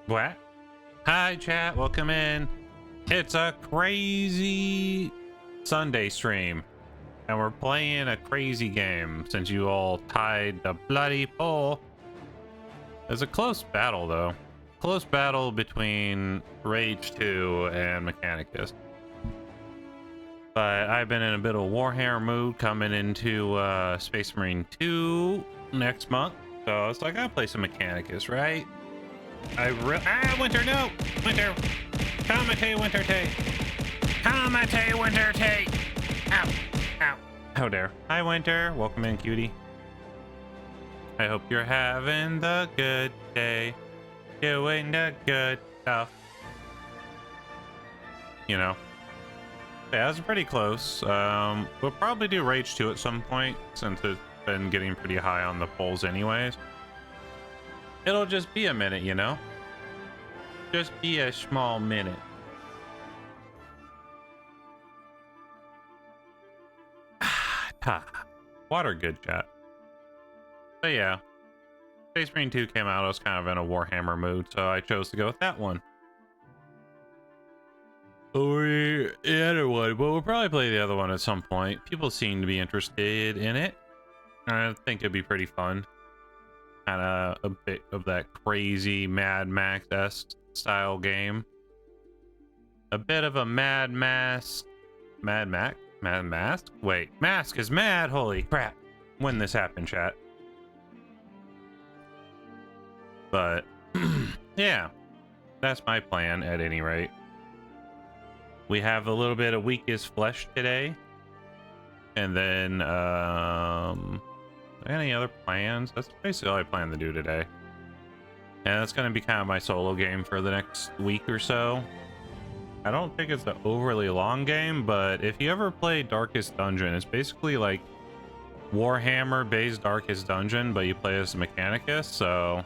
What? Hi, chat. Welcome in. It's a crazy Sunday stream, and we're playing a crazy game since you all tied the bloody poll. There's a close battle, though. Close battle between Rage 2 and Mechanicus. But I've been in a bit of Warhammer mood coming into Space Marine 2 next month. So it's like, I'll play some Mechanicus, right? Winter, no! Winter! Kamate, Winter, Tay! Kamate, Winter, Tay! Ow! Ow! How dare. Hi, Winter. Welcome in, cutie. I hope you're having the good day. Doing the good stuff. You know. Yeah, that's pretty close. We'll probably do Rage 2 at some point, since it's been getting pretty high on the polls anyways. It'll just be a minute, you know? Just be a small minute. Water good, chat. But yeah, Space Marine 2 came out. I was kind of in a Warhammer mood, so I chose to go with that one. Or the other one, but we'll probably play the other one at some point. People seem to be interested in it. I think it'd be pretty fun. Kind of a bit of that crazy Mad Max-esque style game. A bit of a Mad Mask. Wait, Mask is mad. Holy crap! When this happened, chat. But yeah, that's my plan at any rate. We have a little bit of Weakest Flesh today, and then any other plans? That's basically all I plan to do today. And that's going to be kind of my solo game for the next week or so. I don't think it's an overly long game, but if you ever play Darkest Dungeon, it's basically like Warhammer based Darkest Dungeon, but you play as Mechanicus, so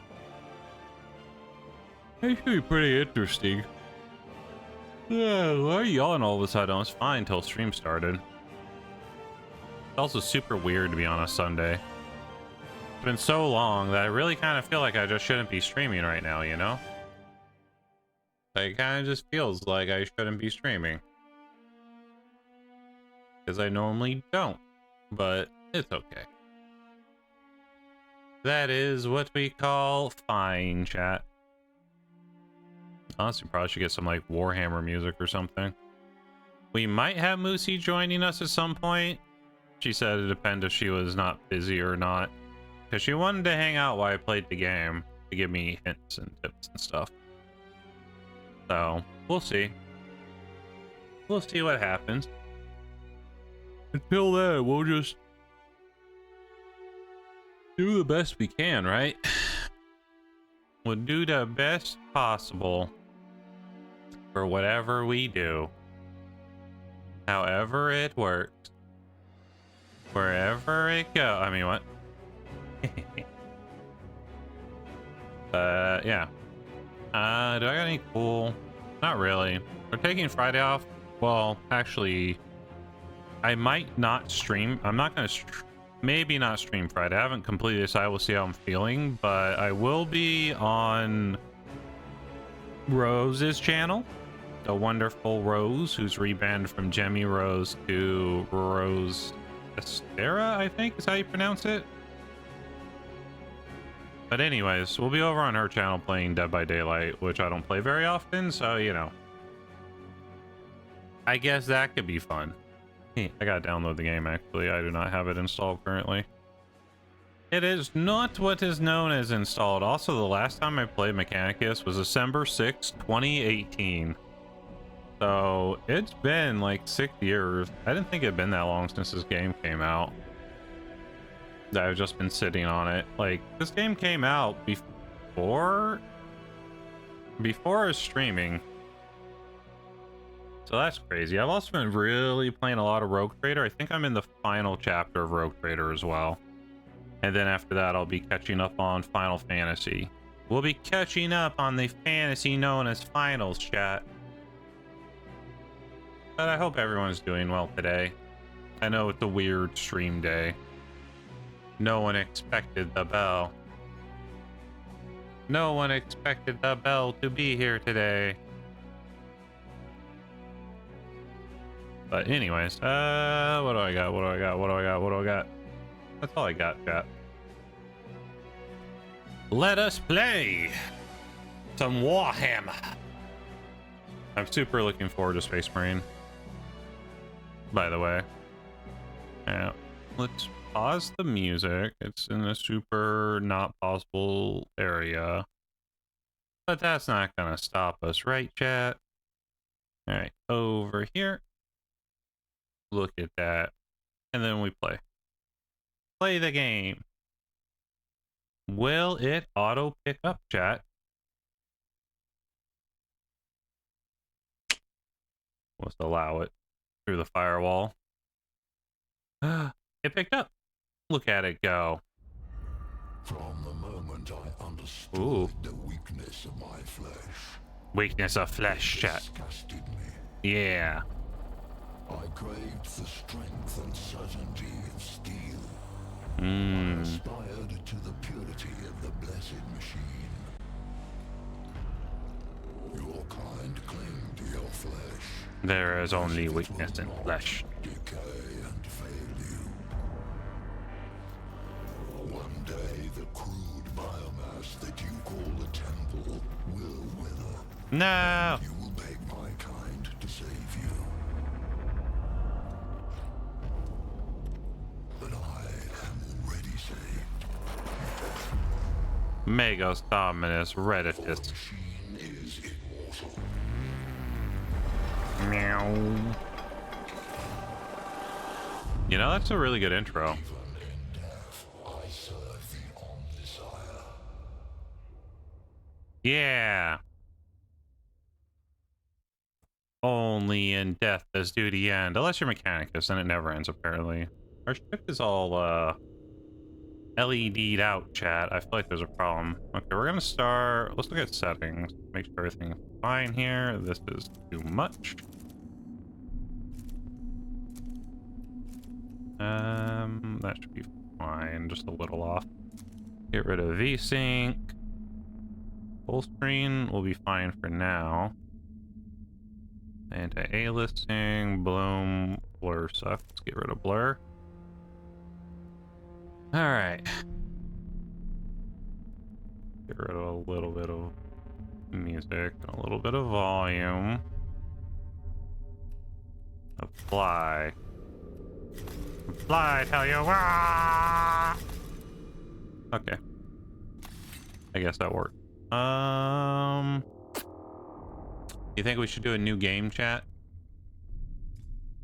it should be pretty interesting. Yeah, why are you yelling all of a sudden? It was fine until stream started. It's also super weird to be on a Sunday. It's been so long that I really kind of feel like I just shouldn't be streaming right now, you know? Like, it kind of just feels like I shouldn't be streaming. Because I normally don't. But it's okay. That is what we call fine, chat. Honestly, probably should get some, like, Warhammer music or something. We might have Moosey joining us at some point. She said it depends if she was not busy or not. Because she wanted to hang out while I played the game to give me hints and tips and stuff. So, we'll see. We'll see what happens. Until then, we'll just do the best we can, right? We'll do the best possible for whatever we do. However it works. Wherever it goes. I mean, what? Yeah. Do I got any cool? Not really. We're taking Friday off. Well, actually, I might not stream. I'm not gonna maybe not stream Friday. I haven't completely decided. We'll see how I'm feeling, but I will be on Rose's channel, the wonderful Rose, who's rebanned from Jemmy Rose to Rose Estera, I think is how you pronounce it. But anyways, we'll be over on her channel playing Dead by Daylight, which I don't play very often, so, you know. I guess that could be fun. I gotta download the game, actually. I do not have it installed currently. It is not what is known as installed. Also, the last time I played Mechanicus was December 6, 2018. So, it's been like 6 years. I didn't think it had been that long since this game came out. I've just been sitting on it. Like, this game came out before streaming. So that's crazy. I've also been really playing a lot of Rogue Trader. I think I'm in the final chapter of Rogue Trader as well. And then after that, I'll be catching up on Final Fantasy. We'll be catching up on the fantasy known as Finals, chat. But I hope everyone's doing well today. I know it's a weird stream day. No one expected the bell. No one expected the bell to be here today. But anyways, what do I got? What do I got? What do I got? What do I got? That's all I got, chat. Let us play some Warhammer. I'm super looking forward to Space Marine, by the way. Yeah, let's pause the music. It's in a super not possible area. But that's not gonna stop us, right, chat? All right, over here. Look at that. And then we play. Play the game. Will it auto pick up, chat? Let's allow it through the firewall. It picked up. Look at it go. From the moment I understood the weakness of my flesh. Weakness of flesh, chat. Disgusted me. Yeah. I craved the strength and certainty of steel. I aspired to the purity of the blessed machine. Your kind cling to your flesh. There is only weakness in flesh. Decay and failure. One day the crude biomass that you call the temple will wither. No. You will beg my kind to save you. But I am already saved. Megos Dominus The Redditus. machine is immortal. Meow. You know, that's a really good intro. Even in death, I serve the Omnisire. Yeah. Only in death does duty end. Unless you're Mechanicus, and it never ends, apparently. Our ship is all, LED'd out, chat. I feel like there's a problem. Okay, we're gonna start... Let's look at settings. Make sure everything's fine here. This is too much. That should be fine. Just a little off. Get rid of VSync. Full screen will be fine for now. Anti-A-listing, bloom, blur sucks. Let's get rid of blur. Alright. Get rid of a little bit of music, a little bit of volume. Apply. Apply, I tell you. Ah! Okay. I guess that worked. You think we should do a new game, chat?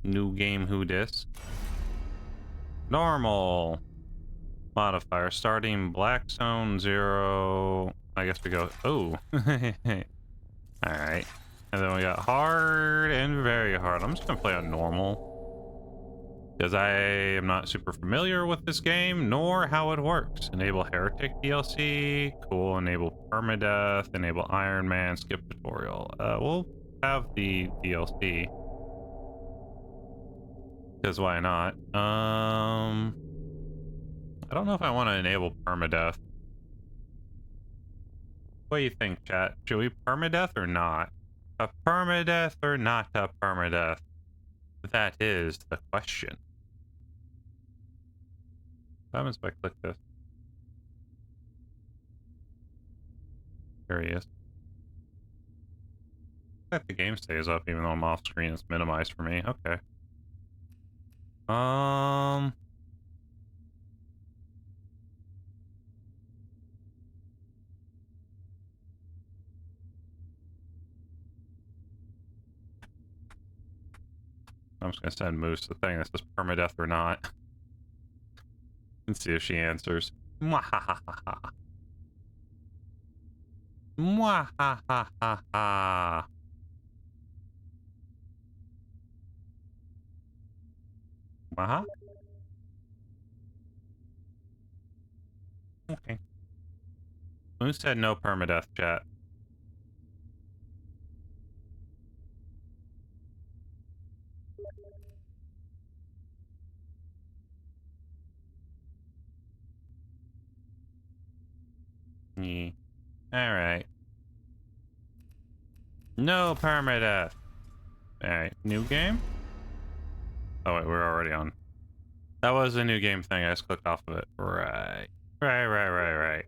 New game, who dis? Normal. Modifier, starting black zone 0. I guess we go, oh. Alright. And then we got hard and very hard. I'm just gonna play on normal. Because I am not super familiar with this game, nor how it works. Enable Heretic DLC. Cool. Enable Permadeath. Enable Iron Man. Skip tutorial. We'll have the DLC. Because why not? I don't know if I want to enable Permadeath. What do you think, chat? Should we Permadeath or not? A Permadeath or not a Permadeath? That is the question. What happens if I click this? There he is. I think the game stays up even though I'm off screen. It's minimized for me. Okay. I'm just gonna send Moose the thing that says permadeath or not. And see if she answers. Mwahahaha. Mwahahaha. Uh-huh. Okay. Moose said no permadeath, chat. Yeah. Alright. No permadeath. Alright, new game? Oh wait, we're already on. That was a new game thing, I just clicked off of it. Right. Right.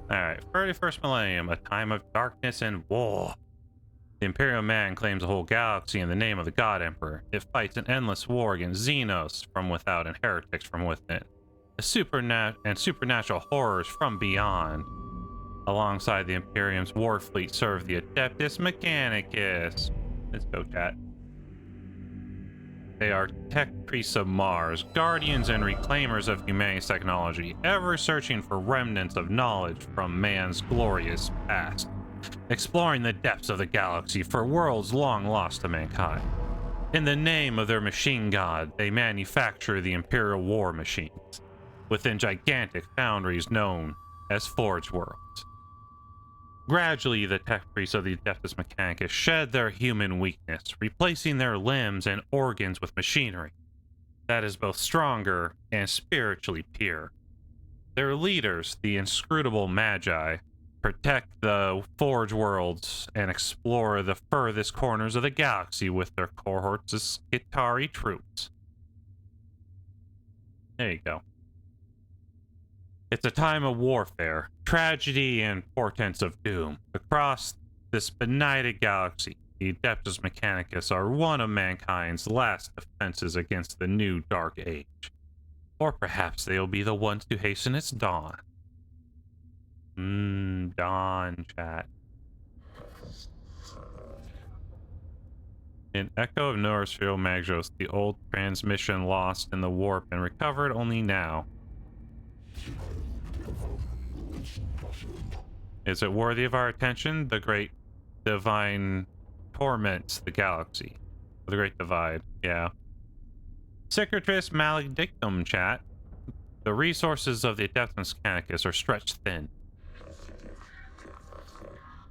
Alright, 31st millennium, a time of darkness and war. The Imperial Man claims a whole galaxy in the name of the God Emperor. It fights an endless war against Xenos from without and heretics from within. Supernatural horrors from beyond. Alongside the Imperium's war fleet serve the Adeptus Mechanicus. Let's go, chat. They are tech priests of Mars, guardians and reclaimers of humanity's technology, ever searching for remnants of knowledge from man's glorious past, exploring the depths of the galaxy for worlds long lost to mankind. In the name of their machine god, they manufacture the Imperial war machines within gigantic foundries known as Forge Worlds. Gradually, the tech priests of the Adeptus Mechanicus shed their human weakness, replacing their limbs and organs with machinery that is both stronger and spiritually pure. Their leaders, the inscrutable Magi, protect the Forge Worlds and explore the furthest corners of the galaxy with their cohorts of Skitari troops. There you go. It's a time of warfare, tragedy, and portents of doom. Across this benighted galaxy, the Adeptus Mechanicus are one of mankind's last defenses against the new Dark Age. Or perhaps they'll be the ones to hasten its dawn. Dawn, chat. In Echo of Norrisfield Magos, the old transmission lost in the warp and recovered only now. Is it worthy of our attention? The Great Divine torments the galaxy. The Great Divide, yeah. Secretus Maledictum, chat. The resources of the Adeptus Mechanicus are stretched thin.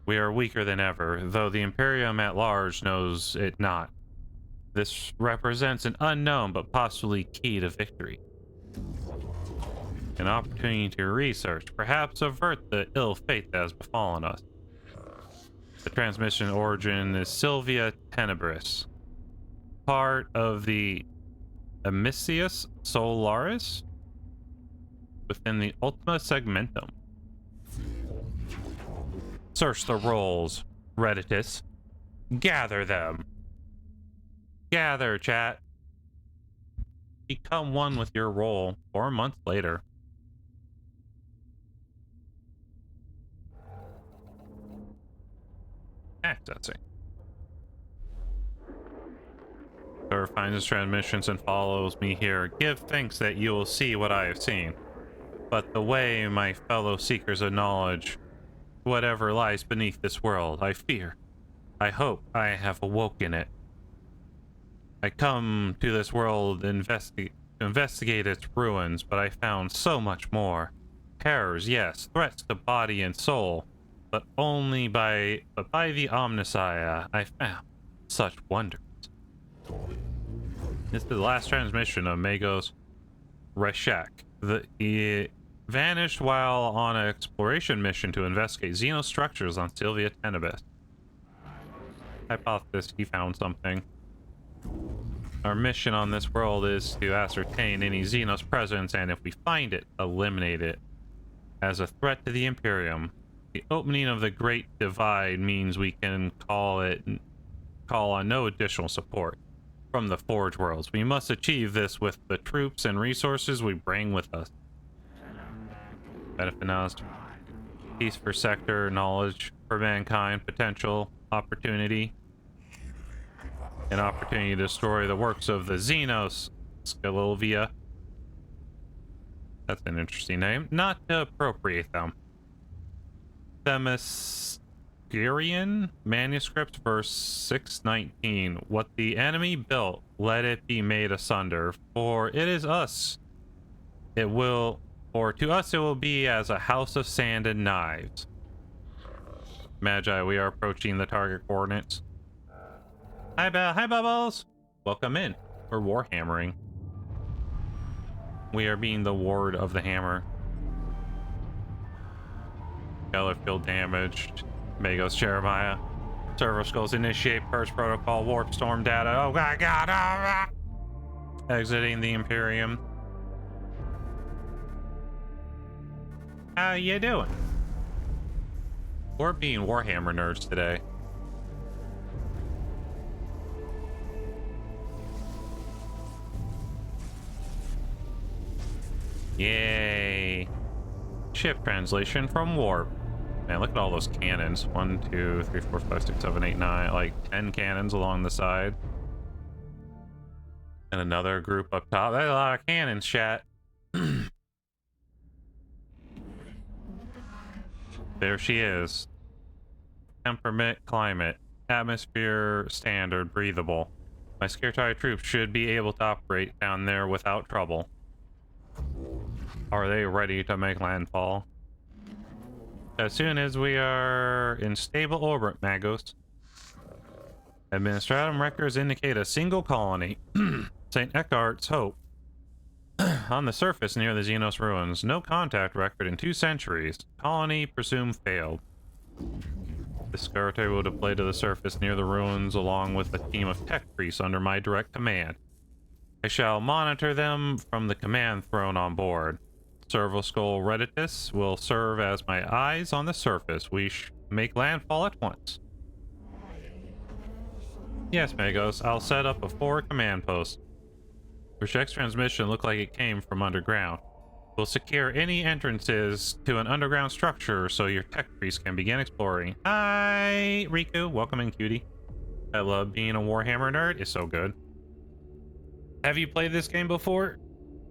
We are weaker than ever, though the Imperium at large knows it not. This represents an unknown but possibly key to victory. An opportunity to research, perhaps avert the ill fate that has befallen us. The transmission origin is Sylvia Tenebris, part of the Amissius Solaris within the Ultima Segmentum. Search the rolls, Redditus. Gather them. Gather, chat. Become one with your role 4 months later. Accessing. Whoever finds his transmissions and follows me here, give thanks that you will see what I have seen. But the way my fellow seekers of knowledge, whatever lies beneath this world, I fear. I hope I have awoken it. I come to this world to investigate its ruins, but I found so much more. Terrors, yes, threats to body and soul. But by the Omnissiah, I found such wonders. This is the last transmission of Magos Reshak. He vanished while on an exploration mission to investigate xenostructures on Sylvia Tenebris. Hypothesis, he found something. Our mission on this world is to ascertain any Xenos presence, and if we find it, eliminate it as a threat to the Imperium. The opening of the Great Divide means we can call on no additional support from the Forge Worlds. We must achieve this with the troops and resources we bring with us. Benefit announced. Peace for sector, knowledge for mankind, potential, opportunity. An opportunity to destroy the works of the Xenos, Scalovia. That's an interesting name. Not to appropriate them. Themyscirian manuscript verse 619. What the enemy built, let it be made asunder, for it is us. It will, or to us it will be as a house of sand and knives. Magi, we are approaching the target coordinates. Hi, Bubbles. Welcome in. We're warhammering. We are being the ward of the hammer. Yellow field damaged. Magos Jeremiah. Server skulls initiate first protocol warp storm data. Oh my god. Exiting the Imperium. How you doing? We're being Warhammer nerds today. Yay. Ship translation from warp. Man, look at all those cannons. 1, 2, 3, 4, 5, 6, 7, 8, 9. Like 10 cannons along the side. And another group up top. That's a lot of cannons, chat. There she is. Temperament, climate, atmosphere, standard, breathable. My Skirtai troops should be able to operate down there without trouble. Are they ready to make landfall? As soon as we are in stable orbit, Magos. Administratum records indicate a single colony. St. Eckhart's Hope. On the surface near the Xenos ruins. No contact record in 2 centuries. Colony presumed failed. The Skirtai will deploy to the surface near the ruins along with a team of tech priests under my direct command. I shall monitor them from the command throne on board. Servoskull Redditus will serve as my eyes on the surface. We make landfall at once. Yes, Magos, I'll set up a 4 command post. Project's transmission looked like it came from underground. We'll secure any entrances to an underground structure so your tech priest can begin exploring. Hi, Riku. Welcome in, cutie. I love being a Warhammer nerd. It's so good. Have you played this game before?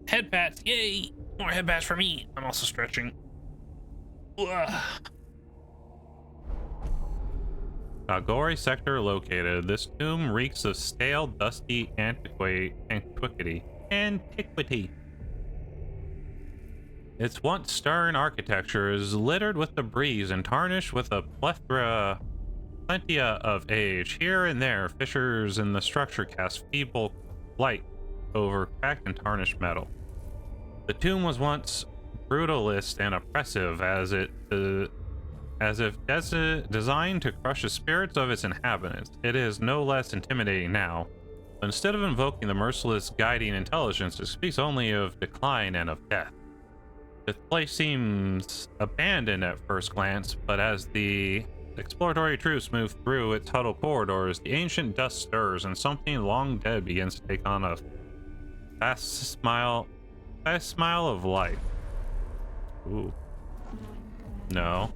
Head pats. Yay! More head pats for me. I'm also stretching. Agori sector located. This tomb reeks of stale, dusty antiquity. Its once stern architecture is littered with debris and tarnished with a plenty of age. Here and there, fissures in the structure cast feeble light over cracked and tarnished metal. The tomb was once brutalist and oppressive, as if designed to crush the spirits of its inhabitants. It is no less intimidating now. But instead of invoking the merciless guiding intelligence, it speaks only of decline and of death. The place seems abandoned at first glance, but as the exploratory troops move through its huddled corridors, the ancient dust stirs and something long dead begins to take on a fast smile of life. Ooh. No.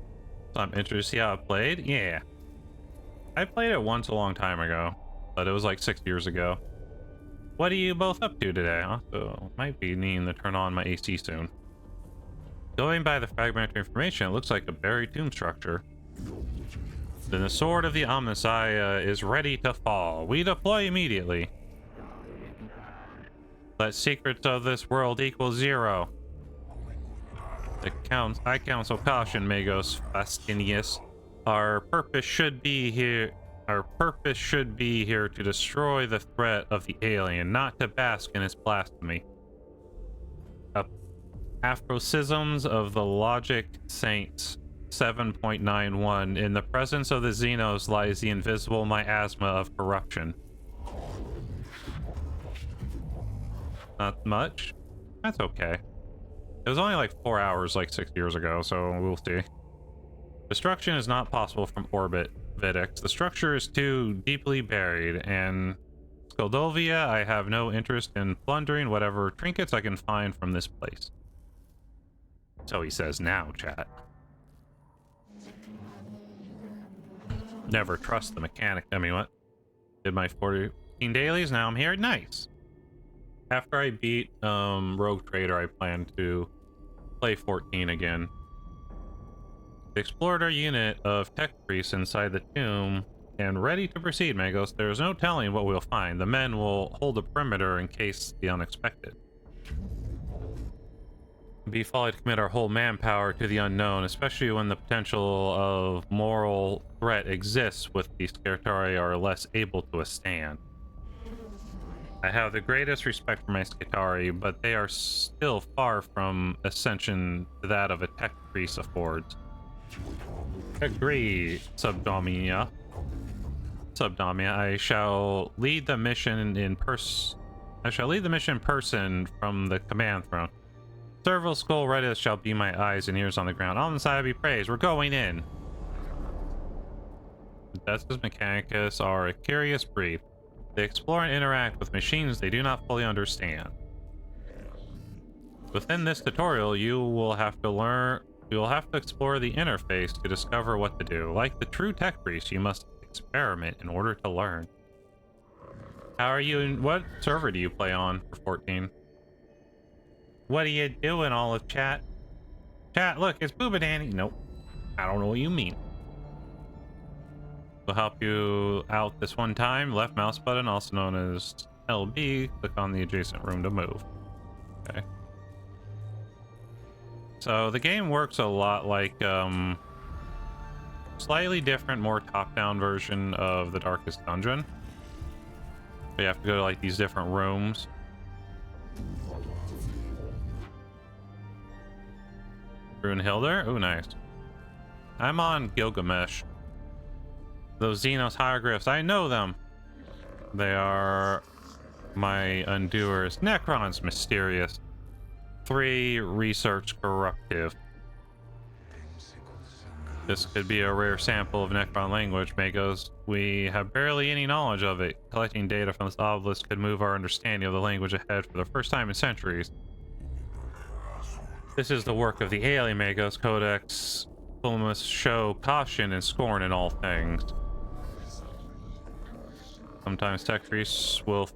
So I'm interested to see how it played. Yeah. I played it once a long time ago, but it was like 6 years ago. What are you both up to today? Also, might be needing to turn on my AC soon. Going by the fragmentary information, it looks like a buried tomb structure. Then the sword of the Omnissiah is ready to fall. We deploy immediately. Let secrets of this world equal 0. I counsel caution, Magos Fastinius. Our purpose should be here to destroy the threat of the alien, not to bask in its blasphemy. Aphorisms of the Logic Saints 7.91. In the presence of the Xenos lies the invisible miasma of corruption. Not much. That's okay. It was only like 4 hours like 6 years ago, so we'll see. Destruction is not possible from orbit, Vidix. The structure is too deeply buried, and Skoldovia, I have no interest in plundering whatever trinkets I can find from this place. So he says now, chat. Never trust the mechanic. I mean, what? Did my 14 dailies, now I'm here. Nice. After I beat Rogue Trader, I plan to play 14 again. The explorer unit of tech priests inside the tomb and ready to proceed, Magos. There is no telling what we'll find. The men will hold a perimeter in case the unexpected. be folly to commit our whole manpower to the unknown, especially when the potential of moral threat exists with these Skatari are less able to withstand. I have the greatest respect for my Skatari, but they are still far from ascension to that of a tech priest affords. Agree, Subdomia. I shall lead the mission in person. I shall lead the mission in person from the command throne. Serval Skull Redis shall be my eyes and ears on the ground. On the side be praised. We're going in. The Destas Mechanicus are a curious breed. They explore and interact with machines they do not fully understand. Within this tutorial, you will have to explore the interface to discover what to do. Like the true tech priest, you must experiment in order to learn. How are you? What server do you play on for 14? What are you doing, all of chat? Chat, look, it's Pandanndy. Nope. I don't know what you mean. Will help you out this one time. Left mouse button, also known as LB. Click on the adjacent room to move. Okay. So the game works a lot like slightly different, more top-down version of the Darkest Dungeon. You have to go to like these different rooms. Brunhilder? Oh, nice. I'm on Gilgamesh. Those Xenos hieroglyphs, I know them. They are my undoers. Necrons, mysterious. 3 research corruptive. This could be a rare sample of Necron language, Magos. We have barely any knowledge of it. Collecting data from this obelisk could move our understanding of the language ahead for the first time in centuries. This is the work of the alien Magos Codex. People must show caution and scorn in all things. Sometimes tech priests will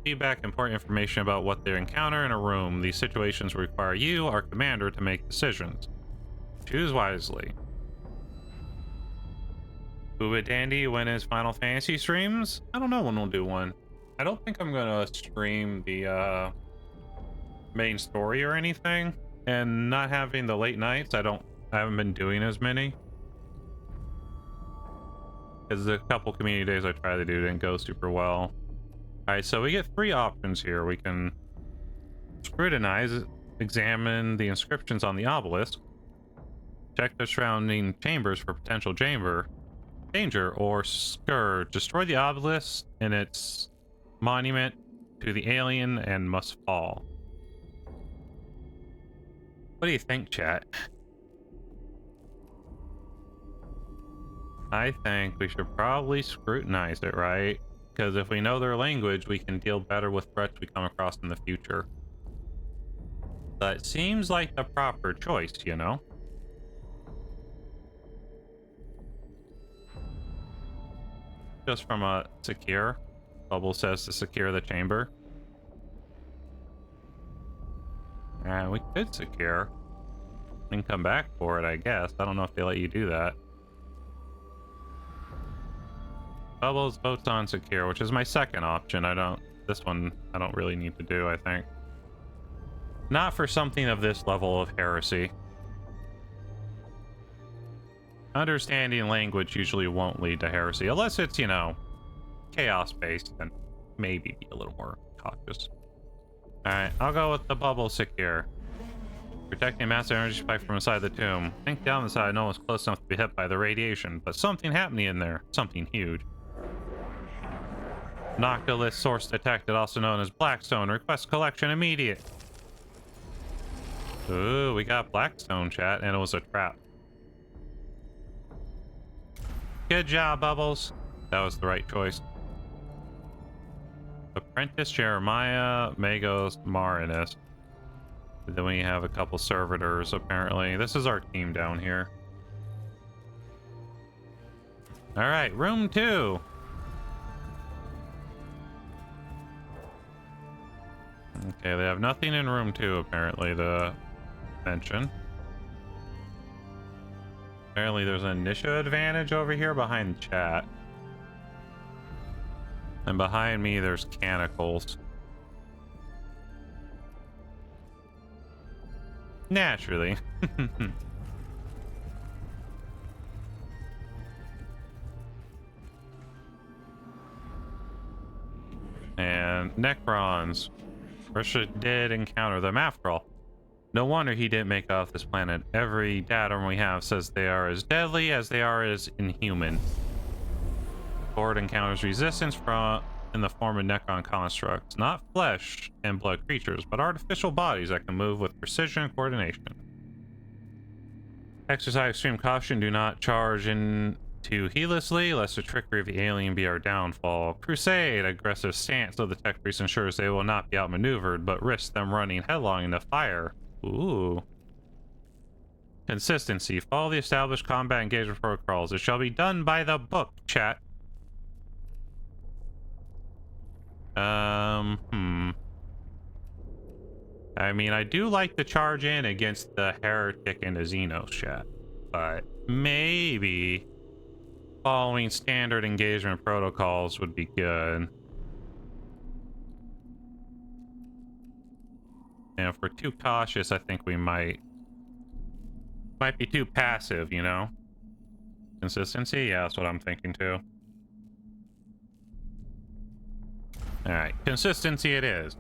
feedback important information about what they encounter in a room. These situations require you, our commander, to make decisions. Choose wisely. Pandanndy when his Final Fantasy streams? I don't know when we'll do one. I don't think I'm gonna stream the main story or anything. And not having the late nights, I haven't been doing as many. Because the couple community days I tried to do didn't go super well. Alright, so we get 3 options here. We can scrutinize, examine the inscriptions on the obelisk, check the surrounding chambers for potential danger, or scourge. Destroy the obelisk and its monument to the alien and must fall. What do you think, chat? I think we should probably scrutinize it, right? Because if we know their language, we can deal better with threats we come across in the future. That seems like the proper choice, you know? Just from a secure. Bubble says to secure the chamber. We could secure. And come back for it, I guess. I don't know if they let you do that. Bubbles votes on secure, which is my second option. This one I don't really need to do, I think. Not for something of this level of heresy. Understanding language usually won't lead to heresy, unless it's, you know, chaos-based, then maybe be a little more cautious. Alright, I'll go with the bubble secure. Protecting a massive energy spike from inside the tomb. Think down the side, no one's close enough to be hit by the radiation, but something happening in there. Something huge. Noctilus source detected, also known as Blackstone. Request collection immediate. Ooh, we got Blackstone, chat, and it was a trap. Good job, Bubbles. That was the right choice. Apprentice Jeremiah, Magos, Marinus. Then we have a couple servitors, apparently. This is our team down here. Alright, room 2. Okay, they have nothing in room 2, apparently, to mention. Apparently there's an initiative advantage over here behind chat. And behind me there's canicles. Naturally. And Necrons. Russia did encounter them after all. No wonder he didn't make it off this planet. Every datum we have says they are as deadly as they are as inhuman. Ford encounters resistance in the form of Necron constructs, not flesh and blood creatures, but artificial bodies that can move with precision and coordination. Exercise extreme caution. Do not charge into heedlessly, lest the trickery of the alien be our downfall. Crusade. Aggressive stance of the tech priest ensures they will not be outmaneuvered, but risk them running headlong into fire. Ooh. Consistency. Follow the established combat engagement protocols. It shall be done by the book, chat. I mean, I do like to charge in against the heretic and the Xenos, chat, but maybe following standard engagement protocols would be good. And if we're too cautious, I think we might be too passive, you know? Consistency? Yeah, that's what I'm thinking too. Alright, consistency it is.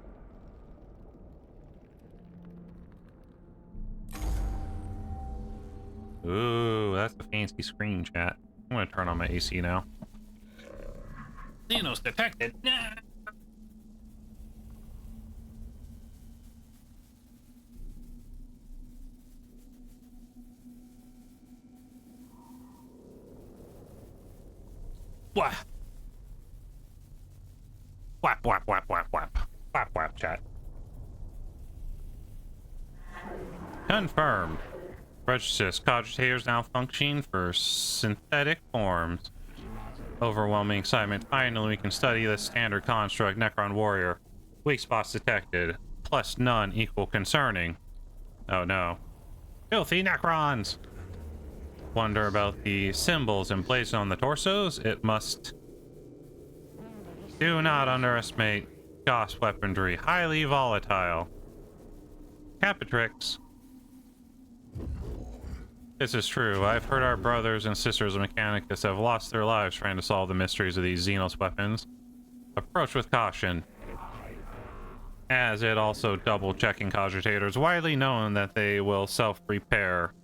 Ooh, that's a fancy screen, chat. I'm gonna turn on my AC now. Xenos detected. Wah. Whap, whap, whap, whap, whap. Whap, whap, chat. Confirmed. Registers. Cogitators now functioning for synthetic forms. Overwhelming excitement. Finally, we can study the standard construct Necron Warrior. Weak spots detected. Plus none equal concerning. Oh no. Filthy Necrons! Wonder about the symbols emblazoned on the torsos? It must... Do not underestimate Goss weaponry. Highly volatile. Capitrix. This is true. I've heard our brothers and sisters of Mechanicus have lost their lives trying to solve the mysteries of these Xenos weapons. Approach with caution. As it also double-checking cogitators, widely known that they will self-repair,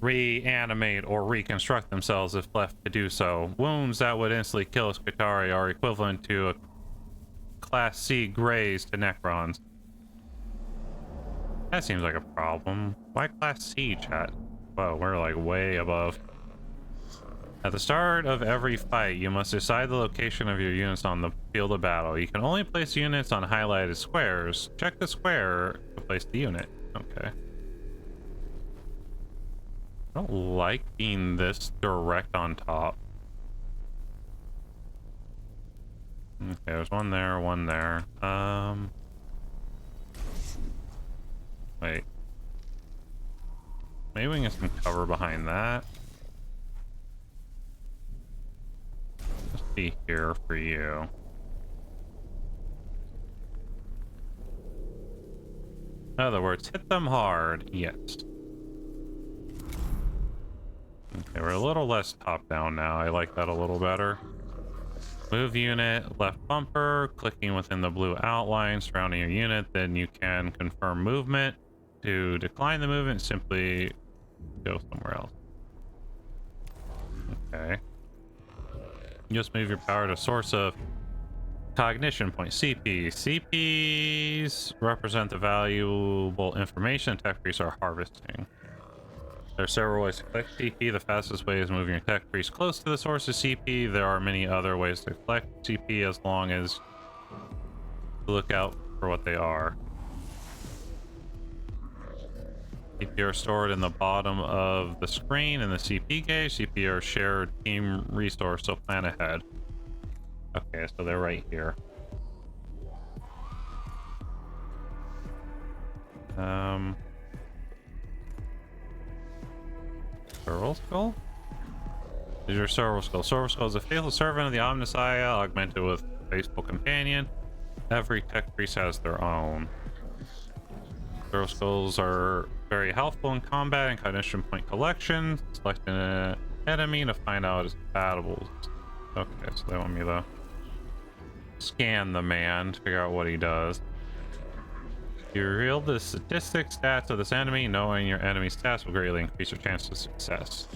reanimate, or reconstruct themselves if left to do so. Wounds that would instantly kill a Skitari are equivalent to a Class C graze to Necrons. That seems like a problem. Why Class C, chat? Whoa, we're like way above. At the start of every fight, you must decide the location of your units on the field of battle. You can only place units on highlighted squares. Check the square to place the unit. Okay. I don't like being this direct on top. Okay, there's one there, one there. Wait. Maybe we can get some cover behind that. Just be here for you. In other words, hit them hard. Yes. Okay, we're a little less top down now. I like that a little better. Move unit, left bumper, clicking within the blue outline surrounding your unit, then you can confirm movement. To decline the movement, simply go somewhere else. Okay. Just move your power to source of cognition point, CP. CPs represent the valuable information tech priests are harvesting. There are several ways to collect CP. The fastest way is moving your tech priest close to the source of CP. There are many other ways to collect CP as long as you look out for what they are. CP are stored in the bottom of the screen in the CP gauge. CP are shared team resource, so plan ahead. Okay, so they're right here. Serval Skull? Is your Serval Skull? Serval Skull is a faithful servant of the Omnissiah, augmented with a faithful companion. Every tech priest has their own. Throw skulls are very helpful in combat and cognition point collection. Select an enemy to find out its compatibles. Okay, so they want me to scan the man to figure out what he does. You reveal the statistics stats of this enemy. Knowing your enemy's stats will greatly increase your chance of success.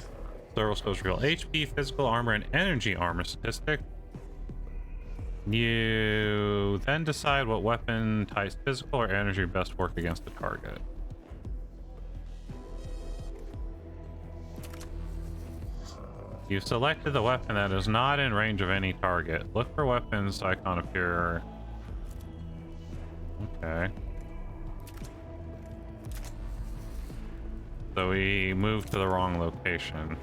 Throw skulls reveal HP, physical armor, and energy armor statistic. You then decide what weapon types, physical or energy, best work against the target. You've selected the weapon that is not in range of any target. Look for weapons icon appear. Okay. So we moved to the wrong location.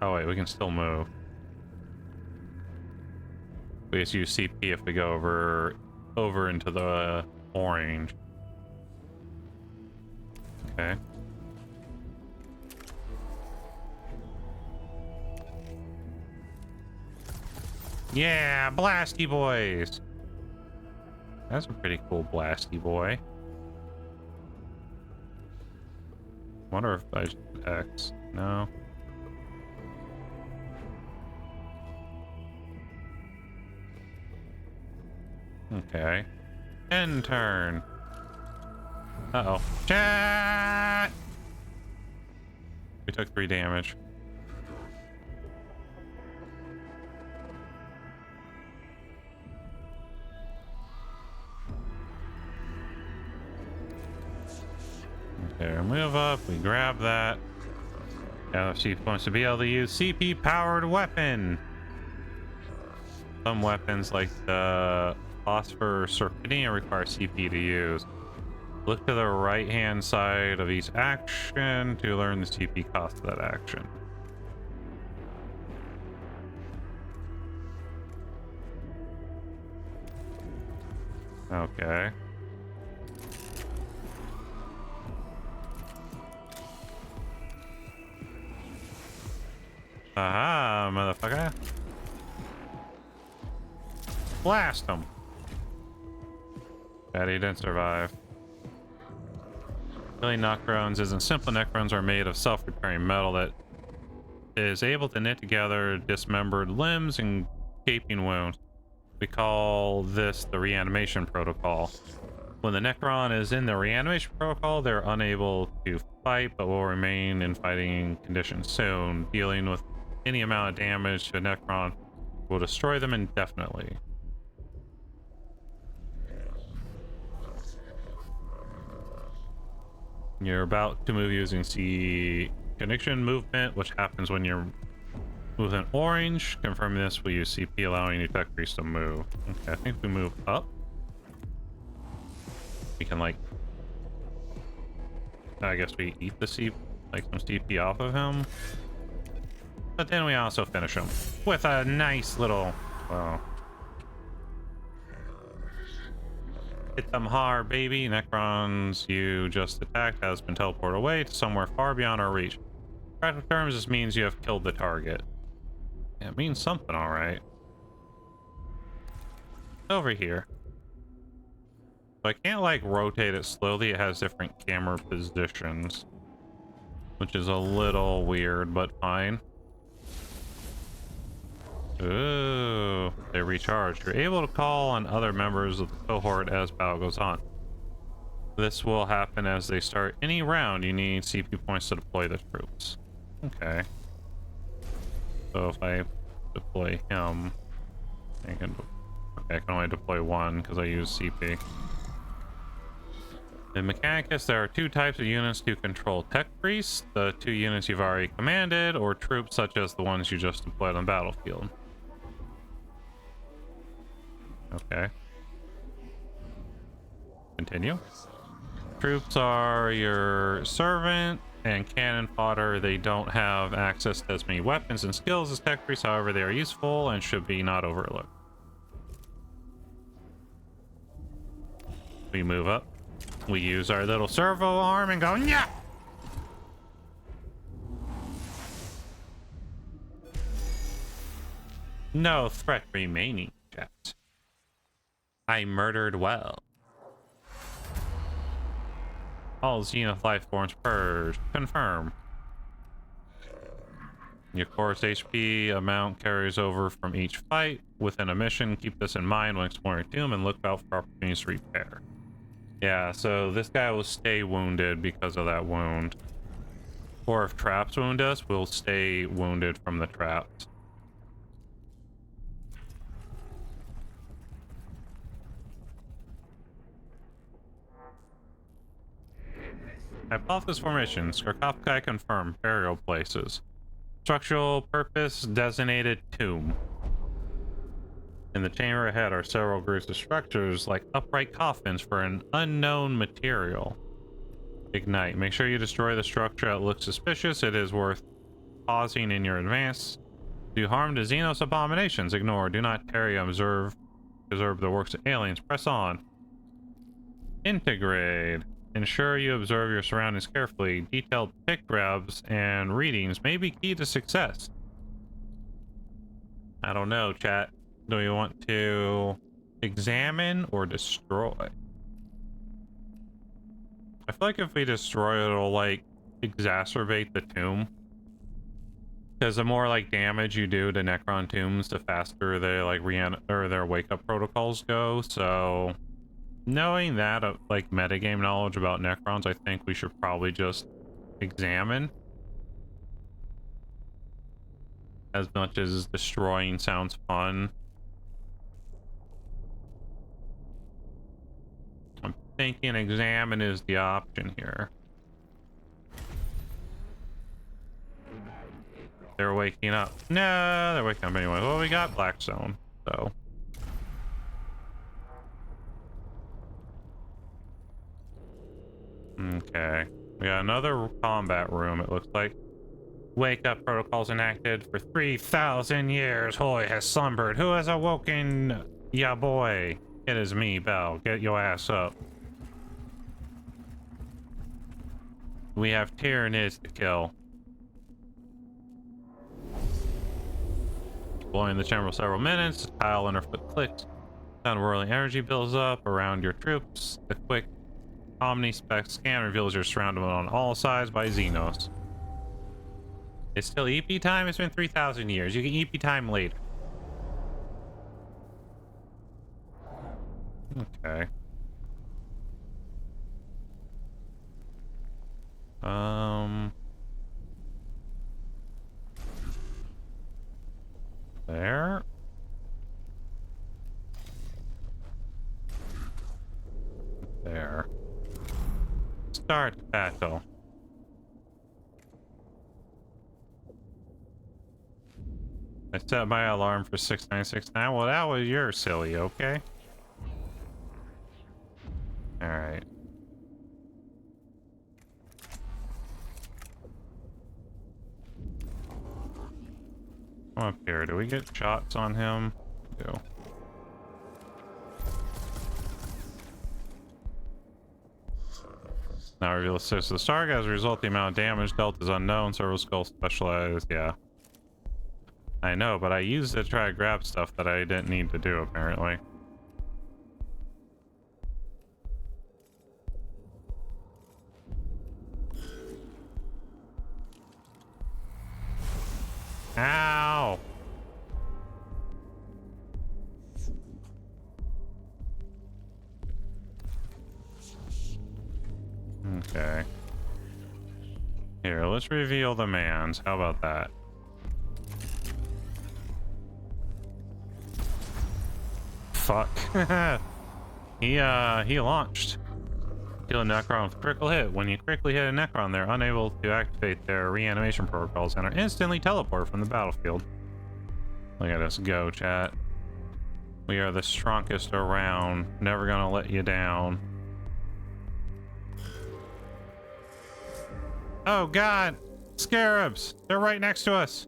Oh wait, we can still move. We just use CP if we go over into the orange. Okay. Yeah, blasty boys. That's a pretty cool blasty boy. Wonder if I should X. No. Okay. End turn. Uh-oh. Chat! We took 3 damage. Okay, move up. We grab that. Now she wants to be able to use CP powered weapon. Some weapons like the Phosphor Serpentia require CP to use. Look to the right hand side of each action to learn the CP cost of that action. Okay. Aha, motherfucker. Blast him. Bad, he didn't survive. Killing Necrons isn't simple. Necrons are made of self-repairing metal that is able to knit together dismembered limbs and gaping wounds. We call this the reanimation protocol. When the Necron is in the reanimation protocol, they're unable to fight but will remain in fighting conditions soon. Dealing with any amount of damage to a Necron will destroy them indefinitely. You're about to move using C connection movement, which happens when you're moving orange. Confirming this, we'll use CP, allowing you to increase to move. Okay, I think we move up. We can, like, I guess we eat the CP, like some CP off of him. But then we also finish him with a nice little, well, hit them hard, baby. Necrons you just attacked has been teleported away to somewhere far beyond our reach. In practical terms, this means you have killed the target. Yeah, it means something, all right. Over here. So I can't, like, rotate it slowly. It has different camera positions, which is a little weird, but fine. Ooh, they recharge. You're able to call on other members of the cohort as battle goes on. This will happen as they start any round. You need CP points to deploy the troops. Okay. So if I deploy him, I can only deploy one because I use CP. In Mechanicus, there are 2 types of units to control: tech priests, the 2 units you've already commanded, or troops such as the ones you just deployed on the battlefield. Okay. Continue. Troops are your servant and cannon fodder. They don't have access to as many weapons and skills as tech priests, however they are useful and should be not overlooked. We move up. We use our little servo arm and go, yeah. No threat remaining, chat. I murdered well. All Zenith life forms purged. Confirm. Your course HP amount carries over from each fight within a mission. Keep this in mind when exploring Tomb and look out for opportunities to repair. Yeah, so this guy will stay wounded because of that wound. Or if traps wound us, we'll stay wounded from the traps. Hypothesis formation. Sarcophagi confirmed. Burial places. Structural purpose designated tomb. In the chamber ahead are several groups of structures like upright coffins for an unknown material. Ignite. Make sure you destroy the structure that looks suspicious. It is worth pausing in your advance. Do harm to Xenos abominations. Ignore. Do not tarry. Observe the works of aliens. Press on. Integrate. Ensure you observe your surroundings carefully. Detailed pick grabs and readings may be key to success. I don't know, chat. Do we want to examine or destroy? I feel like if we destroy it, it'll like exacerbate the tomb. Because the more like damage you do to Necron tombs, the faster they like their wake up protocols go. So knowing that, like metagame knowledge about Necrons, I think we should probably just examine. As much as destroying sounds fun, I'm thinking examine is the option here. They're waking up. No, they're waking up anyway. Well, we got Black Zone, so. Okay. We got another combat room, it looks like. Wake up protocols enacted for 3,000 years. Hoy has slumbered. Who has awoken? Ya boy. It is me, Bell. Get your ass up. We have Tyranids to kill. Blowing the chamber for several minutes. The tile underfoot clicks. Sound whirling energy builds up around your troops. The quick Omnispec scan reveals you're surrounded on all sides by Xenos. It's still EP time? It's been 3,000 years. You can EP time later. Okay. There. There. Start battle. I set my alarm for 6969. Well, that was your silly, okay? Alright. Come up here. Do we get shots on him? We do. Now reveal the source of the star. As a result, the amount of damage dealt is unknown. Several skulls specialized. Yeah. I know, but I used it to try to grab stuff that I didn't need to do, apparently. Ow! Okay. Here, let's reveal the mans. How about that? Fuck. He launched. Kill a Necron with a critical hit. When you critically hit a Necron, they're unable to activate their reanimation protocols and are instantly teleported from the battlefield. Look at us go, chat. We are the strongest around. Never gonna let you down. Oh god! Scarabs! They're right next to us!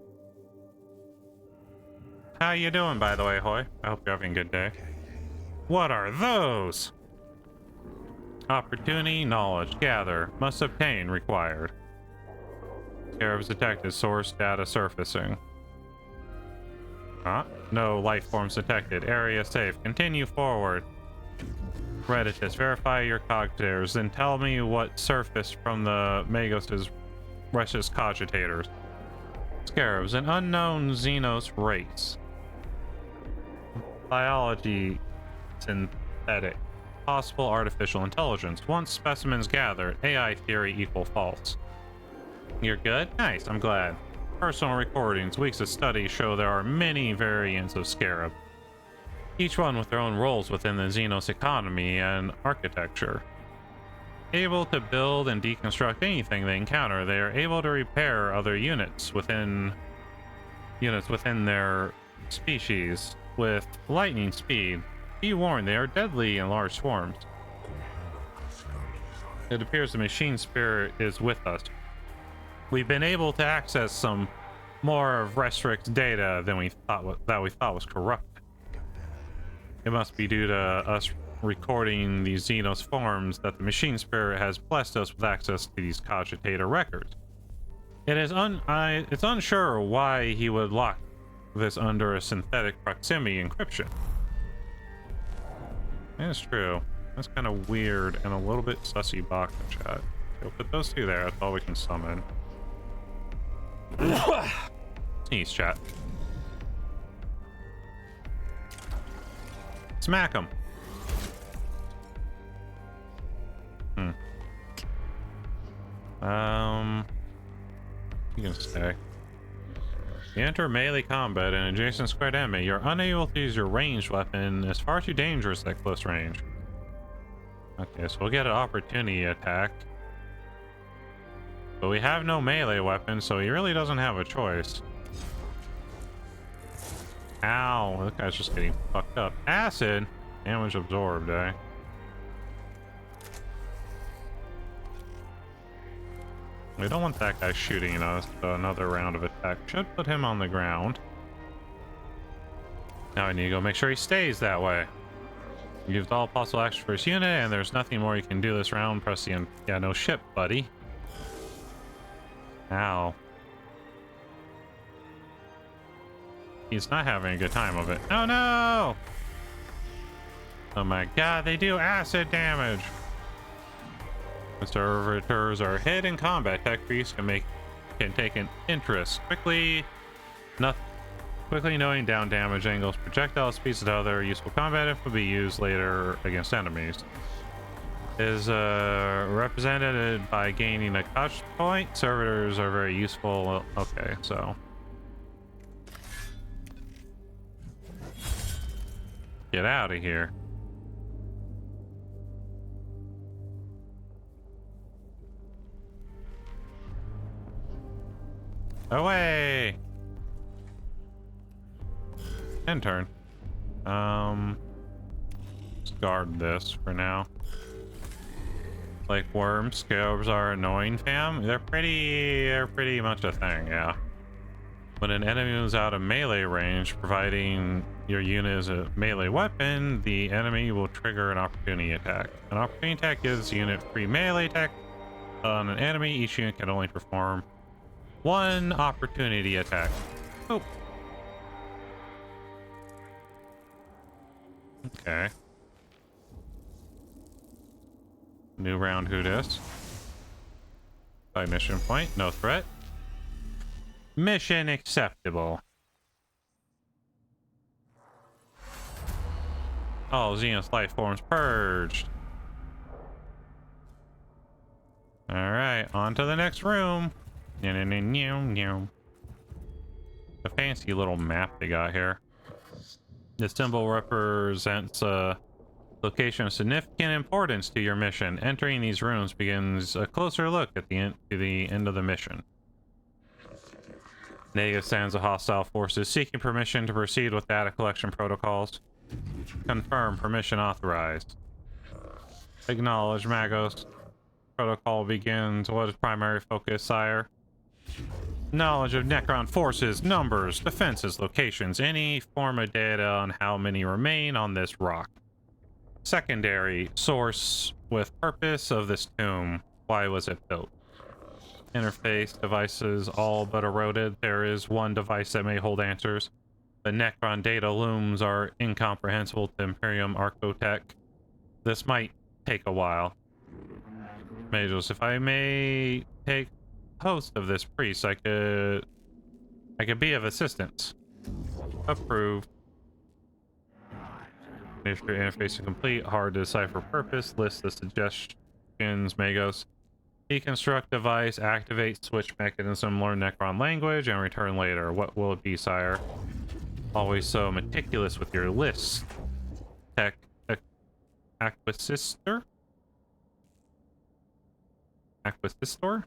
How you doing, by the way, Hoy? I hope you're having a good day. What are those? Opportunity, knowledge, gather, must obtain, required. Scarabs detected, source data surfacing. Huh? No life forms detected, area safe, continue forward. Redditus, verify your cogitators, then tell me what surfaced from the Magos' precious cogitators. Scarabs, an unknown Xenos race. Biology, synthetic. Possible artificial intelligence. Once specimens gathered, AI theory equal false. You're good? Nice, I'm glad. Personal recordings, weeks of study show there are many variants of Scarab. Each one with their own roles within the Xenos economy and architecture. Able to build and deconstruct anything they encounter, they are able to repair other units within their species with lightning speed. Be warned, they are deadly in large swarms. It appears the machine spirit is with us. We've been able to access some more of Restrict's data than we thought was corrupt. It must be due to us recording these Xenos forms that the machine spirit has blessed us with access to these cogitator records. It's unsure why he would lock this under a synthetic proximity encryption. That's true. That's kind of weird and a little bit sussy box in chat. We'll put those two there. That's all we can summon. Sneeze, chat. Smack him. You can stay. You enter melee combat and adjacent squared enemy. You're unable to use your ranged weapon. It's far too dangerous at close range. Okay, so we'll get an opportunity attack. But we have no melee weapon, so he really doesn't have a choice. Ow, this guy's just getting fucked up. Acid! Damage absorbed, eh? We don't want that guy shooting us, so another round of attack should put him on the ground. Now I need to go make sure he stays that way. You used all possible action for his unit, and there's nothing more you can do this round. Press the end. Yeah, no shit, buddy. Ow. He's not having a good time of it. Oh no! Oh my god, they do acid damage! The servitors are hit in combat. Tech priests can take an interest. Quickly knowing down damage angles, projectile speeds, and other useful combat info will be used later against enemies. Is represented by gaining a touch point. Servitors are very useful. Okay, so get out of here. Away! End turn. Let's guard this for now. Like worms, scarabs are annoying, fam. They're pretty much a thing, yeah. When an enemy moves out of melee range, providing your unit is a melee weapon, the enemy will trigger an opportunity attack. An opportunity attack gives the unit free melee attack on an enemy. Each unit can only perform one opportunity attack. Oh. Okay. New round, who dis? By mission point, no threat. Mission acceptable. All Xenos life forms purged. Alright, on to the next room. The fancy little map they got here. The symbol represents a location of significant importance to your mission. Entering these rooms begins a closer look at the end of the mission. Negative stands of hostile forces seeking permission to proceed with data collection protocols. Confirm permission authorized. Acknowledge Magos. Protocol begins. What is primary focus, sire? Knowledge of Necron forces, numbers, defenses, locations, any form of data on how many remain on this rock. Secondary source with purpose of this tomb. Why was it built? Interface devices all but eroded. There is one device that may hold answers. The Necron data looms are incomprehensible to Imperium Archotech. this might take a while. Majors, if I may take host of this priest, I could be of assistance. Approved. Mystery interface is complete. Hard to decipher purpose. List the suggestions. Magos. Deconstruct device. Activate switch mechanism. Learn Necron language and return later. What will it be, sire? Always so meticulous with your lists. Tech Acquisitor? Acquisitor?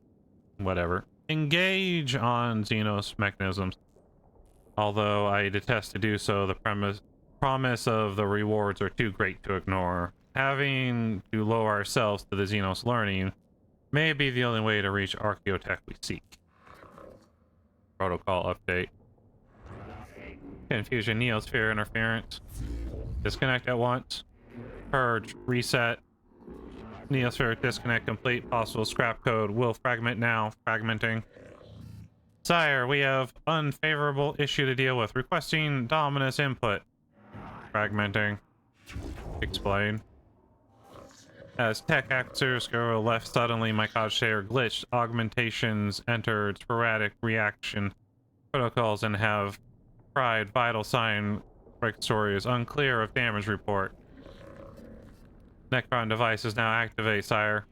Whatever. Engage on Xenos mechanisms. Although I detest to do so, the promise of the rewards are too great to ignore. Having to lower ourselves to the Xenos learning may be the only way to reach archaeotech we seek. Protocol update. Confusion, Neosphere interference. Disconnect at once. Purge, reset. Neosphere disconnect complete. Possible scrap code. Will fragment now. Fragmenting. Sire, we have unfavorable issue to deal with. Requesting Dominus input. Fragmenting. Explain. As tech actors go left suddenly, my code share glitched. Augmentations entered sporadic reaction protocols and have tried vital sign break story is unclear of damage report. Necron device is now activate, sire.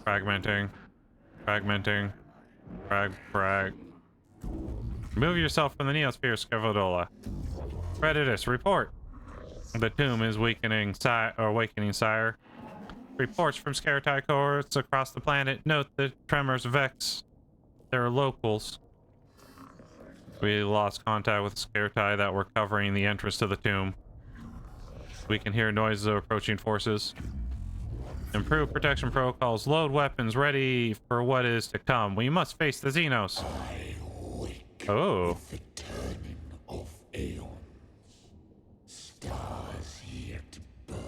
Fragmenting. Fragmenting. Frag. Remove yourself from the Neosphere, Scavodola. Prejudice, report. The tomb is awakening, sire. Reports from Scaratai cohorts across the planet note the tremors vex their locals. We lost contact with Scaratai that were covering the entrance to the tomb. We can hear noises of approaching forces. Improve protection protocols. Load weapons ready for what is to come. We must face the Xenos. I wake Oh. with the turning of aeons. Stars yet to burn.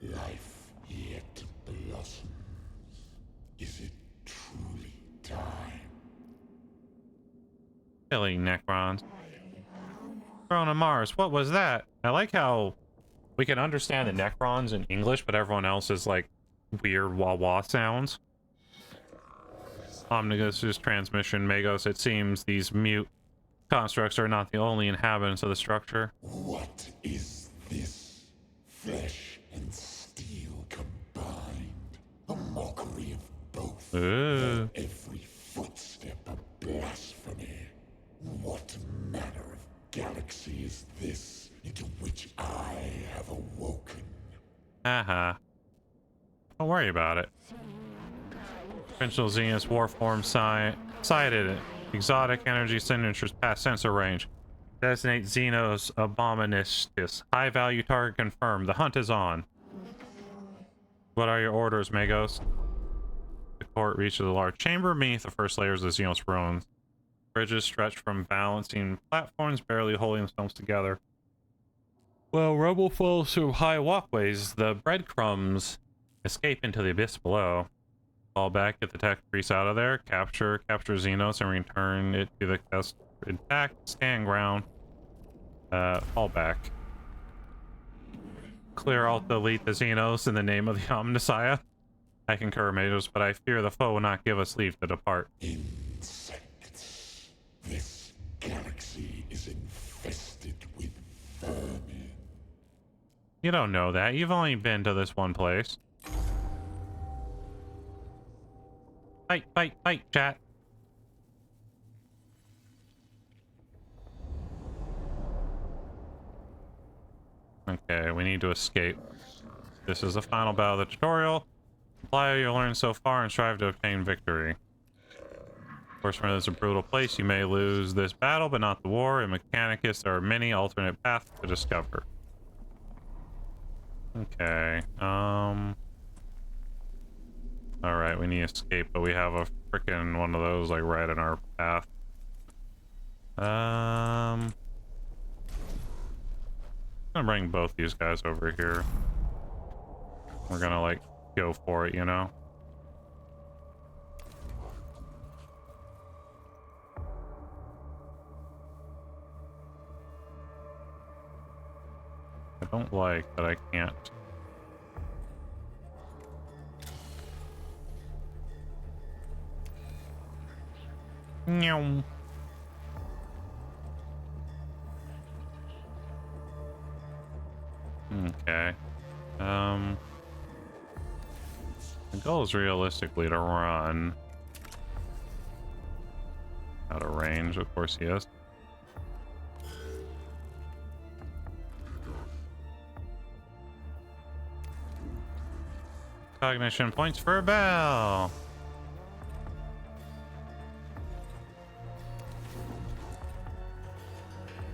Life yet to blossom. Is it truly time? Silly Necrons. Throne of Mars, what was that? I like how we can understand the Necrons in English, but everyone else is like weird wah-wah sounds. Omnigus's transmission, Magos, it seems these mute constructs are not the only inhabitants of the structure. What is this? Flesh and steel combined. A mockery of both. Ooh. Every footstep a blasphemy. What manner of galaxy is this into which I have awoken? Haha. Don't worry about it. Potential Xenos Warform sighted. Exotic energy signatures past sensor range. Designate Xenos Aboministus. High value target confirmed. The hunt is on. What are your orders, Magos? The court reaches a large chamber beneath the first layers of Xenos ruins. Bridges stretch from balancing platforms, barely holding themselves together. Well, rubble falls through high walkways. The breadcrumbs escape into the abyss below. Fall back, get the tech priest out of there. Capture Xenos and return it to the test intact. Stand ground. Fall back. Clear alt delete the Xenos in the name of the Omnissiah. I concur, Majors, but I fear the foe will not give us leave to depart. Insects. This galaxy is infested with vermin. You don't know that. You've only been to this one place. Fight, chat. Okay, we need to escape. This is the final battle of the tutorial. Apply what you learned so far and strive to obtain victory. Of course, when it's a brutal place, you may lose this battle, but not the war. In Mechanicus, there are many alternate paths to discover. Okay, alright, we need to escape, but we have a freaking one of those, like, right in our path. I'm gonna bring both these guys over here. We're gonna, like, go for it, you know? I don't like that I can't Meow. Okay. The goal is realistically to run out of range, of course he is. Cognition points for a bell.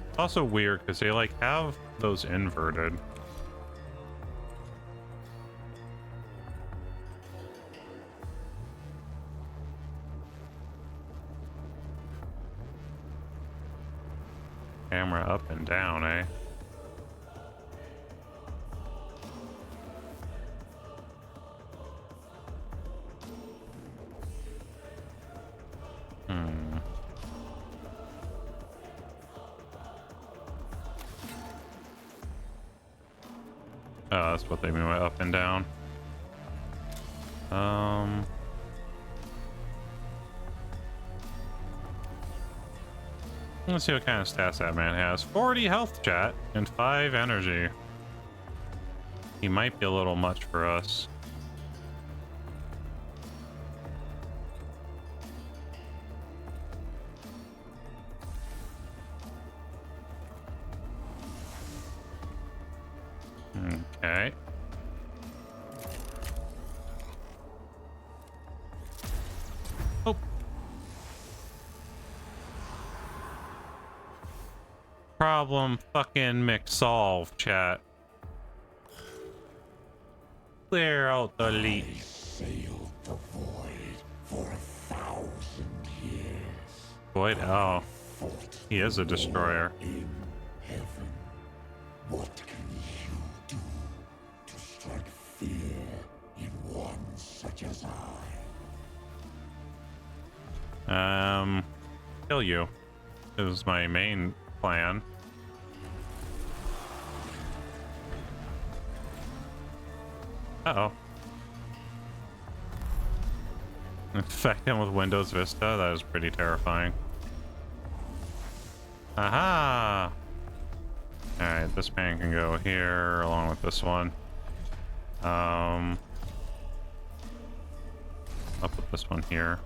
It's also weird because they like have those inverted. Camera up and down, eh? Oh, that's what they mean by up and down. Let's see what kind of stats that man has. 40 health, chat, and 5 energy. He might be a little much for us. Okay. Oh. Problem fucking McSolve, chat. Clear out the leak. I sailed the void for 1,000 years. Void? Oh. He is a destroyer. In heaven, what can you do to strike fear in one such as I? Kill you. This is my main plan. Uh-oh. Infect him with Windows Vista? That is pretty terrifying. Aha! Alright, this man can go here along with this one. I'll put this one here.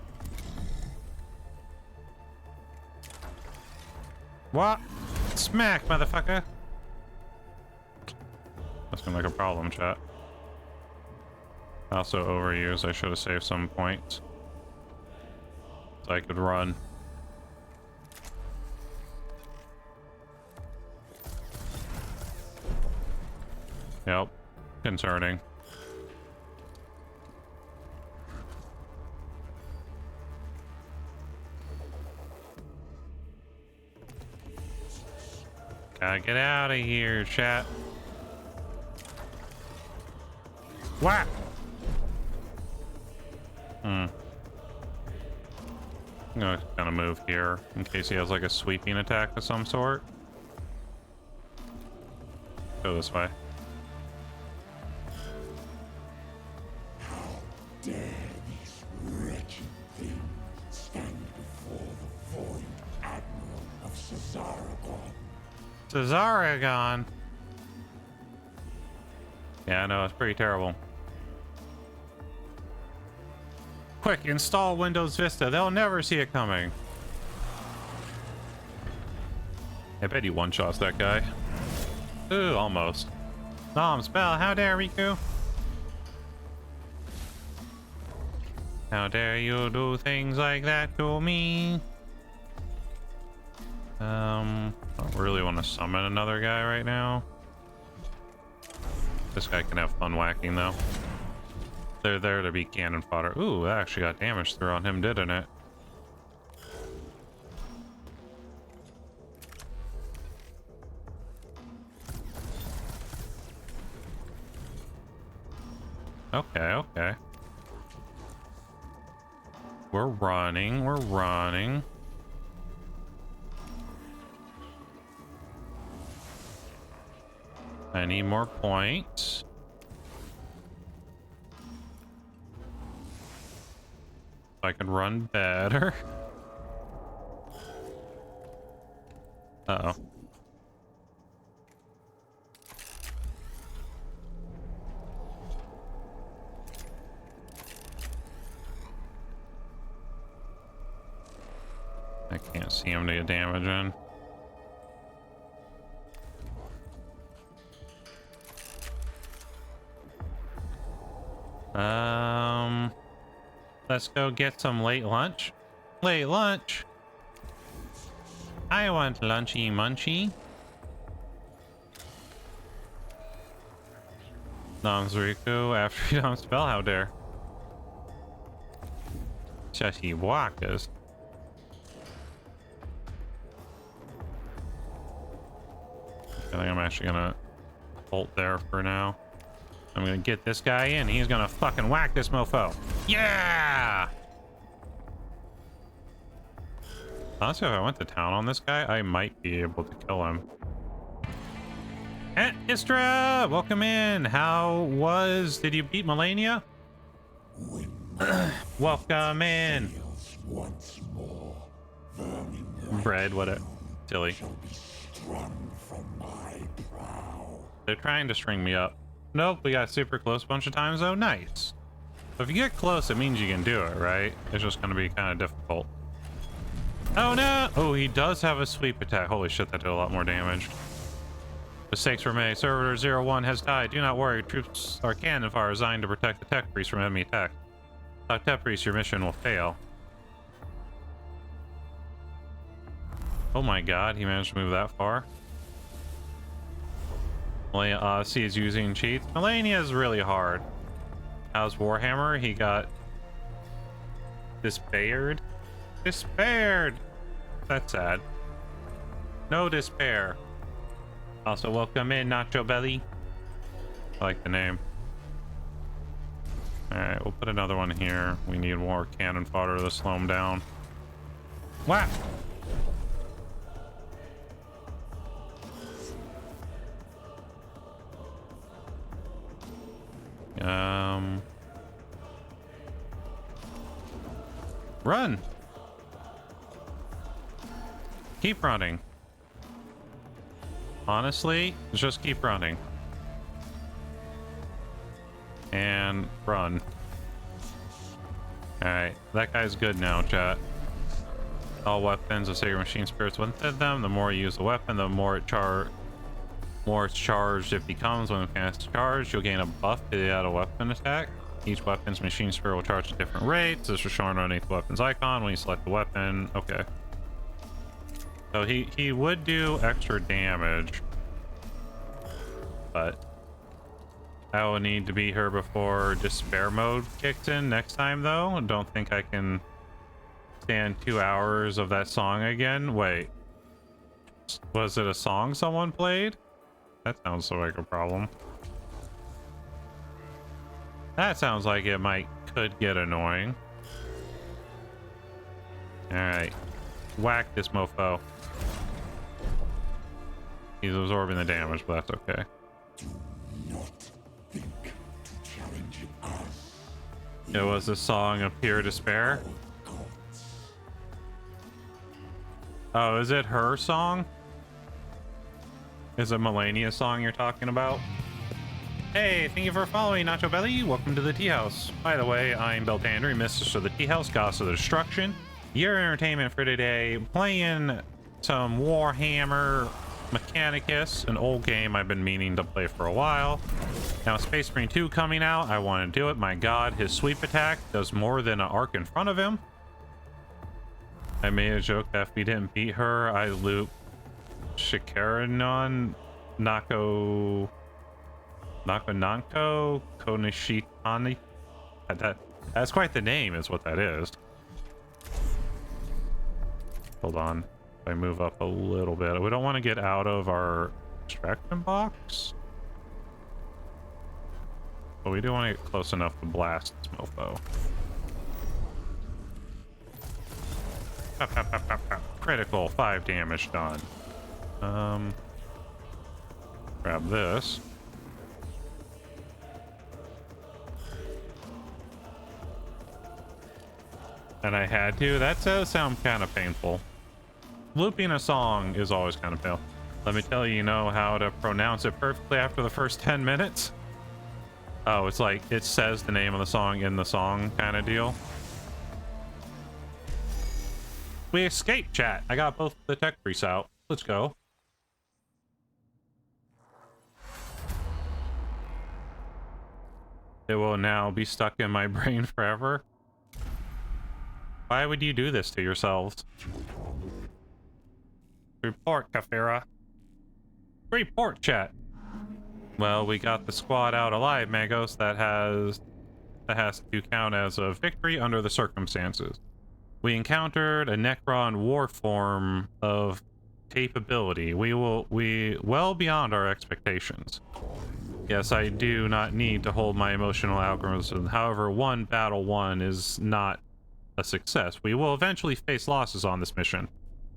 What? Smack, motherfucker! That's gonna make a problem, chat. Also overused. I should have saved some points so I could run. Yep. Concerning. Gotta get out of here, chat. Whack! I'm gonna kind of move here in case he has like a sweeping attack of some sort. Go this way. How dare these wretched things stand before the void admiral of Cesaragon? Cesaragon. Yeah, I know, it's pretty terrible. Quick, install Windows Vista. They'll never see it coming. I bet he one-shots that guy. Ooh, almost. Smol Bell, how dare Riku? How dare you do things like that to me? I don't really want to summon another guy right now. This guy can have fun whacking though. They're there to be cannon fodder. Ooh, that actually got damage through on him, didn't it? Okay, okay. We're running, we're running. I need more points. I can run better. Uh-oh. I can't see him to get damage in. Let's go get some late lunch. Late lunch? I want lunchy munchy. Noms Riku after he don't spell, how dare. Shashi Wakas. I think I'm actually gonna hold there for now. I'm gonna get this guy in. He's gonna fucking whack this mofo. Yeah! Honestly, if I went to town on this guy, I might be able to kill him. Istra! Welcome in. Did you beat Melania? Welcome in. Once more, Bread, what a silly. shall be strung from my brow. They're trying to string me up. Nope, we got super close a bunch of times though. Nice. So if you get close, it means you can do it, right? It's just gonna be kind of difficult. Oh no! Oh, he does have a sweep attack. Holy shit, that did a lot more damage. Mistakes were made. Server 01 has died. Do not worry. Troops are cannon fire designed to protect the tech priest from enemy attack. Without tech priest, your mission will fail. Oh my god, he managed to move that far. Melania Odyssey is using cheats. Melania is really hard. How's Warhammer? He got despaired. Despaired! That's sad. No despair. Also, welcome in, Nacho Belly. I like the name. Alright, we'll put another one here. We need more cannon fodder to slow him down. Whack! Run! Keep running. Honestly, just keep running. And run. Alright, that guy's good now, chat. All weapons of sacred machine spirits within them. The more you use the weapon, the more it's charged it becomes. When it's charged, you'll gain a buff to the auto weapon attack. Each weapon's machine spirit will charge at different rates. This is shown underneath the weapon's icon when you select the weapon. Okay. So he would do extra damage, but I will need to beat her before despair mode kicks in next time though. I don't think I can stand 2 hours of that song again. Wait, was it a song someone played? That sounds like a problem. That sounds like it could get annoying. Alright. Whack this mofo. He's absorbing the damage, but that's okay. Do not think to challenge us. It was a song of pure despair. Gods. Oh, is it her song? Is it Melania's song you're talking about? Hey, thank you for following, Nacho Belly. Welcome to the Tea House. By the way, I'm Pandanndy, Mistress of the Tea House, Goddess of the Destruction. Your entertainment for today, playing some Warhammer Mechanicus, an old game I've been meaning to play for a while. Now Space Marine 2 coming out, I want to do it. My god, his sweep attack does more than an arc in front of him. I made a joke that if we didn't beat her, I loop Shikaranon Nako Konishitani. That's quite the name is what that is. Hold on. If I move up a little bit, we don't want to get out of our extraction box, but we do want to get close enough to blast this mofo. Pop, pop, pop, pop, pop. Critical, 5 damage done. Grab this. And I had to. That does sound kind of painful. looping a song is always kind of fail. Let me tell you, you know how to pronounce it perfectly after the first 10 minutes? Oh, it's like it says the name of the song in the song kind of deal. We escaped, chat. I got both the tech priests out. Let's go. It will now be stuck in my brain forever. Why would you do this to yourselves? Report, Kafira. Report, chat. Well, we got the squad out alive, Magos. That has to count as a victory under the circumstances. We encountered a Necron war form of capability. We well beyond our expectations. Yes, I do not need to hold my emotional algorithm. However, one battle won is not a success. We will eventually face losses on this mission.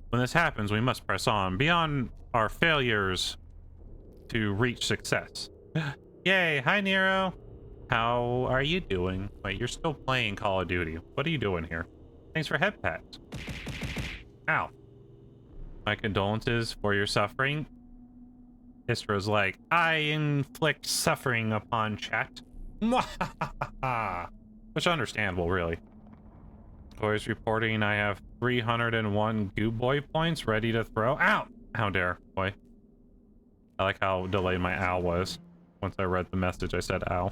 When this happens, we must press on beyond our failures to reach success. Yay! Hi, Nero. How are you doing? Wait, you're still playing Call of Duty. What are you doing here? Thanks for head pats. Ow. My condolences for your suffering. Istra's like, I inflict suffering upon chat. Which is understandable, really. Tori's reporting I have 301 goo boy points ready to throw. Ow! How dare, boy. I like how delayed my ow was. Once I read the message, I said ow.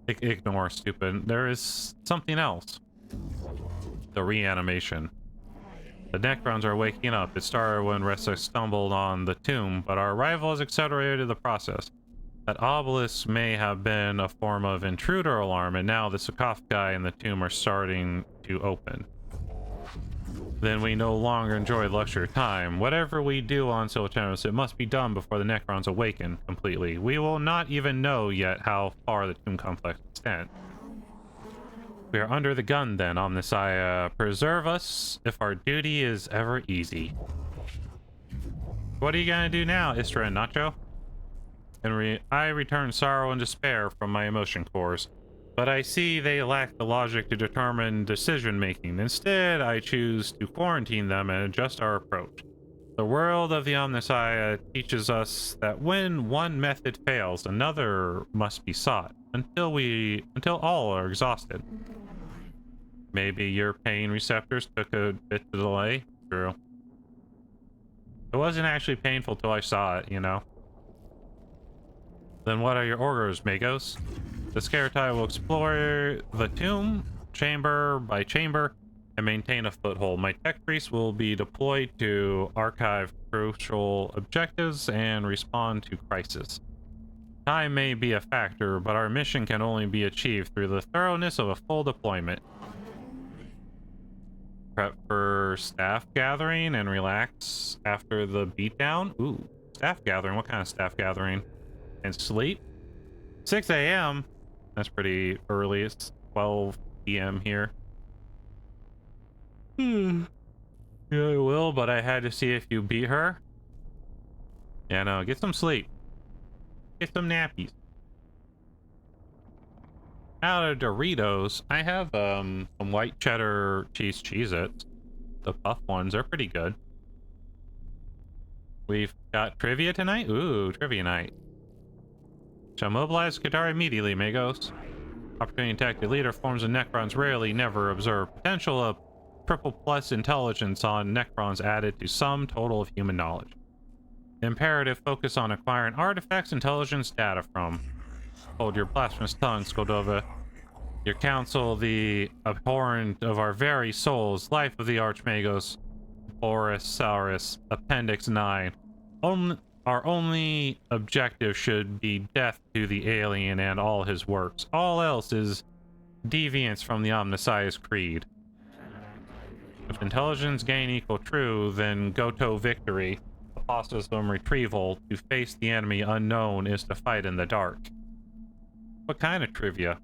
Ignore, stupid. There is something else. The reanimation. The Necrons are waking up. It started when Ressa stumbled on the tomb, but our arrival has accelerated the process. That obelisk may have been a form of intruder alarm, and now the sarcophagi and the tomb are starting to open. Then we no longer enjoy luxury time. Whatever we do on Silvertenos, it must be done before the Necrons awaken completely. We will not even know yet how far the tomb complex extends. We are under the gun then, Omnissiah. Preserve us if our duty is ever easy. What are you gonna do now, Istra and Nacho? I return sorrow and despair from my emotion cores, but I see they lack the logic to determine decision making. Instead, I choose to quarantine them and adjust our approach. The world of the Omnissiah teaches us that when one method fails, another must be sought until all are exhausted. Maybe your pain receptors took a bit to delay. True. It wasn't actually painful till I saw it, you know. Then what are your orders, Magos? The Scaratai will explore the tomb, chamber by chamber, and maintain a foothold. My tech priests will be deployed to archive crucial objectives and respond to crisis. Time may be a factor, but our mission can only be achieved through the thoroughness of a full deployment. Prep for staff gathering and relax after the beatdown. Ooh, staff gathering. What kind of staff gathering? And sleep? 6 a.m. That's pretty early. It's 12 p.m. here. Yeah, I will, but I had to see if you beat her. Yeah, no, get some sleep. Get some nappies. Out of Doritos, I have some white cheddar cheese Cheez-Its. The puff ones, they're pretty good. We've got trivia tonight? Ooh, trivia night. Shall mobilize Qatar immediately, Magos. Opportunity attack the leader forms of Necrons rarely never observed. Potential of triple plus intelligence on Necrons added to sum total of human knowledge. Imperative focus on acquiring artifacts intelligence data from. Hold your blasphemous tongue, Skoldova. Your counsel, the abhorrent of our very souls, life of the Archmagos, Borosaurus, Appendix 9. Our only objective should be death to the alien and all his works. All else is deviance from the Omnissiah's creed. If intelligence gain equal true, then Goto victory, apostolism retrieval, to face the enemy unknown is to fight in the dark. What kind of trivia?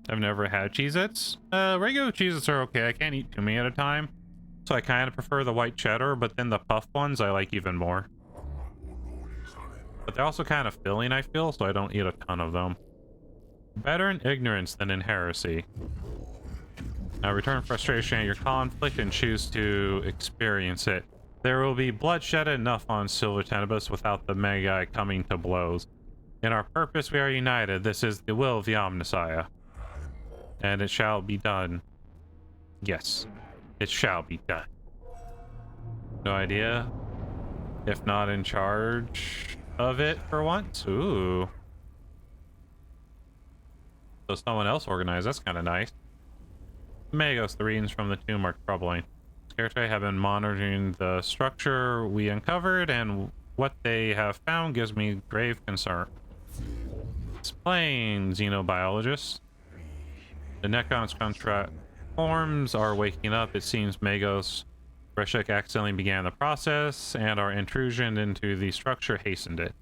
I've never had Cheez-Its. Regular Cheez-Its are okay. I can't eat too many at a time. So I kind of prefer the white cheddar, but then the puff ones I like even more. But they're also kind of filling, I feel, so I don't eat a ton of them. Better in ignorance than in heresy. Now return frustration at your conflict and choose to experience it. There will be bloodshed enough on Silver Tenebus without the Magi coming to blows. In our purpose we are united. This is the will of the Omnissiah. And it shall be done. Yes, it shall be done. No idea. If not in charge of it for once. Ooh. So someone else organized. That's kind of nice. Magos, the readings from the tomb are troubling. Character have been monitoring the structure we uncovered, and what they have found gives me grave concern. Explain, xenobiologist. The Necron's contract forms are waking up. It seems Magos Reshek accidentally began the process, and our intrusion into the structure hastened it.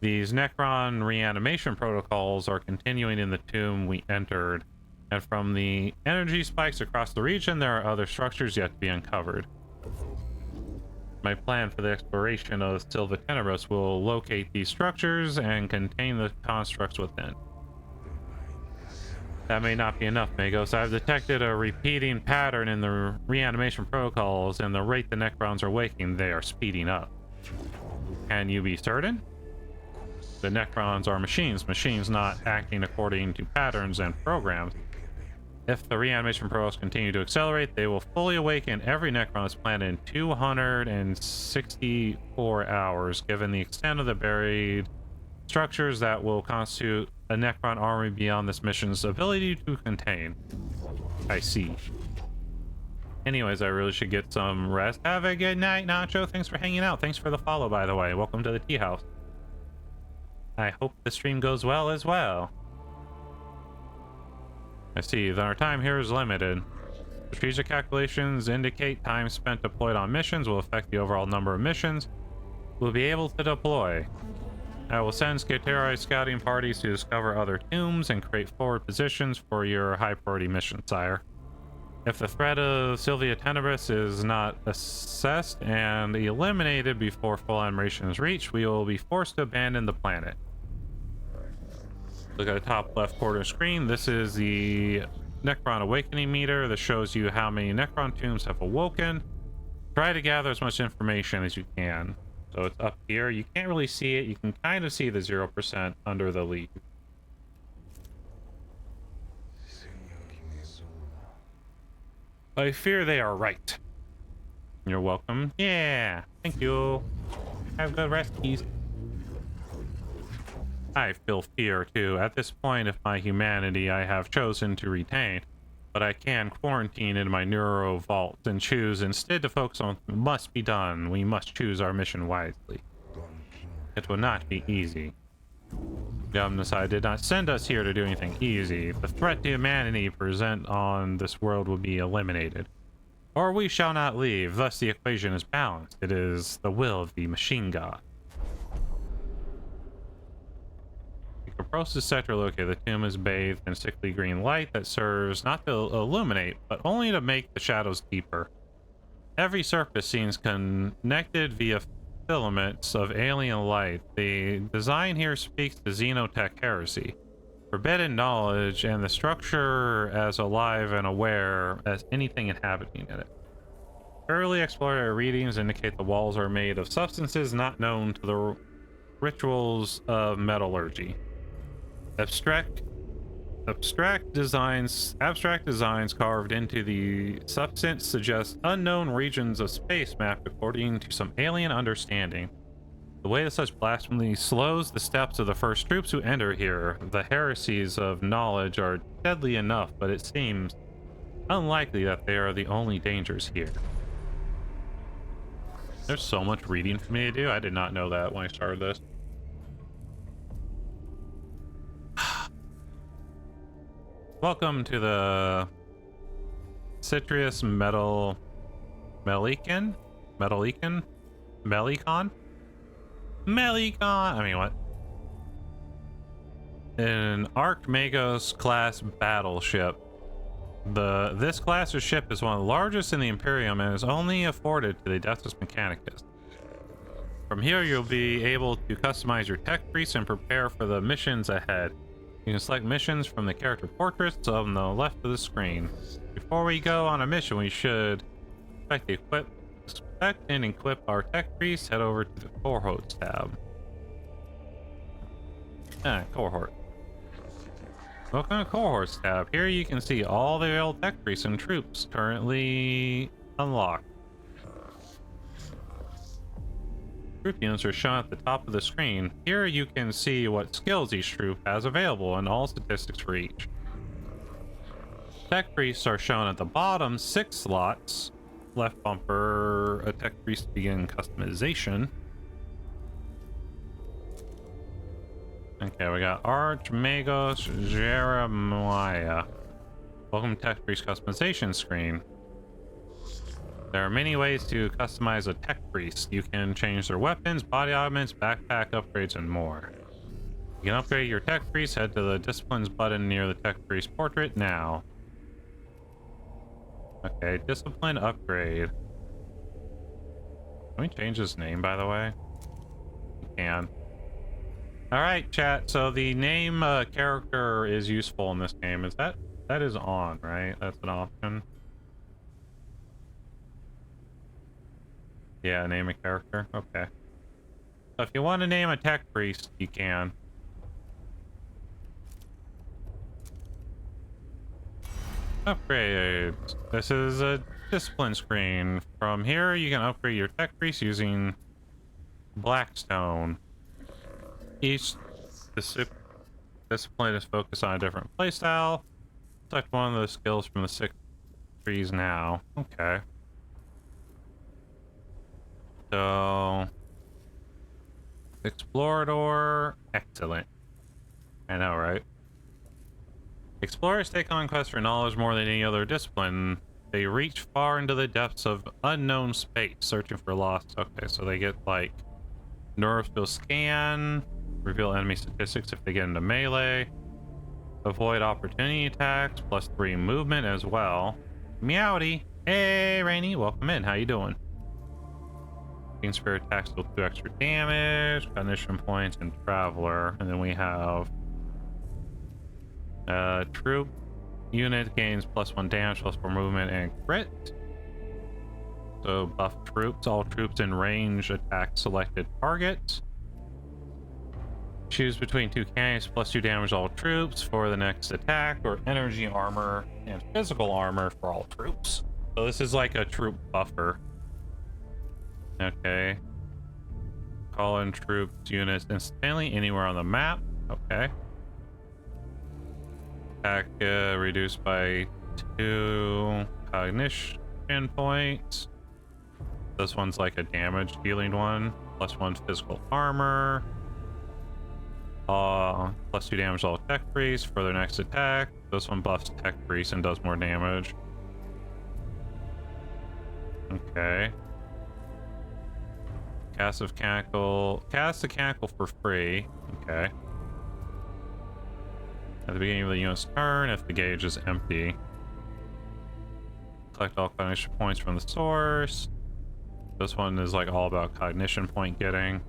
These Necron reanimation protocols are continuing in the tomb we entered, and from the energy spikes across the region, there are other structures yet to be uncovered. My plan for the exploration of Silva Tenebris will locate these structures and contain the constructs within. That may not be enough, Magos. I've detected a repeating pattern in the reanimation protocols, and the rate the Necrons are waking, they are speeding up. Can you be certain? The Necrons are machines not acting according to patterns and programs. If the reanimation protocols continue to accelerate, they will fully awaken every Necron on this planet in 264 hours, given the extent of the buried structures that will constitute a Necron army beyond this mission's ability to contain. I see. Anyways, I really should get some rest. Have a good night, Nacho. Thanks for hanging out. Thanks for the follow, by the way. Welcome to the tea house. I hope the stream goes well as well. I see that our time here is limited. Strategic calculations indicate time spent deployed on missions will affect the overall number of missions we'll be able to deploy. I will send Skaterai scouting parties to discover other tombs and create forward positions for your high priority mission, sire. If the threat of Sylvia Tenebris is not assessed and eliminated before full admiration is reached, we will be forced to abandon the planet. Look at the top left corner screen. This is the Necron Awakening meter that shows you how many Necron tombs have awoken. Try to gather as much information as you can. So it's up here. You can't really see it. You can kind of see the 0% under the leaf. I fear they are right. You're welcome. Yeah, thank you. Have good rest, keys. I feel fear too. At this point of my humanity, I have chosen to retain, but I can quarantine in my neuro vault and choose instead to focus on what must be done. We must choose our mission wisely. It will not be easy. The Omnissiah did not send us here to do anything easy. The threat to humanity present on this world will be eliminated, or we shall not leave. Thus the equation is balanced. It is the will of the machine god. Approach the sector located. The tomb is bathed in sickly green light that serves not to illuminate, but only to make the shadows deeper. Every surface seems connected via filaments of alien light. The design here speaks to Xenotech heresy, forbidden knowledge, and the structure as alive and aware as anything inhabiting in it. Early exploratory readings indicate the walls are made of substances not known to the rituals of metallurgy. Abstract designs carved into the substance suggest unknown regions of space mapped according to some alien understanding. The way that such blasphemy slows the steps of the first troops who enter here. The heresies of knowledge are deadly enough, but it seems unlikely that they are the only dangers here. There's so much reading for me to do. I did not know that when I started this. Welcome to the Citrus Metallicon? I mean, what? An Archmagos class battleship. This class of ship is one of the largest in the Imperium and is only afforded to the Decus Mechanicus. From here, you'll be able to customize your tech priests and prepare for the missions ahead. You can select missions from the character portraits on the left of the screen. Before we go on a mission, we should inspect and equip our tech priest. Head over to the cohorts tab. Cohort. Welcome to cohorts tab. Here you can see all the available tech priests and troops currently unlocked. Troop units are shown at the top of the screen. Here you can see what skills each troop has available and all statistics for each. Tech priests are shown at the bottom 6 slots. Left bumper, a tech priest begin customization. Okay, we got Archmagos Jeremiah. Welcome to Tech Priest customization screen. There are many ways to customize a tech priest. You can change their weapons, body augments, backpack upgrades, and more. You can upgrade your tech priest. Head to the disciplines button near the tech priest portrait now. Okay, discipline upgrade. Can we change his name, by the way? We can. Alright, chat. So the name character is useful in this game. Is that is on, right? That's an option. Yeah, name a character. Okay. So if you want to name a tech priest, you can. Upgrades. This is a discipline screen. From here, you can upgrade your tech priest using Blackstone. Each discipline is focused on a different playstyle. Select one of the skills from the 6 trees now. Okay. So, Explorador, excellent. I know, right? Explorers take on quests for knowledge more than any other discipline. They reach far into the depths of unknown space, searching for lost. Okay, so they get like neurofield scan, reveal enemy statistics if they get into melee, avoid opportunity attacks, +3 movement as well. Meowdy, hey Rainy, welcome in. How you doing? Green spirit attacks will 2 extra damage, cognition points, and traveler. And then we have troop unit gains +1 damage, +4 movement, and crit. So buff troops. All troops in range attack selected target. Choose between 2 candidates, +2 damage all troops for the next attack, or energy armor and physical armor for all troops. So this is like a troop buffer. Okay. Call in troops units instantly anywhere on the map. Okay. Attack reduced by 2 cognition points. This one's like a damage healing one. +1 physical armor. +2 damage all tech priest for their next attack. This one buffs tech priest and does more damage. Okay. Cast the cackle for free. Okay. At the beginning of the unit's turn, if the gauge is empty. Collect all cognition points from the source. This one is like all about cognition point getting.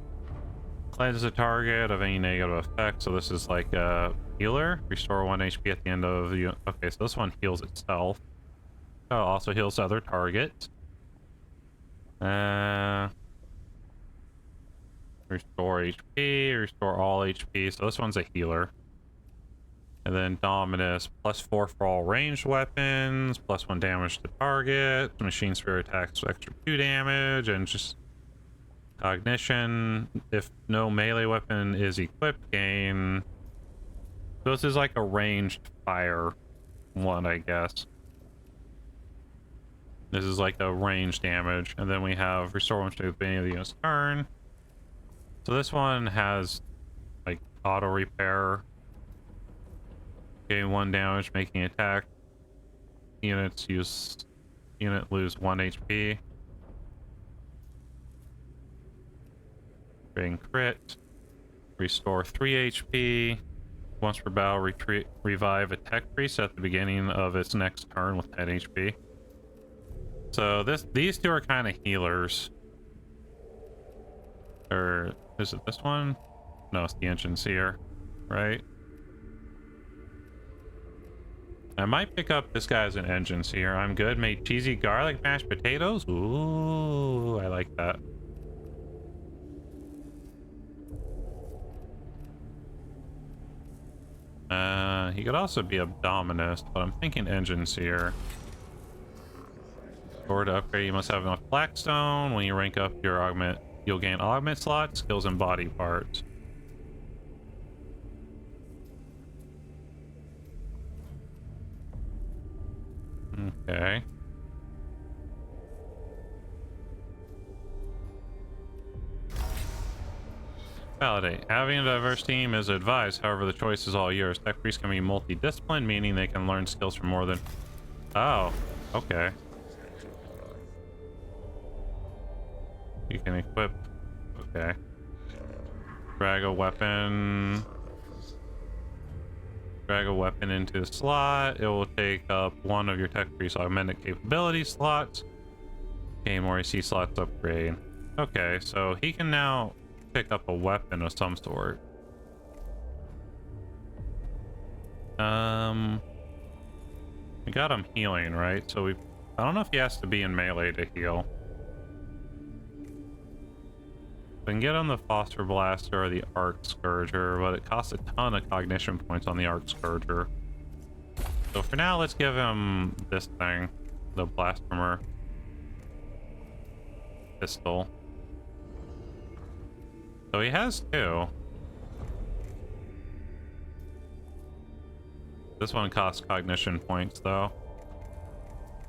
Cleanse the target of any negative effect. So this is like a healer. Restore 1 HP at the end of the... Okay, so this one heals itself. Oh, also heals other targets. Restore HP, restore all HP. So this one's a healer. And then Dominus, +4 for all ranged weapons, +1 damage to target. Machine Spirit attacks extra 2 damage, and just cognition. If no melee weapon is equipped, gain. So this is like a ranged fire one, I guess. This is like a range damage. And then we have restore 1 to the beginning of the unit's turn. So this one has like auto repair. Gain 1 damage, making attack. Unit lose 1 HP. Being crit. Restore 3 HP. Once per battle, revive a tech priest at the beginning of its next turn with 10 HP. So these two are kind of healers. Or is it this one? No, it's the engine seer, right? I might pick up this guy as an engine seer. I'm good. Made cheesy garlic mashed potatoes. Ooh, I like that. He could also be Abdominist, but I'm thinking engine seer. Or to upgrade, you must have enough blackstone. When you rank up your augment, you'll gain augment slots, skills, and body parts. Okay. Validate. Having a diverse team is advised, however the choice is all yours. Tech priests can be multi-disciplined, meaning they can learn skills from more than... Oh, okay. You can equip... Okay. Drag a weapon... Drag a weapon into the slot. It will take up one of your tech priest augmented capability slots. Gain more AC slots upgrade. Okay, so he can now pick up a weapon of some sort. We got him healing, right? So I don't know if he has to be in melee to heal. We can get on the Phosphor Blaster or the Arc Scourger, but it costs a ton of cognition points on the Arc Scourger. So for now, let's give him this thing, the Blasphemer pistol. So he has two. This one costs cognition points, though.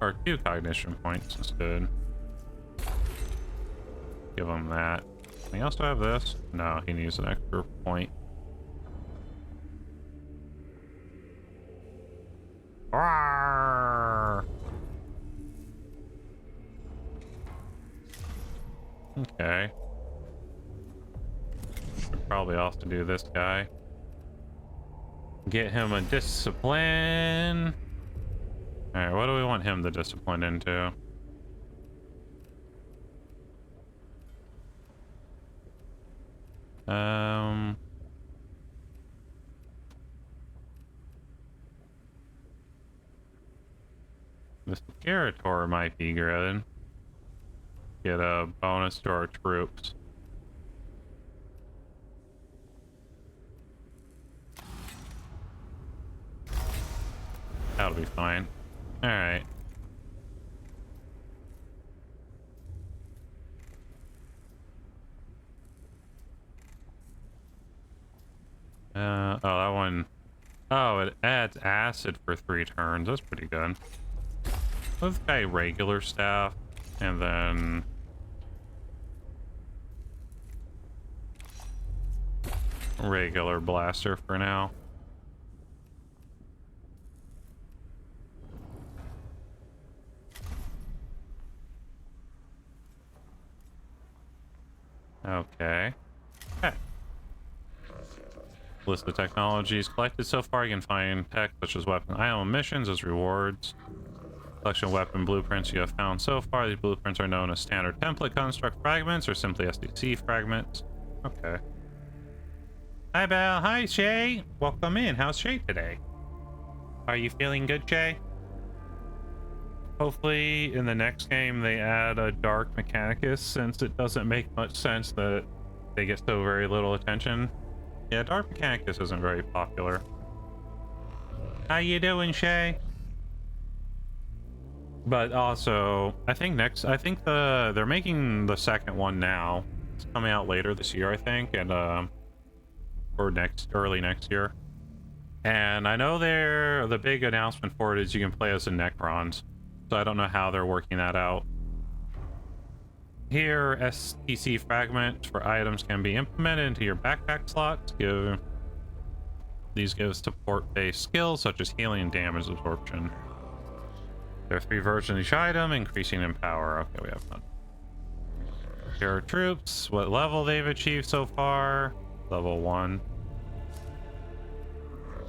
Or 2 cognition points instead. Give him that. Anything else to have this? No, he needs an extra point. Arrgh! Okay. Should probably also do this guy. Get him a discipline. Alright, what do we want him to discipline into? This Garator might be good. Get a bonus to our troops. That'll be fine. Alright. Oh, that one. Oh, it adds acid for 3 turns. That's pretty good. Let's buy regular staff, and then regular blaster for now. Okay. Okay. List of technologies collected so far. You can find tech such as weapon item missions as rewards. Collection of weapon blueprints you have found so far. These blueprints are known as standard template construct fragments or simply SDC fragments. Okay. Hi, Belle. Hi, Shay. Welcome in. How's Shay today? Are you feeling good, Shay? Hopefully in the next game they add a dark Mechanicus, since it doesn't make much sense that they get so very little attention. Yeah, dark Mechanicus isn't very popular. How you doing, Shay? But also, I think they're making the second one now. It's coming out later this year, I think, and or early next year. And I know the big announcement for it is you can play as a Necrons. So I don't know how they're working that out. Here, STC fragments for items can be implemented into your backpack slots. These give support-based skills such as healing and damage absorption. There are 3 versions of each item, increasing in power. Okay, we have fun. Here are troops, what level they've achieved so far. Level 1.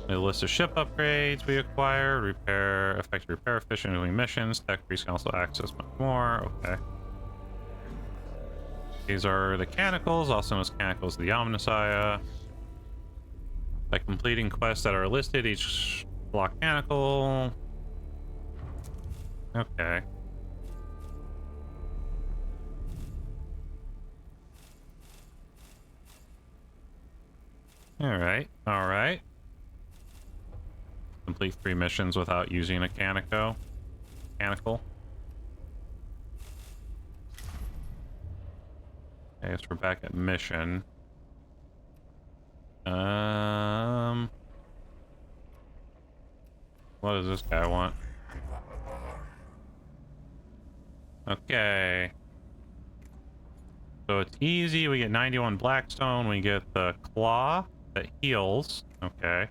A list of ship upgrades we acquired. Repair, effective repair efficiently missions. Tech priest can also access much more. Okay. These are the Canicles, also known as Canicles of the Omnissiah. By completing quests that are listed, each Volcanical. Okay. Alright, alright. Complete 3 missions without using a Mechanical. I guess we're back at mission. What does this guy want? Okay. So it's easy. We get 91 Blackstone. We get the claw that heals. Okay.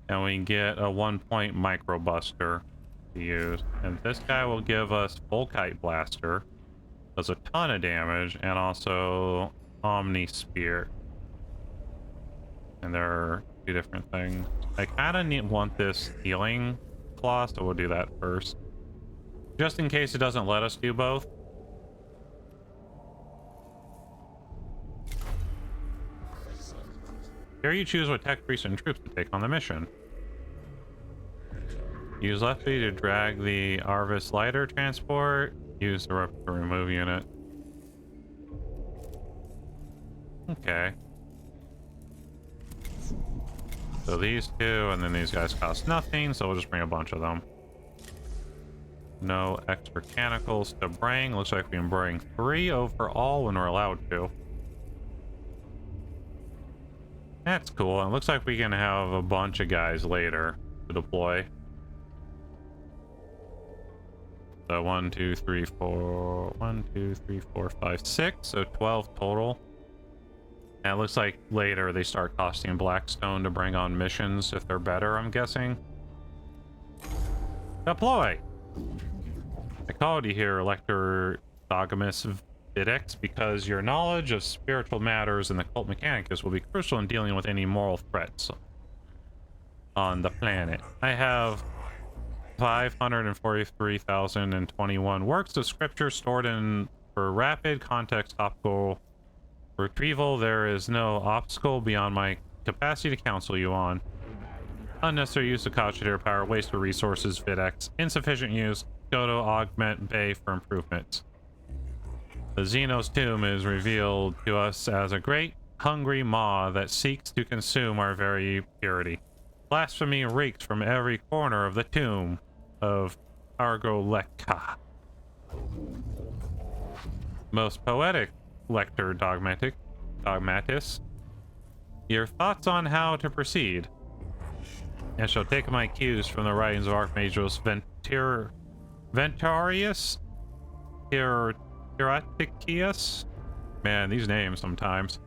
And we get a 1-point micro buster to use. And this guy will give us Volkite Blaster. Does a ton of damage. And also Omni Spear. And there are 2 different things. I kind of want this healing claw, so we'll do that first. Just in case it doesn't let us do both. Here you choose what tech priests and troops to take on the mission. Use left B to drag the Arvis lighter transport. Use the rope to remove unit. Okay. So these 2, and then these guys cost nothing, so we'll just bring a bunch of them. No extra mechanicals to bring. Looks like we can bring 3 overall when we're allowed to. That's cool. It looks like we can have a bunch of guys later to deploy. So 1, 2, 3, 4. 1, 2, 3, 4, 5, 6. So 12 total. And it looks like later they start costing Blackstone to bring on missions if they're better, I'm guessing. Deploy! I called you here, Elector Dogamus Videx, because your knowledge of spiritual matters and the cult Mechanicus will be crucial in dealing with any moral threats on the planet. I have 543,021 works of scripture stored in for rapid context topical retrieval. There is no obstacle beyond my capacity to counsel you on. Unnecessary use of cogitator power, waste of resources, Videx. Insufficient use, go to augment bay for improvements. The Xenos tomb is revealed to us as a great hungry maw that seeks to consume our very purity. Blasphemy reeks from every corner of the tomb of Argoleka. Most poetic Lector Dogmatis. Your thoughts on how to proceed? I shall take my cues from the writings of Archmagios Ventarius Hiraticius. Man, these names sometimes.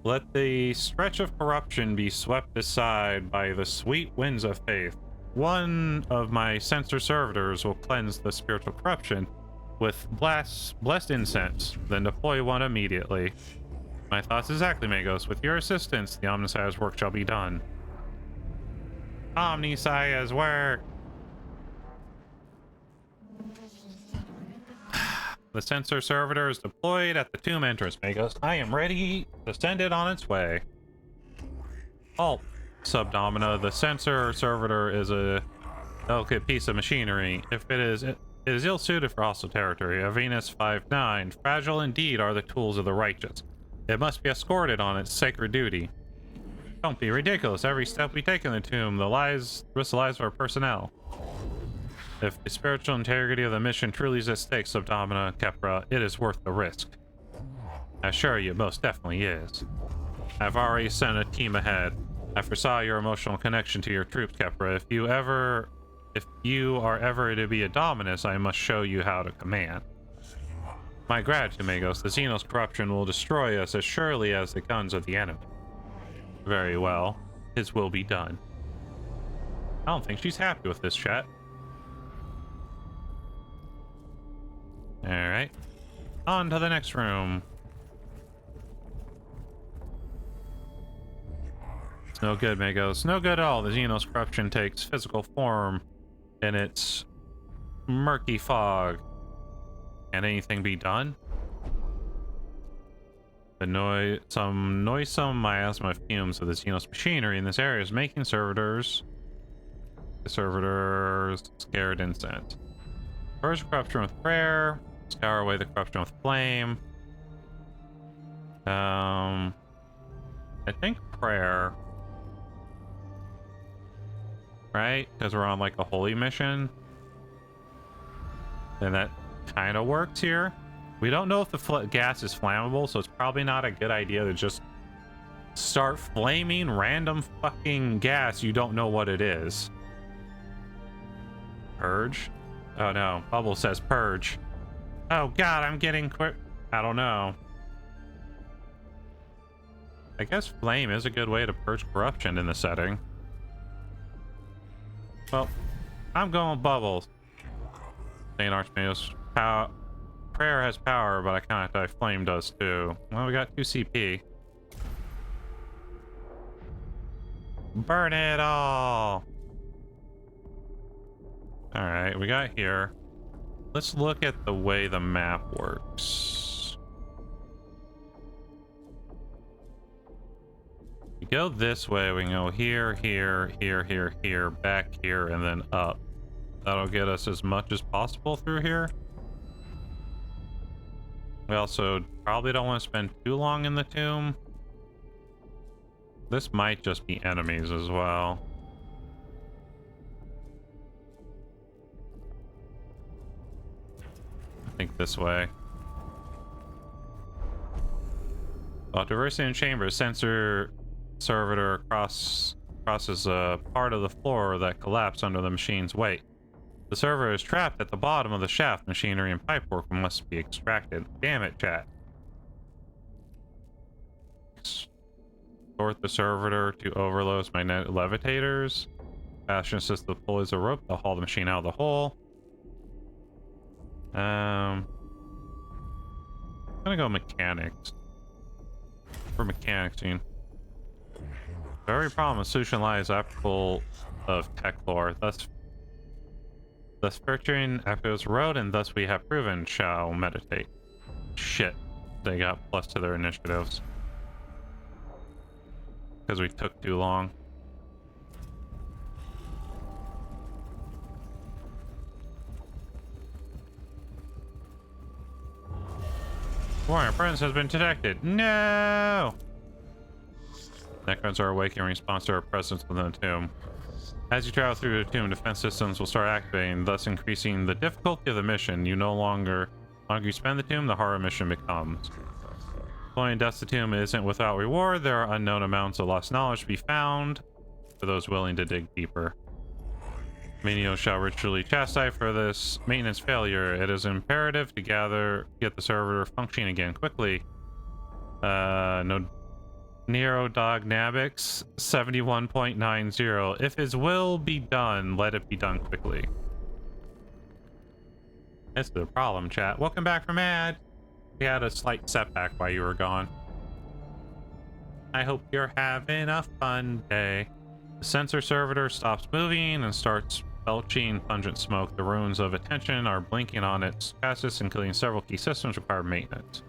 Let the stretch of corruption be swept aside by the sweet winds of faith. One of my censor servitors will cleanse the spiritual corruption with blessed incense, then deploy one immediately. My thoughts exactly, Magos. With your assistance, the Omnissiah's work shall be done. Omnissiah's work! The sensor servitor is deployed at the tomb entrance, Magos. I am ready to send it on its way. Halt, Subdomina. The sensor servitor is a delicate piece of machinery. If it is ill-suited for hostile territory. A Venus 5-9. Fragile indeed are the tools of the righteous. It must be escorted on its sacred duty. Don't be ridiculous. Every step we take in the tomb, risk the lives of our personnel. If the spiritual integrity of the mission truly is at stake, Subdomina Kepra, it is worth the risk. I assure you, it most definitely is. I've already sent a team ahead. I foresaw your emotional connection to your troops, Kepra. If you are ever to be a Dominus, I must show you how to command. My gratitude, Magos. The Xenos corruption will destroy us as surely as the guns of the enemy. Very well. His will be done. I don't think she's happy with this, chat. Alright. On to the next room. It's no good, Magos. No good at all. The Xenos corruption takes physical form in its murky fog. Can anything be done? Some noisome miasma fumes of the Xenos machinery in this area is making servitors the servitor's scared incense. Purge corruption with prayer. Scour away the corruption with flame. I think prayer. Right? Because we're on like a holy mission. And that kind of works here. We don't know if the gas is flammable, so it's probably not a good idea to just start flaming random fucking gas you don't know what it is. Purge? Oh no, Bubble says purge. Oh god, I'm getting quick. I don't know. I guess flame is a good way to purge corruption in the setting. Well, I'm going Bubbles. Saint Archmage's power. Prayer has power, but I kind of die. Flame does too. Well, we got 2 CP. Burn it all! Alright, we got here. Let's look at the way the map works. We go this way, we can go here, here, here, here, here, back here, and then up. That'll get us as much as possible through here. We also probably don't want to spend too long in the tomb. This might just be enemies as well. I think this way. Well, diversity in chambers. Sensor servitor crosses a part of the floor that collapsed under the machine's weight. The server is trapped at the bottom of the shaft. Machinery and pipework must be extracted. Damn it, chat. Sort the servitor to overload magnetic levitators. Fashion assist the pulleys of rope to haul the machine out of the hole. I'm gonna go mechanics. For mechanics, scene. Every problem with solution lies apropos of tech lore. Thus featuring Echo's road, and thus we have proven shall meditate. Shit. They got plus to their initiatives. Because we took too long. Warhammer presence has been detected. No! Necrons are awakening in response to our presence within the tomb. As you travel through the tomb, defense systems will start activating, thus increasing the difficulty of the mission. You no longer you spend the tomb, the harder mission becomes. Exploring dust the tomb isn't without reward. There are unknown amounts of lost knowledge to be found for those willing to dig deeper. Menials shall ritually chastise for this maintenance failure. It is imperative to get the server functioning again quickly. No Nero Dog Nabix 71.90. If his will be done, let it be done quickly. That's the problem, chat. Welcome back from ad. We had a slight setback while you were gone. I hope you're having a fun day. The sensor servitor stops moving and starts belching pungent smoke. The runes of attention are blinking on its chassis, including several key systems require maintenance.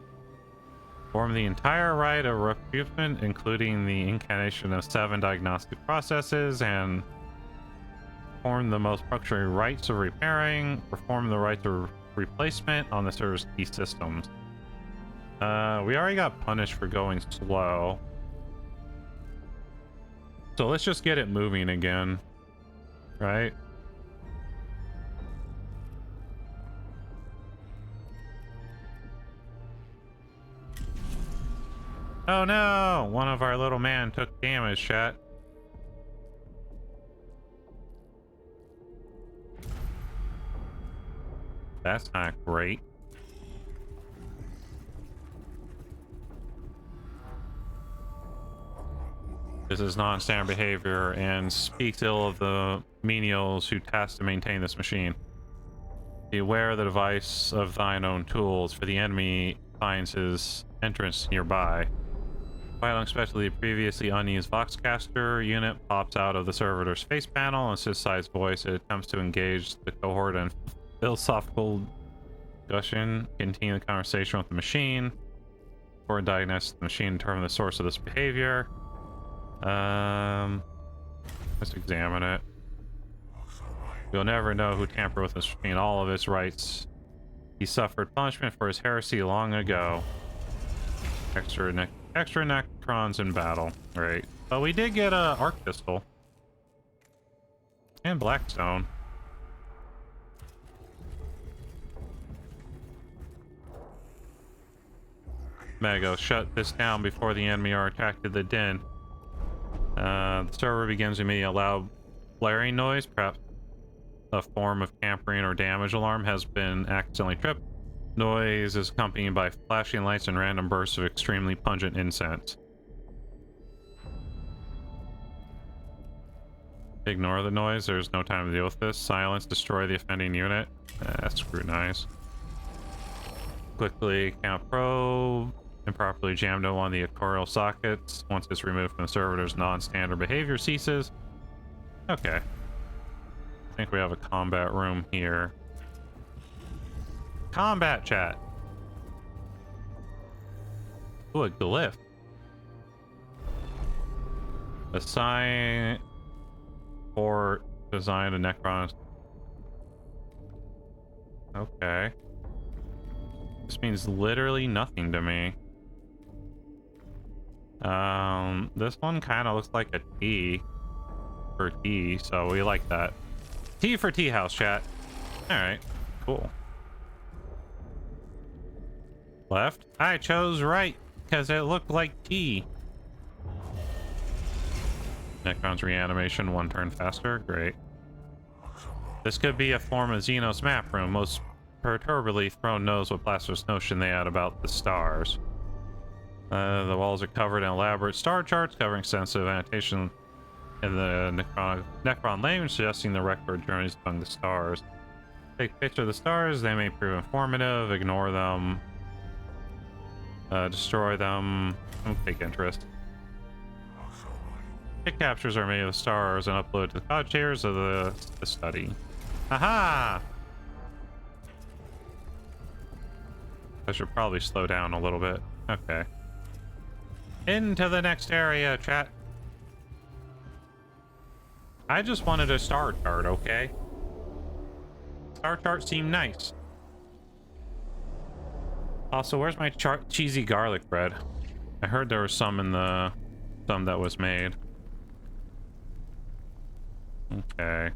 Perform the entire rite of recruitment, including the incantation of 7 diagnostic processes, and perform the most punctuary rites of repairing. Perform the rites of replacement on the server's key systems. We already got punished for going slow. So let's just get it moving again. Right? Oh no! One of our little man took damage, chat. That's not great. This is non-standard behavior and speaks ill of the menials who tasked to maintain this machine. Beware the device of thine own tools, for the enemy finds his entrance nearby. Quite unexpectedly, previously unused Voxcaster unit pops out of the servitor's face panel and synthesized voice. It attempts to engage the cohort in philosophical discussion, continue the conversation with the machine, or diagnose the machine and determine the source of this behavior. Let's examine it. We'll never know who tampered with this machine. All of its rights. He suffered punishment for his heresy long ago. Extra nectrons in battle. Right. But we did get a arc pistol. And blackstone. Mego, shut this down before the enemy are attracted to the den. The server begins immediately. A loud blaring noise, perhaps a form of tampering or damage alarm, has been accidentally tripped. Noise is accompanied by flashing lights and random bursts of extremely pungent incense. Ignore the noise. There's no time to deal with this. Silence. Destroy the offending unit. Scrutinize. Quickly count probe. Improperly jammed on one of the coil sockets. Once it's removed from the server, there's non-standard behavior ceases. Okay. I think we have a combat room here. Combat chat. Ooh, a glyph. Assign or design a Necron. Okay. This means literally nothing to me. This one kind of looks like a T for tea, so we like that. Tea for tea house, chat. All right, cool. Left? I chose right because it looked like tea. Necron's reanimation, 1 turn faster. Great. This could be a form of Xenos map room. Most perturbedly, Throne knows what blasphemous notion they had about the stars. The walls are covered in elaborate star charts covering sensitive annotation in the Necron language, suggesting the record journeys among the stars. Take a picture of the stars. They may prove informative. Ignore them. Destroy them. Don't take interest. Kit captures are made of the stars and uploaded to the cloud chairs of the study. Aha! I should probably slow down a little bit. Okay. Into the next area, chat. I just wanted a star chart, okay? Star chart seemed nice. Also, where's my cheesy garlic bread? I heard there was some in the... some that was made. Okay.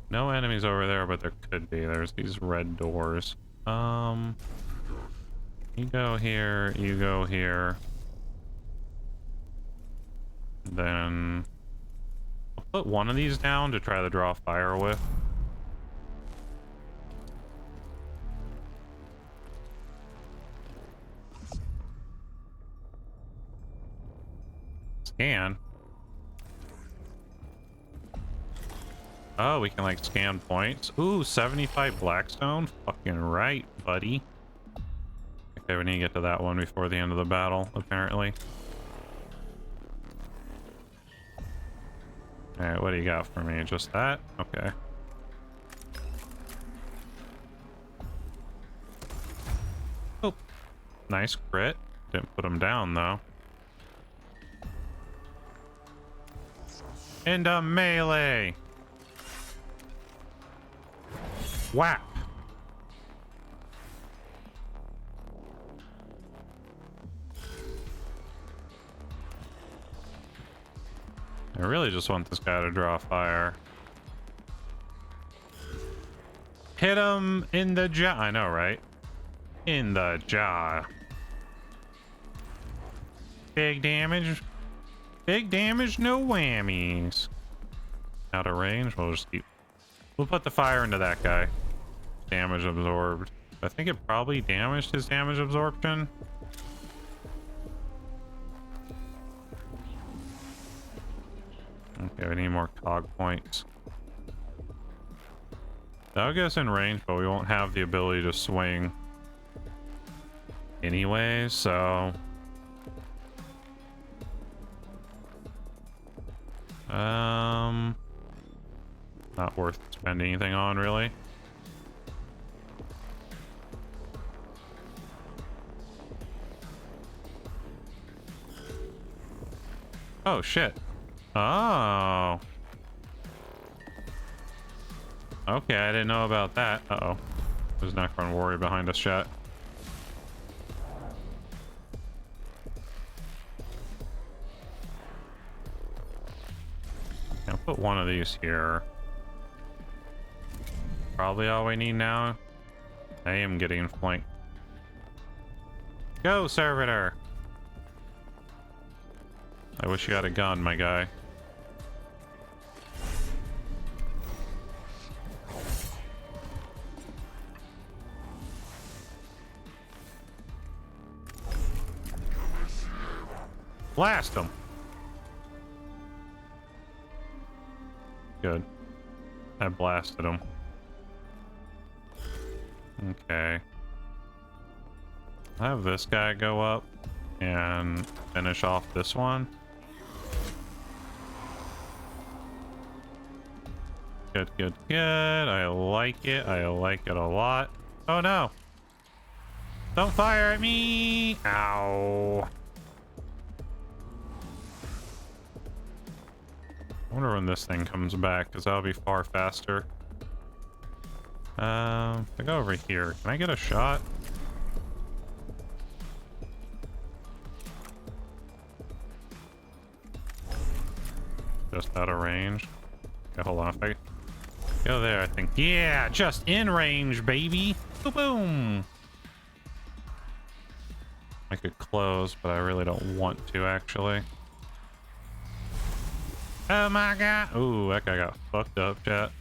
No enemies over there, but there could be. There's these red doors. You go here, you go here. Then I'll put one of these down to try to draw fire with. Scan. Oh, we can like scan points. Ooh, 75 blackstone. Fucking right, buddy. Okay, we need to get to that one before the end of the battle, apparently. Alright, what do you got for me? Just that? Okay. Oh, nice crit. Didn't put him down, though. Into melee! Whap! I really just want this guy to draw fire. Hit him in the jaw. I know, right? In the jaw. Big damage. Big damage, no whammies. Out of range, we'll just keep... We'll put the fire into that guy. Damage absorbed. I think it probably damaged his damage absorption. Okay, we need more cog points. That'll get us in range, but we won't have the ability to swing anyway, so... Not worth spending anything on, really. Oh, shit. Oh. Okay, I didn't know about that. Uh-oh. There's an Necron warrior behind us, chat. I'll put one of these here. Probably all we need now. I am getting flanked. Go, servitor! I wish you had a gun, my guy. Blast him! Good. I blasted him. Okay. I'll have this guy go up and finish off this one. Good, good, good. I like it. I like it a lot. Oh no! Don't fire at me! Ow! I wonder when this thing comes back, because that'll be far faster. If I go over here, can I get a shot? Just out of range. Okay, hold on. If I go there, I think. Yeah, just in range, baby. Boom, boom. I could close, but I really don't want to, actually. Oh my god. Ooh, that guy got fucked up, chat.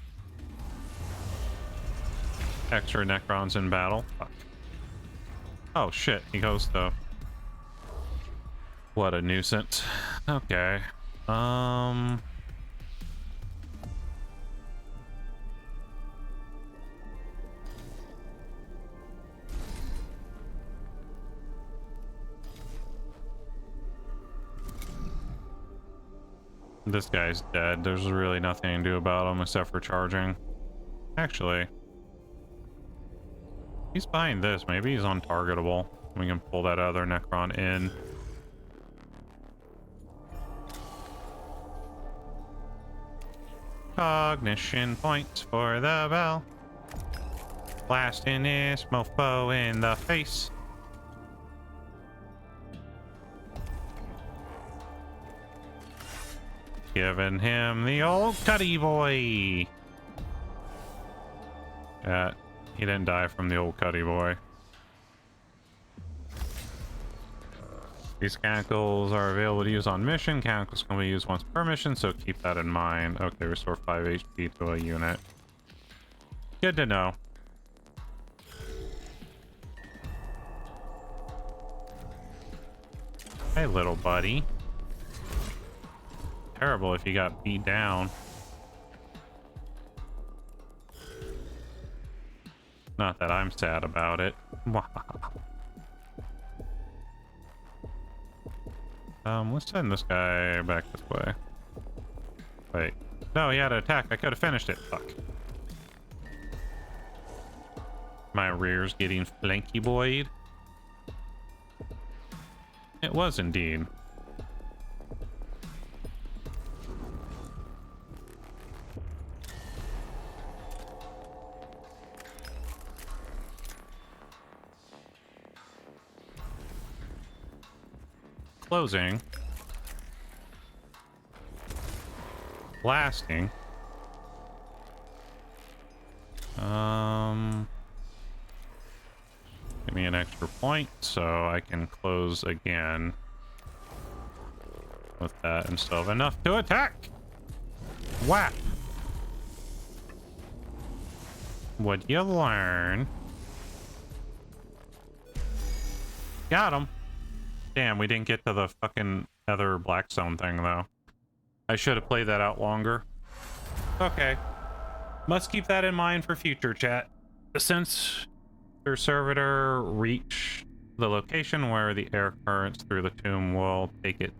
Extra Necrons in battle. Fuck. Oh shit, he goes though. What a nuisance. Okay. This guy's dead. There's really nothing to do about him except for charging. Actually, he's behind this. Maybe he's untargetable. We can pull that other Necron in. Cognition points for the bell. Blasting this mofo in the face. Giving him the old cutty boy. Yeah, he didn't die from the old cutty boy. These canicles are available to use on mission. Canicles can be used once per mission, so keep that in mind. Okay, restore 5 HP to a unit. Good to know. Hey, little buddy. Terrible if you got beat down. Not that I'm sad about it. Let's send this guy back this way. Wait. No, he had an attack. I could have finished it. Fuck. My rear's getting flanky boyed. It was indeed. Closing. Blasting. Give me an extra point so I can close again with that and still have enough to attack. Whap. What'd you learn? Got him. Damn, we didn't get to the fucking other Blackstone thing, though. I should have played that out longer. Okay. Must keep that in mind for future chat. Since your servitor reach the location where the air currents through the tomb will take it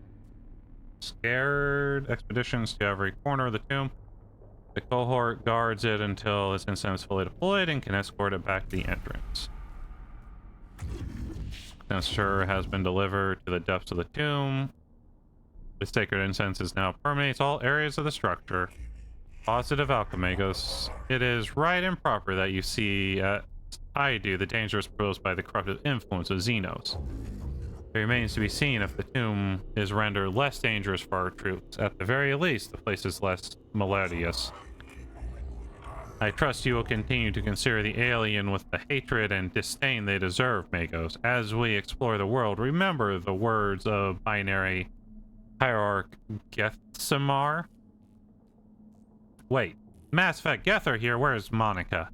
scared expeditions to every corner of the tomb. The cohort guards it until its incense is fully deployed and can escort it back to the entrance. Sensor has been delivered to the depths of the tomb. The sacred incense is now permeates all areas of the structure. Positive Alchemagos. It is right and proper that you see, I do, the dangers posed by the corruptive influence of Xenos. It remains to be seen if the tomb is rendered less dangerous for our troops. At the very least, the place is less malarious. I trust you will continue to consider the alien with the hatred and disdain they deserve, Magos. As we explore the world, remember the words of binary hierarch Gethsemar. Wait, Mass Effect Gether here, where's Monica?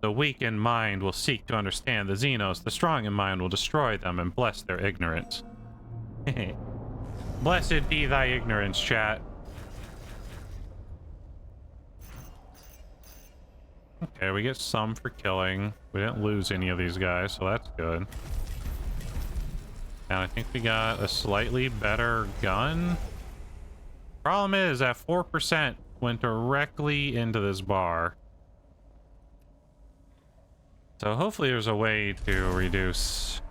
The weak in mind will seek to understand the Xenos, the strong in mind will destroy them and bless their ignorance. Blessed be thy ignorance, chat. Okay, we get some for killing. We didn't lose any of these guys, so that's good. And I think we got a slightly better gun. Problem is that 4% went directly into this bar. So hopefully there's a way to reduce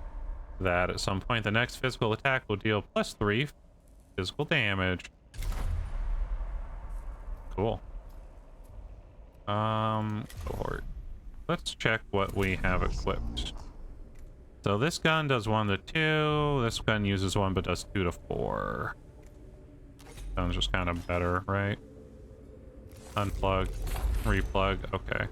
that at some point. The next physical attack will deal +3 physical damage. Cool. Cohort. Let's check what we have equipped. So this gun does 1 to 2. This gun uses 1 but does 2 to 4. Sounds just kind of better, right? Unplug, replug, okay.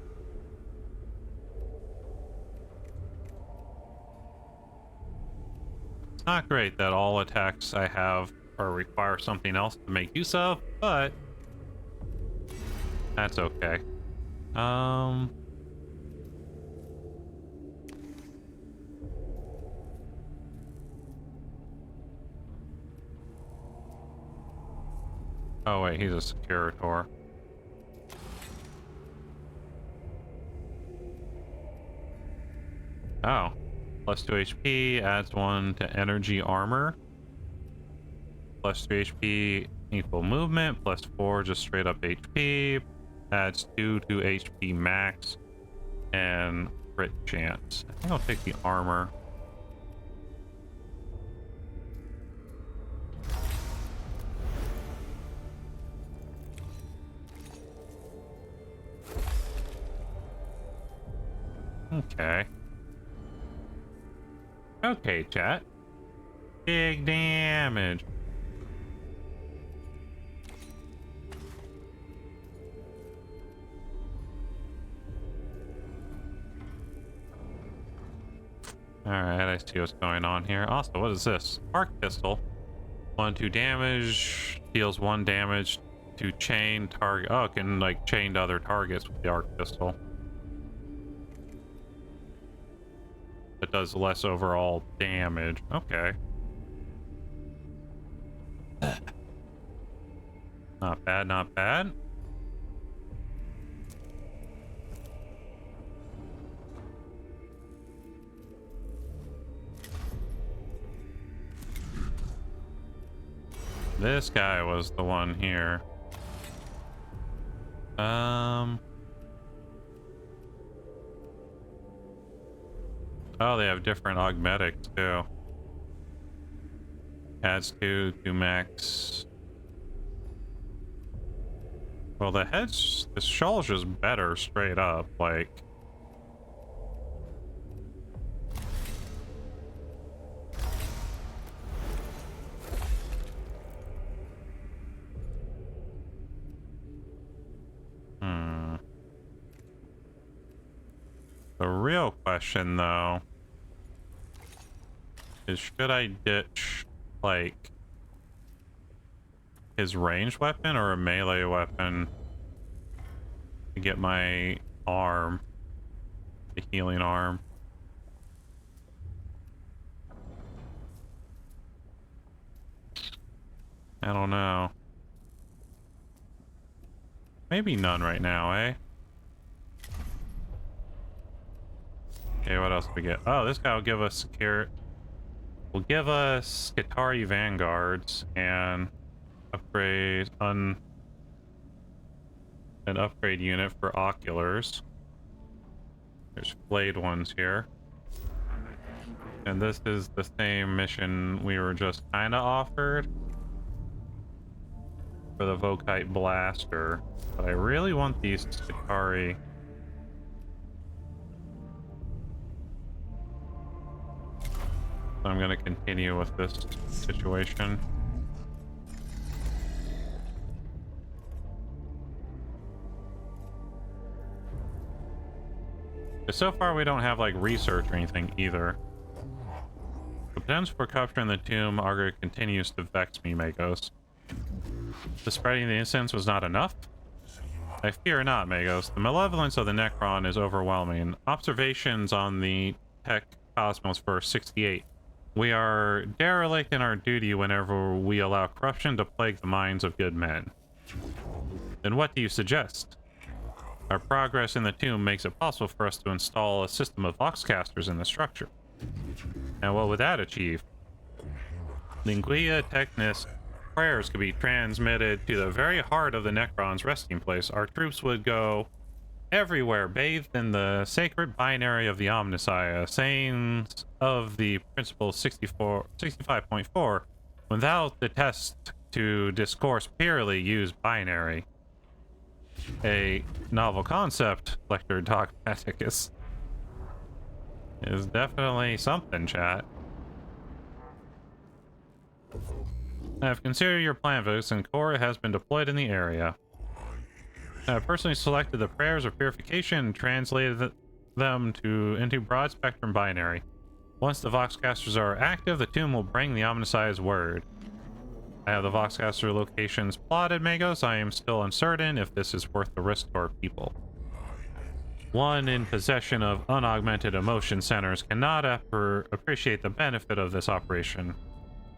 It's not great that all attacks I have or require something else to make use of, but that's okay. Oh wait, he's a Securitor. Oh. +2 HP, adds 1 to energy armor. +3 HP equal movement, +4 just straight up HP. Adds 2 to HP max. And crit chance. I think I'll take the armor. Okay. Okay, chat. Big damage. Alright, I see what's going on here. Also, what is this? Arc pistol. 1-2 damage. Deals 1 damage to chain target. Oh, it can like chain to other targets with the arc pistol. It does less overall damage. Okay. Not bad, not bad. This guy was the one here. Oh, they have different augmetics too. Adds 2 to max. Well, the skull's just better straight up, like. The real question, though, is should I ditch, like, his ranged weapon or a melee weapon to get my arm, the healing arm? I don't know. Maybe none right now, eh? Okay, what else do we get? Oh, this guy will give us will give us Skitarii Vanguards and upgrade an upgrade unit for oculars. There's flayed ones here. And this is the same mission we were just kinda offered. for the Vocite Blaster, but I really want these Sakari. So I'm going to continue with this situation. So far we don't have like research or anything either. The potential for capturing the tomb auger continues to vex me, Magos. The spreading the incense was not enough? I fear not, Magos. The malevolence of the Necron is overwhelming. Observations on the Tech Cosmos for 68. We are derelict in our duty whenever we allow corruption to plague the minds of good men. Then what do you suggest? Our progress in the tomb makes it possible for us to install a system of voxcasters in the structure. And what would that achieve? Lingua Technis prayers could be transmitted to the very heart of the Necron's resting place. Our troops would go everywhere, bathed in the sacred binary of the Omnissiah, sayings of the Principle 65.4, without the test to discourse purely use binary. A novel concept, lectured Doc Mechanicus. Is definitely something, chat. I have considered your plan, Vix, and Cora has been deployed in the area. I have personally selected the prayers of purification and translated them into broad spectrum binary. Once the Voxcasters are active, the tomb will bring the Omnissiah's word. I have the Voxcaster locations plotted, Magos. I am still uncertain if this is worth the risk to our people. One in possession of unaugmented emotion centers cannot appreciate the benefit of this operation.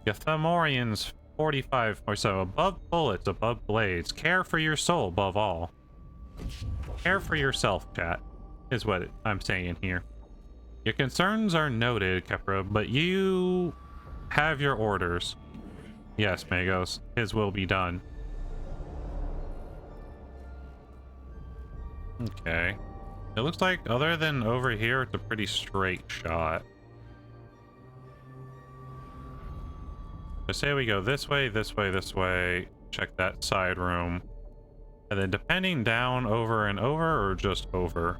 Yathamorians 45 or so, above bullets, above blades. Care for your soul above all. Care for yourself, chat, is what I'm saying here. Your concerns are noted, Kepra, but you have your orders. Yes, Magos, his will be done. Okay. It looks like, other than over here, it's a pretty straight shot. So say we go this way, this way, this way. Check that side room. And then depending down, over and over, or just over.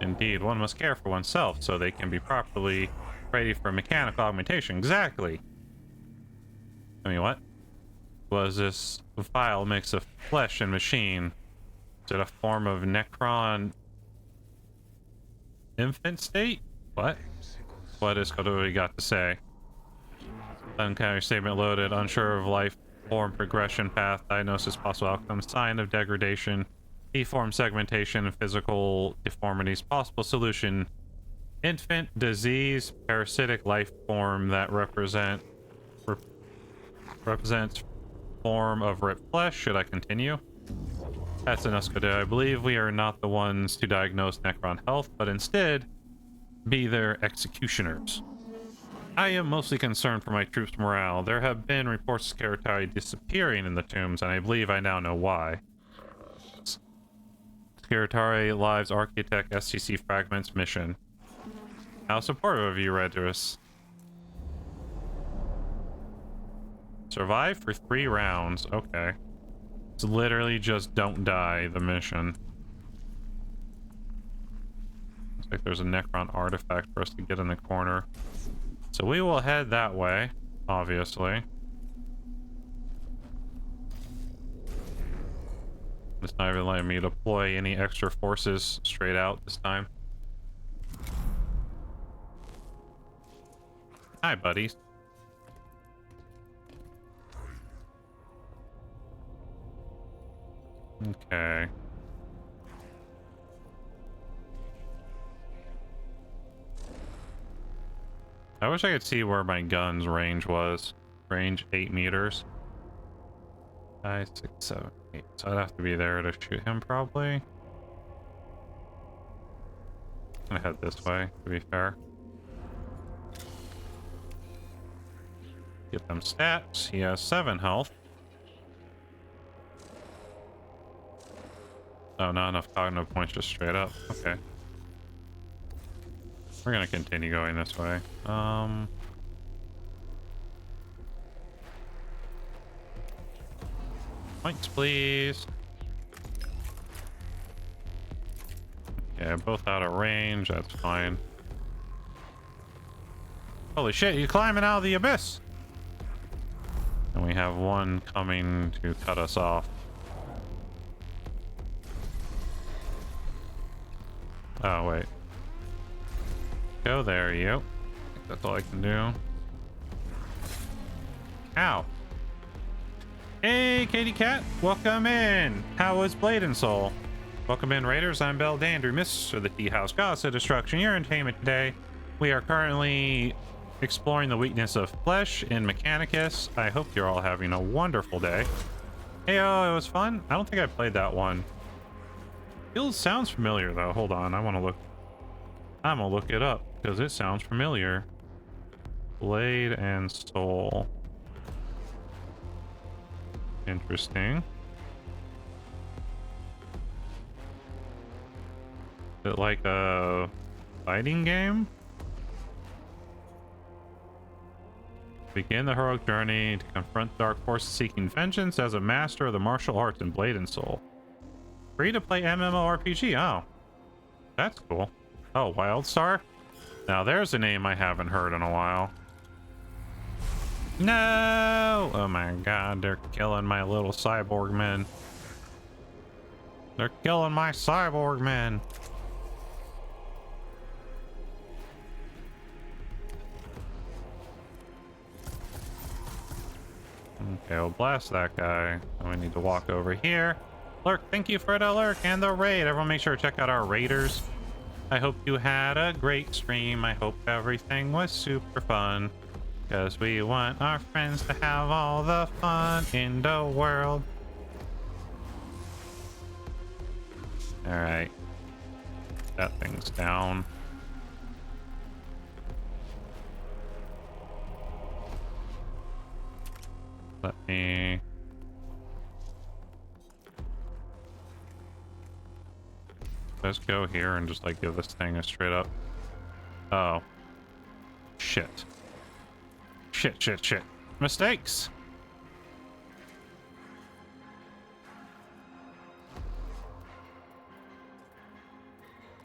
Indeed, one must care for oneself so they can be properly ready for mechanical augmentation. Exactly. I mean, what? Was this vile mix of flesh and machine? Is it a form of Necron infant state? What? What is Kodori got to say? Uncanny statement loaded. Unsure of life form progression path. Diagnosis possible outcome. Sign of degradation. Deform segmentation and physical deformities. Possible solution. Infant disease. Parasitic life form that represents form of ripped flesh. Should I continue? That's an Escode. I believe we are not the ones to diagnose Necron health, but instead be their executioners. I am mostly concerned for my troops' morale. There have been reports of Scaratari disappearing in the tombs, and I believe I now know why. Scaratari Lives Architect SCC Fragments mission. How supportive of you, Redrus. Survive for 3 rounds. Okay. It's literally just don't die, the mission. Looks like there's a Necron artifact for us to get in the corner. So we will head that way, obviously. It's not even letting me deploy any extra forces straight out this time. Hi, buddies. Okay. I wish I could see where my gun's range was. Range 8 meters. 5, 6, 7, 8. So I'd have to be there to shoot him, probably. I'm gonna head this way, to be fair. Get them stats. He has 7 health. Oh, not enough cognitive points just straight up. Okay. We're gonna continue going this way. Points, please. Yeah, both out of range. That's fine. Holy shit, you're climbing out of the abyss! And we have one coming to cut us off. Oh, wait. Go there, you. I think that's all I can do. Ow. Hey, Katie Cat. Welcome in. How was Blade and Soul? Welcome in, Raiders. I'm Bell-Dandry, Mr. the Tea House Goddess of Destruction, your entertainment today. We are currently exploring the weakness of flesh in Mechanicus. I hope you're all having a wonderful day. Hey, it was fun. I don't think I played that one. Sounds familiar though. Hold on, I'm gonna look it up because it sounds familiar. Blade and Soul. Interesting. Is it like a fighting game? Begin the heroic journey to confront dark forces seeking vengeance as a master of the martial arts in Blade and Soul. Free to play MMORPG. Oh, that's cool. Oh, Wildstar? Now there's a name I haven't heard in a while. No! Oh my god, they're killing my little cyborg men. They're killing my cyborg men. Okay, we'll blast that guy. And we need to walk over here. Lurk, thank you for the lurk and the raid. Everyone make sure to check out our raiders. I hope you had a great stream. I hope everything was super fun. Because we want our friends to have all the fun in the world. Alright. That thing's down. Let me... Let's go here and just like give this thing a straight up. Oh. Shit. Shit. Mistakes!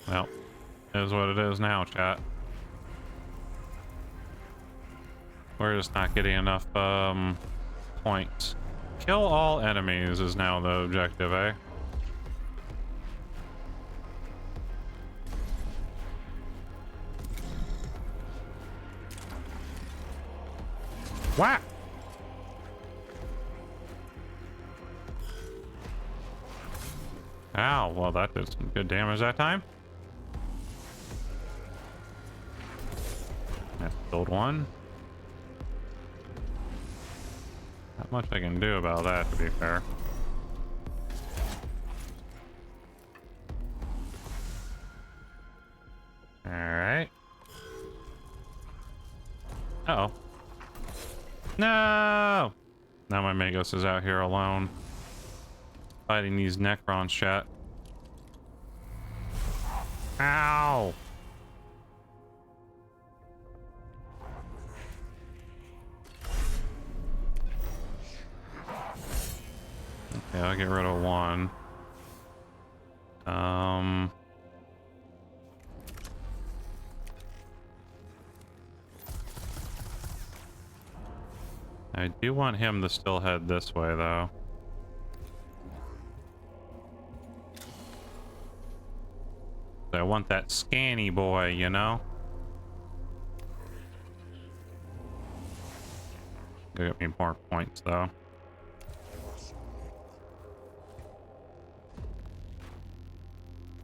Well, it is what it is now, chat. We're just not getting enough, points. Kill all enemies is now the objective, eh? Whack! Ow, well that did some good damage that time. That's killed one. Not much I can do about that, to be fair. Alright. Uh-oh. No! Now my Magos is out here alone. Fighting these Necrons, chat. Ow! Okay, I'll get rid of one. I do want him to still head this way, though. I want that scanny boy, you know? Get me more points, though.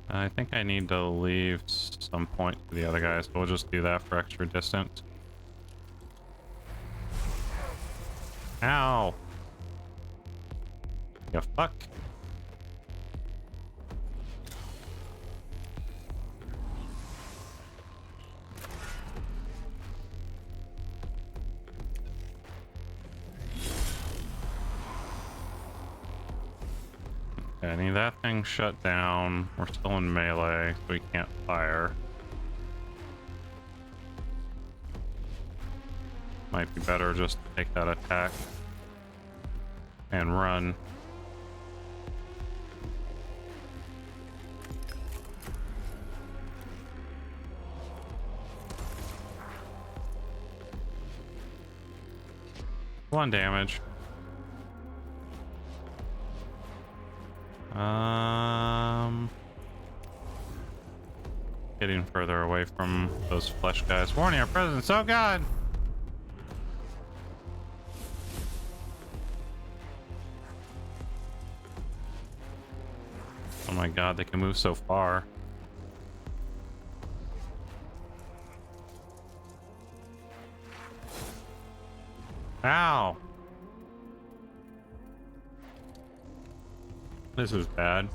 I think I need to leave some points to the other guys, but we'll just do that for extra distance. Ow! You fuck. Okay, I need that thing shut down. We're still in melee, so we can't fire. Might be better just to take that attack and run. One damage. Getting further away from those flesh guys. Warning, our presence. Oh god! Oh my god, they can move so far. Ow! This is bad.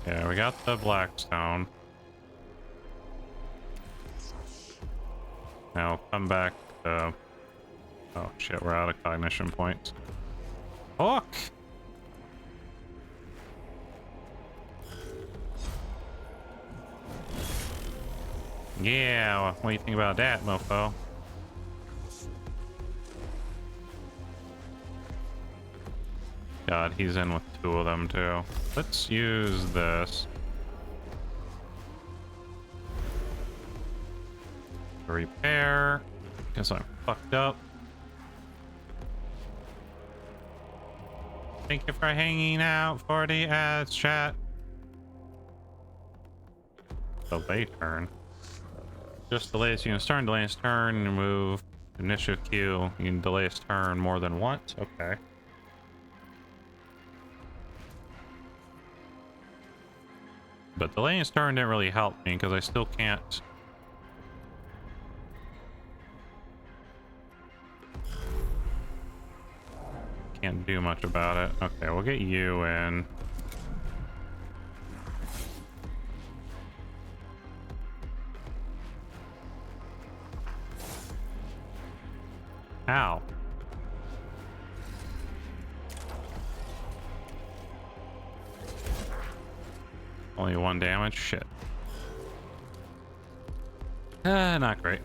Okay, we got the blackstone. Now come back to... Oh shit, we're out of cognition points. Hook! Yeah, what do you think about that, mofo? God, he's in with two of them too. Let's use this. Repair. Guess I'm fucked up. Thank you for hanging out for the ads, chat. Delay turn. Just delays. You can start and delay his turn and move initiative queue. You can delay his turn more than once. Okay. But delaying his turn didn't really help me because I still can't. Can't do much about it. Okay, we'll get you in. Ow. Only one damage? Shit. Not great.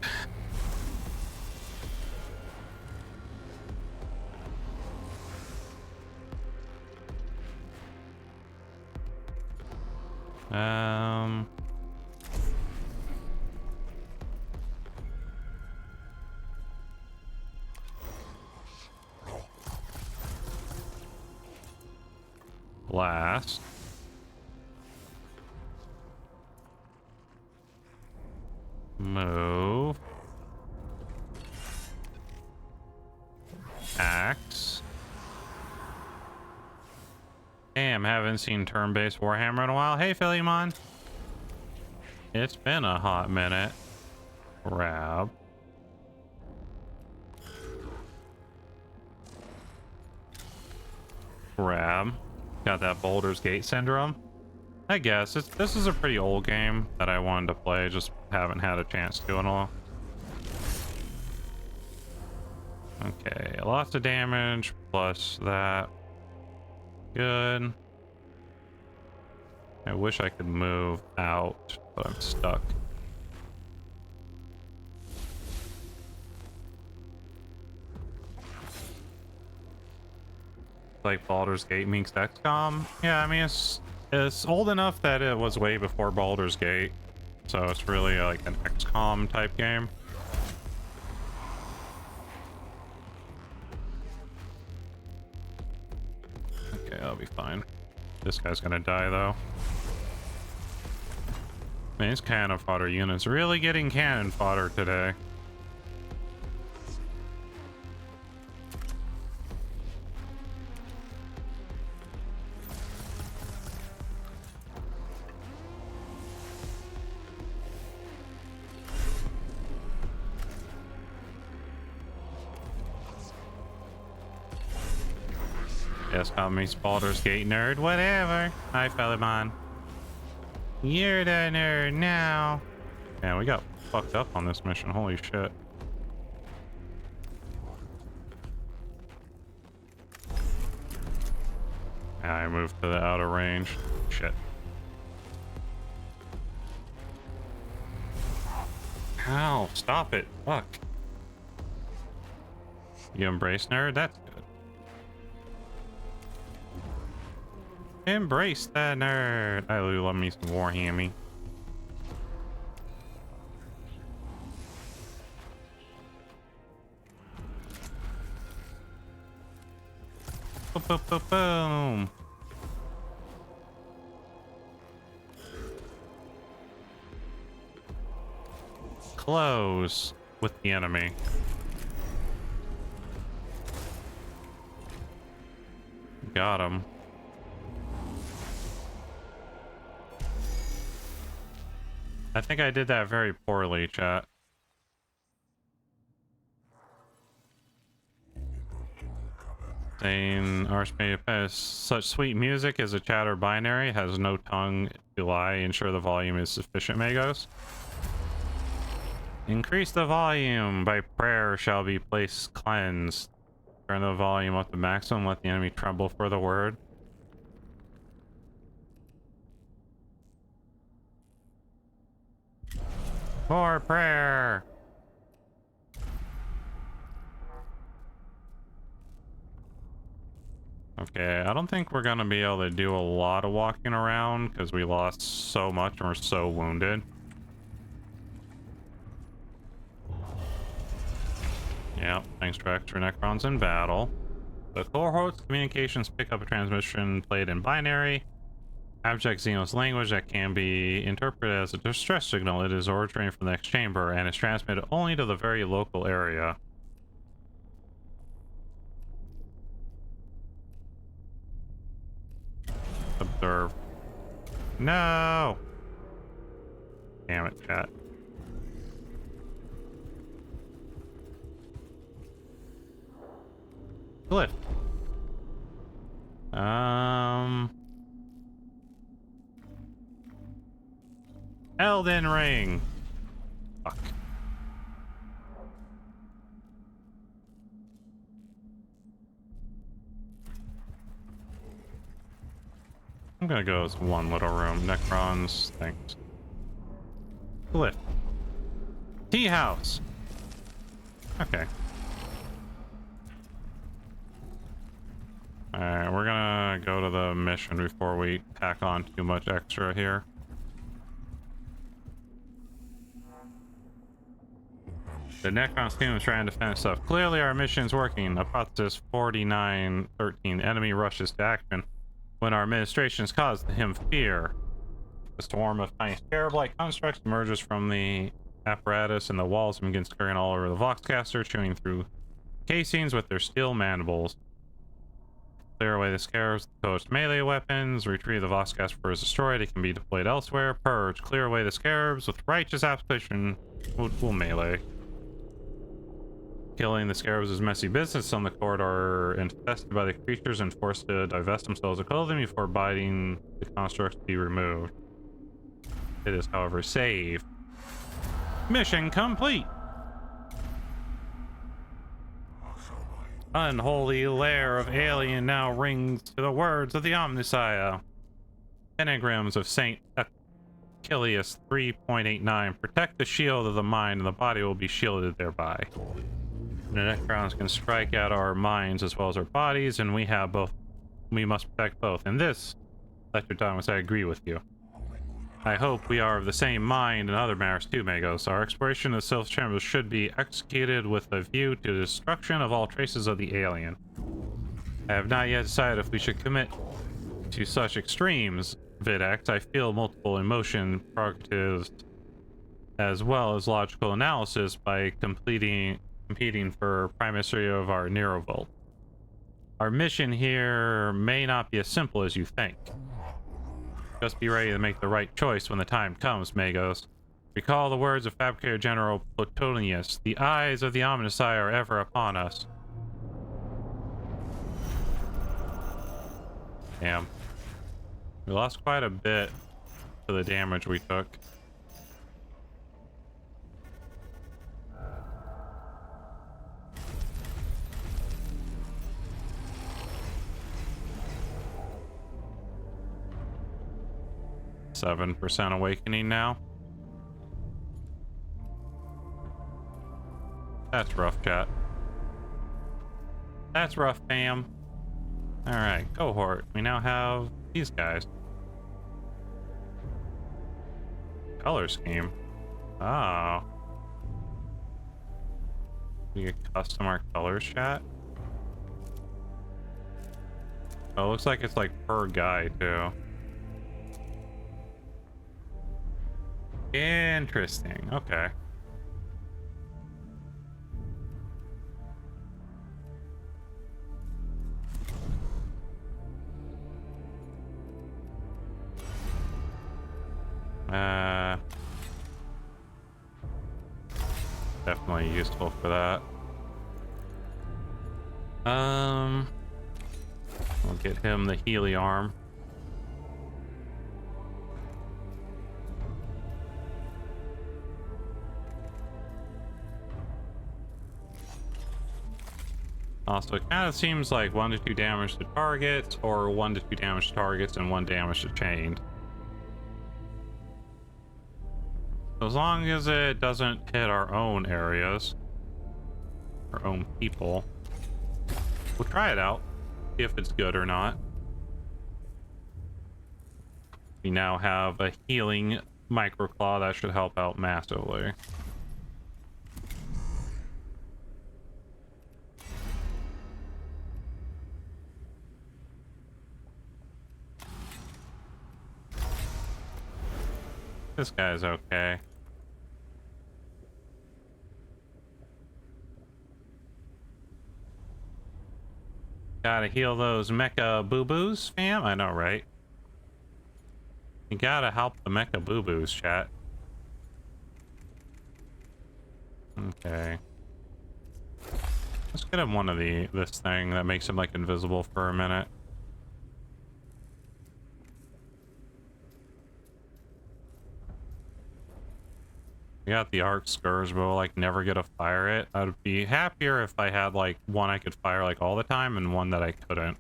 Blast. Move. Axe. Damn, haven't seen turn-based Warhammer in a while. Hey, Philly-mon. It's been a hot minute. Grab. Grab. Got that Baldur's Gate syndrome. I guess this is a pretty old game that I wanted to play, just haven't had a chance to in a while. Okay, lots of damage plus that. Good. I wish I could move out, but I'm stuck. Like Baldur's Gate meets XCOM. Yeah, I mean it's old enough that it was way before Baldur's Gate, so it's really like an XCOM type game. Okay, I'll be fine. This guy's gonna die though. Man, these cannon fodder units really getting cannon fodder today. Yes, call me Baldur's Gate nerd, whatever. Hi, Fellimon. You're the nerd now. There we go. fucked up on this mission. Holy shit. I moved to the outer range. Shit. Ow, stop it. Fuck. You embrace nerd? That's good. Embrace that nerd. I love me some Warhammy. Boom, boom, boom, boom. Close with the enemy. Got him. I think I did that very poorly, chat. Saying Archmage such sweet music as a chatter binary has no tongue to lie. Ensure the volume is sufficient, Magos. Increase the volume by prayer shall be placed cleansed. Turn the volume up to maximum. Let the enemy tremble for the word. More prayer. Okay, I don't think we're gonna be able to do a lot of walking around because we lost so much and we're so wounded. Yeah, thanks to extra Necrons in battle. The cohort's communications pick up a transmission played in binary. Abject Xenos language that can be interpreted as a distress signal. It is originating from the next chamber and is transmitted only to the very local area. Observe. No! Damn it, chat. Glyph. Elden Ring. Fuck. I'm gonna go as one little room. Necrons, thanks. Glyph. Tea house. Okay. Alright, we're gonna go to the mission before we pack on too much extra here. The Necron's team is trying to defend itself. Clearly our mission is working. Hypothesis 4913. Enemy rushes to action when our administrations cause him fear. A storm of tiny scarab-like constructs emerges from the apparatus and the walls and begins scurrying all over the Voxcaster, chewing through casings with their steel mandibles. Clear away the scarabs with coast melee weapons. Retrieve the Voxcaster for is destroyed. It can be deployed elsewhere. Purge. Clear away the scarabs with righteous application. We'll melee. Killing the scarabs is messy business. Some of the court are infested by the creatures and forced to divest themselves of clothing before biting the constructs to be removed. It is, however, safe. Mission complete! Unholy lair of alien now rings to the words of the Omnissiah. Pentagrams of Saint Achilles 3.89. Protect the shield of the mind, and the body will be shielded thereby. The Necrons can strike at our minds as well as our bodies, and we have both. We must protect both. In this, Lector Thomas, I agree with you. I hope we are of the same mind in other matters too, Magos. Our exploration of the Sylph Chambers should be executed with a view to the destruction of all traces of the alien. I have not yet decided if we should commit to such extremes, Videx. I feel multiple emotion prerogatives as well as logical analysis by competing for primacy of our Nerovolt. Our mission here may not be as simple as you think. Just be ready to make the right choice when the time comes, Magos. Recall the words of Fabricator General Plutonius. The eyes of the Omnissiah are ever upon us. Damn. We lost quite a bit for the damage we took. 7% awakening now. That's rough, chat. That's rough, fam. Alright, cohort. We now have these guys. Color scheme. Oh. We can custom our colors, chat. Oh, it looks like it's like per guy, too. Interesting. Okay. Definitely useful for that. We'll get him the Healy arm. Also, it kind of seems like 1 to 2 damage to targets, or 1 to 2 damage to targets and 1 damage to chained. As long as it doesn't hit our own areas, our own people, we'll try it out, see if it's good or not. We now have a healing microclaw that should help out massively. This guy's okay. Gotta heal those mecha boo-boos, fam? I know, right? You gotta help the mecha boo-boos, chat. Okay. Let's get him one of this thing that makes him like invisible for a minute. We got the arc skirts, but we'll like never get to fire it. I'd be happier if I had like one I could fire like all the time and one that I couldn't.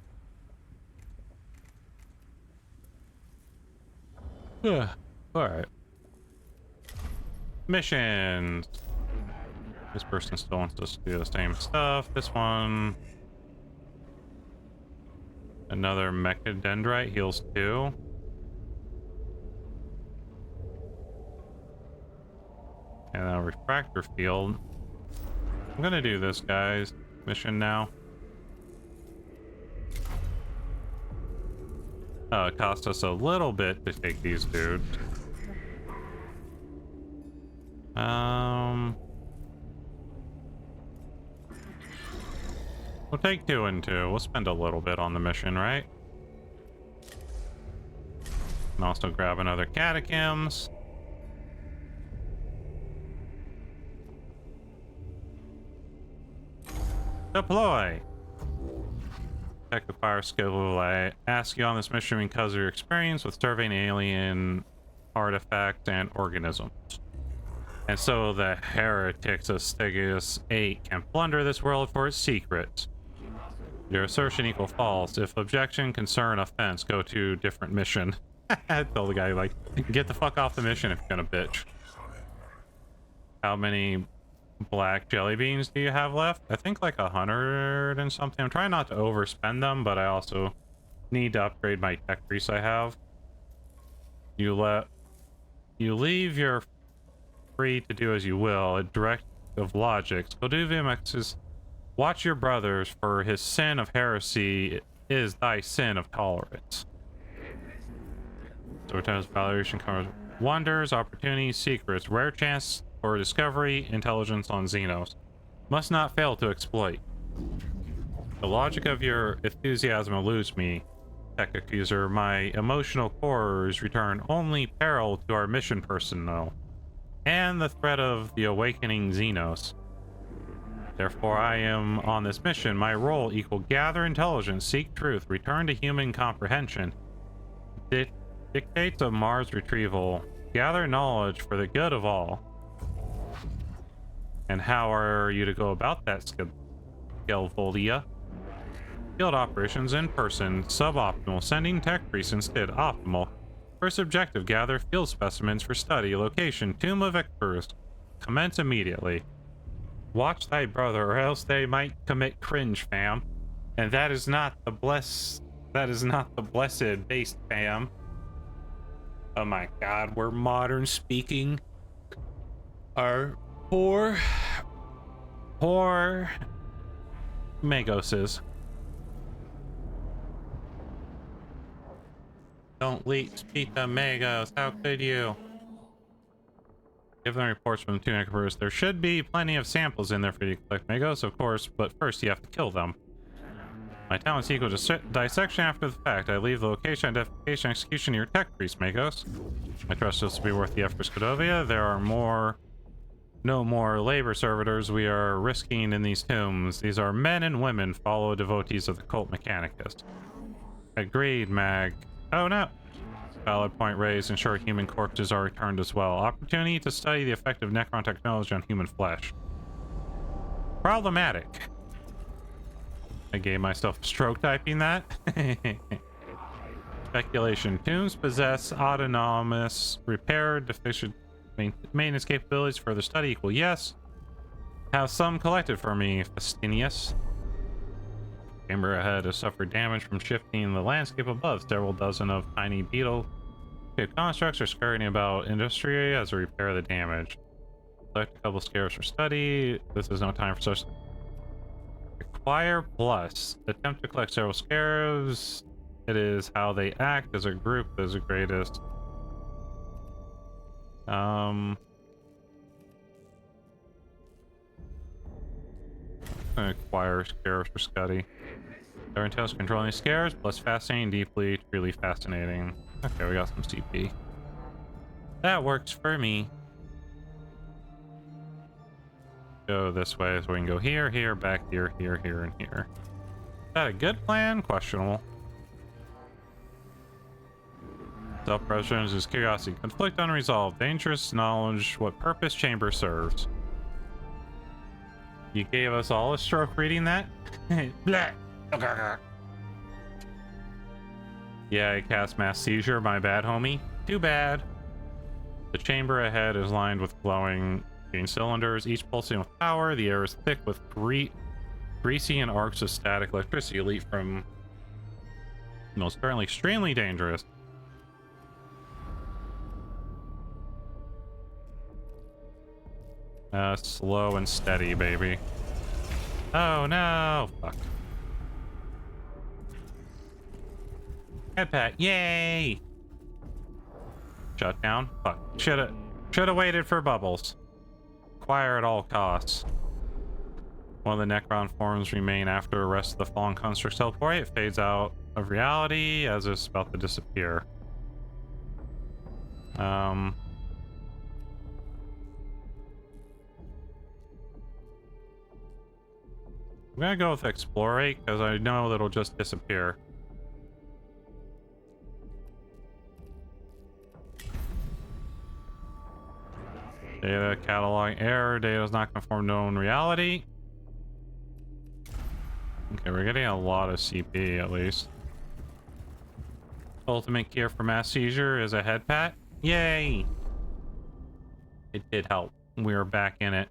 Alright. Missions. This person still wants us to do the same stuff. This one. Another Mechadendrite heals 2. And a refractor field. I'm gonna do this guy's mission now. It cost us a little bit to take these dudes. We'll take 2 and 2. We'll spend a little bit on the mission, right? And also grab another catacombs. Deploy! Check the fire skill. I ask you on this mission because of your experience with surveying alien artifacts and organisms. And so the heretics of Stegius 8 can plunder this world for its secrets. Your assertion equal false. If objection, concern, offense, go to different mission. Tell the guy, like, get the fuck off the mission if you're gonna bitch. How many black jelly beans do you have left? I think like 100 and something. I'm trying not to overspend them, but I also need to upgrade my tech grease I have. You leave your free to do as you will. A direct of logic. Scoduvium watch your brothers, for his sin of heresy is thy sin of tolerance. So returns valuation covers wonders, opportunities, secrets, rare chance for discovery, intelligence on Xenos. Must not fail to exploit. The logic of your enthusiasm eludes me, tech accuser. My emotional cores return only peril to our mission personnel, and the threat of the awakening Xenos. Therefore, I am on this mission. My role equal gather intelligence, seek truth, return to human comprehension. Dictates of Mars retrieval. Gather knowledge for the good of all. And how are you to go about that, Skelvolia? Field operations in person, suboptimal. Sending tech priests instead, optimal. First objective, gather field specimens for study. Location, Tomb of Icarus. Commence immediately. Watch thy brother, or else they might commit cringe, fam. And that is not the blessed based, fam. Oh my god, we're modern speaking. Our poor Magoses. Don't speak the Magos, how could you? Give them reports from the two Necropers. There should be plenty of samples in there for you to collect Magos, of course, but first you have to kill them. My talent's equal to dissection after the fact. I leave the location, identification, execution to your tech priest, Magos. I trust this will be worth the effort, Skadovia. There are no more labor servitors we are risking in these tombs. These are men and women, follow devotees of the cult Mechanicus. Agreed, Mag. Oh no! Valid point raised. Ensure human corpses are returned as well. Opportunity to study the effect of Necron technology on human flesh. Problematic. I gave myself a stroke typing that. Speculation. Tombs possess autonomous repair, deficient maintenance capabilities. Further study equal yes. Have some collected for me, Fastinius. Chamber ahead has suffered damage from shifting the landscape above. Several dozen of tiny beetle constructs are scurrying about industry as a repair the damage. Select a couple scarabs for study. This is no time for such. Acquire plus. Attempt to collect several scarabs. It is how they act as a group that is the greatest. Acquire scarabs for study. Their intelligence controlling scarabs plus fascinating, deeply, truly fascinating. Okay, we got some CP. That works for me. Go this way so we can go here, here, back here, here, here, and here. Is that a good plan? Questionable. Self-preservation is curiosity. Conflict unresolved. Dangerous knowledge. What purpose chamber serves. You gave us all a stroke reading that? Blah. Yeah, I cast mass seizure. My bad, homie. Too bad. The chamber ahead is lined with glowing green cylinders, each pulsing with power. The air is thick with greasy and arcs of static electricity leak from most certainly extremely dangerous. Slow and steady, baby. Oh no! Fuck. Head pat, yay! Shut down. Fuck. Shoulda waited for bubbles. Acquire at all costs. One of the Necron forms remain after the rest of the fallen constructs teleport. It fades out of reality as it's about to disappear. I'm gonna go with Explorate because I know it'll just disappear. Data catalog error. Data is not conform to known reality. Okay, we're getting a lot of CP at least. Ultimate cure for mass seizure is a head pat. Yay! It did help. We are back in it.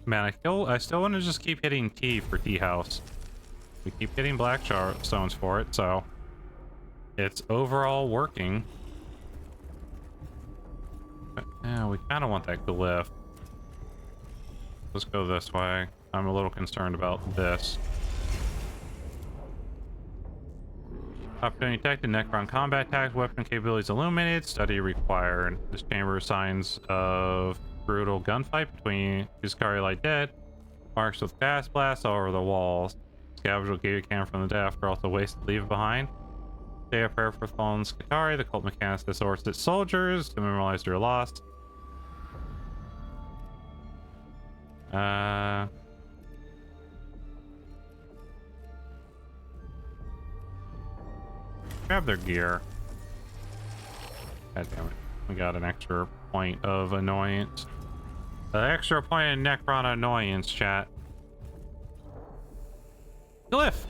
Man, I still want to just keep hitting T for Tea House. We keep getting black stones for it, so it's overall working. But, yeah, we kind of want that glyph. Let's go this way. I'm a little concerned about this. Opportunity detected. Necron combat attacks. Weapon capabilities illuminated. Study required. This chamber signs of brutal gunfight between Iskari Light Dead. Marks with gas blasts all over the walls. Scavenge will gated camera from the dead after also wasted leave it behind. Say a prayer for fallen Skitari. The cult Mechanicus disorders its soldiers to memorialize their loss. Grab their gear. God damn it. We got an extra point of annoyance. An extra point of Necron annoyance, chat. Glyph!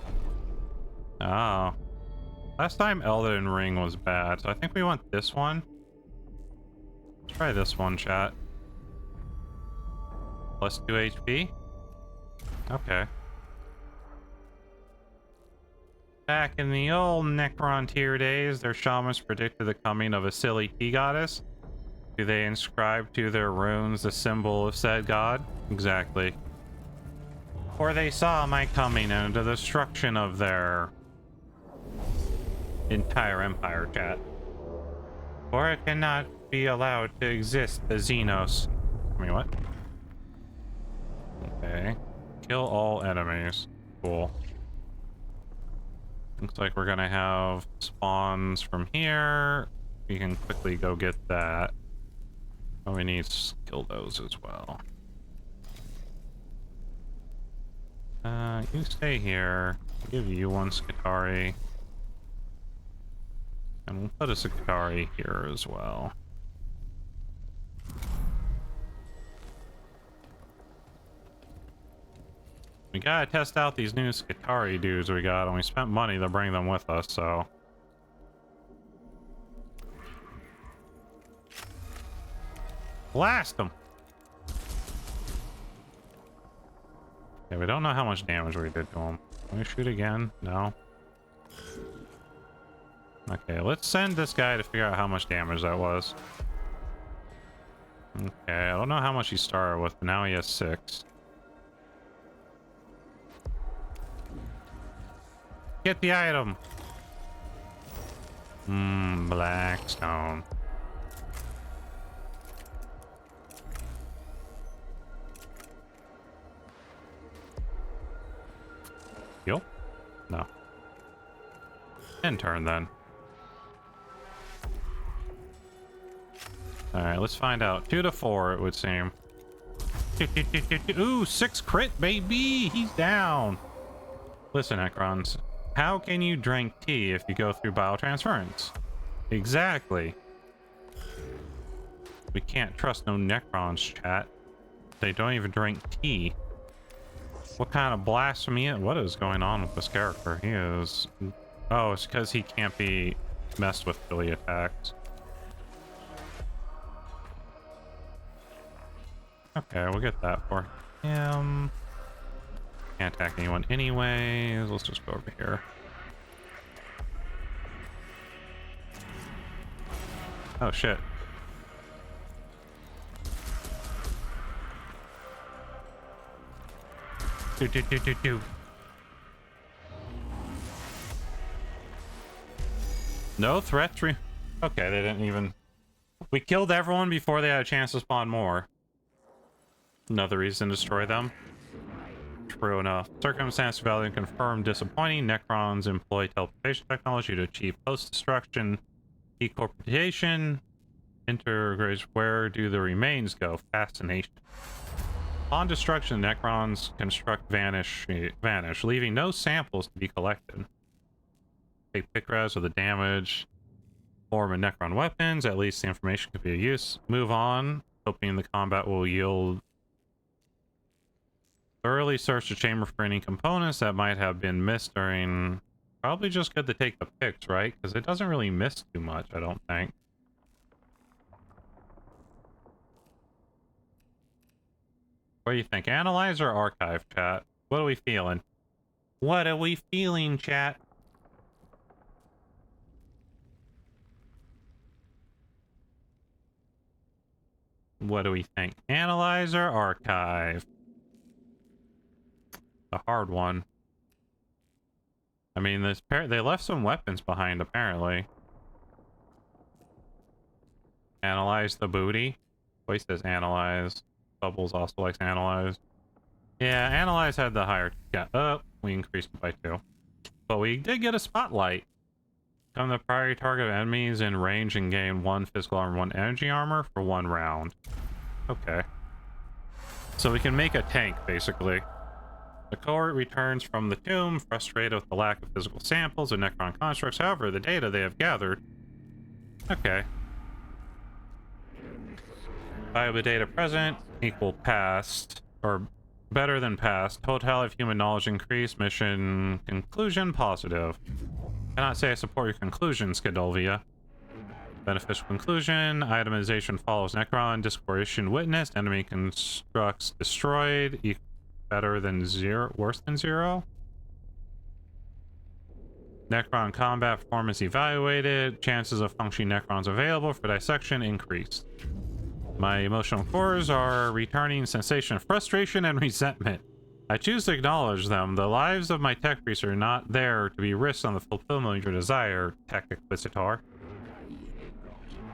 Oh. Last time Elden Ring was bad, so I think we want this one. Let's try this one, chat. Plus 2 HP. Okay. Back in the old Necrontyr days, their shamans predicted the coming of a silly tea goddess. Do they inscribe to their runes the symbol of said god? Exactly. Or they saw my coming and the destruction of their entire empire, chat. Or it cannot be allowed to exist, the Xenos. I mean, what? Okay. Kill all enemies. Cool. Looks like we're gonna have spawns from here. We can quickly go get that. Oh, we need to skill those as well. You stay here. I'll give you one Skitari. And we'll put a Skitari here as well. We gotta test out these new Skitari dudes we got, and we spent money to bring them with us, so... Blast them! Okay, we don't know how much damage we did to him. Can we shoot again? No. Okay, let's send this guy to figure out how much damage that was. Okay, I don't know how much he started with, but now he has 6. Get the item! Blackstone. Heal? No. End turn then. Alright, let's find out. 2 to 4, it would seem. Ooh, 6 crit, baby! He's down! Listen, Necrons. How can you drink tea if you go through biotransference? Exactly. We can't trust no Necrons, chat. They don't even drink tea. What kind of blasphemy? What is going on with this character? He is... Oh, it's because he can't be messed with till he attacks. Okay, we'll get that for him. Can't attack anyone anyways. Let's just go over here. Oh shit. Do. No threats. Okay, they didn't even... We killed everyone before they had a chance to spawn more. Another reason to destroy them. True enough. Circumstance value confirmed disappointing. Necrons employ teleportation technology to achieve post-destruction. Decorporation. Integrates. Where do the remains go? Fascination. On destruction, Necrons construct vanish, leaving no samples to be collected. Take pick-res of the damage. Form of Necron weapons. At least the information could be of use. Move on, hoping the combat will yield. Thoroughly search the chamber for any components that might have been missed during... Probably just good to take the picks, right? Because it doesn't really miss too much, I don't think. What do you think? Analyze or archive, chat? What are we feeling? What are we feeling, chat? What do we think? Analyze or archive? A hard one. I mean, this they left some weapons behind, apparently. Analyze the booty. Voice says analyze. Bubbles also likes analyze. Yeah, analyze had the higher... Yeah, we increased it by 2. But we did get a spotlight. Become the priority target of enemies in range and gain 1 physical armor, 1 energy armor for 1 round. Okay. So we can make a tank, basically. The cohort returns from the tomb, frustrated with the lack of physical samples of Necron constructs. However, the data they have gathered... Okay. Viable data present equal past, or better than past. Total of human knowledge increased. Mission conclusion positive. Cannot say I support your conclusion, Skidolvia. Beneficial conclusion. Itemization follows Necron. Discoration witnessed. Enemy constructs destroyed. Better than 0. Worse than 0. Necron combat performance evaluated. Chances of functioning Necrons available for dissection increased. My emotional cores are returning sensation of frustration and resentment. I choose to acknowledge them. The lives of my tech priests are not there to be risked on the fulfillment of your desire, Tech Inquisitor.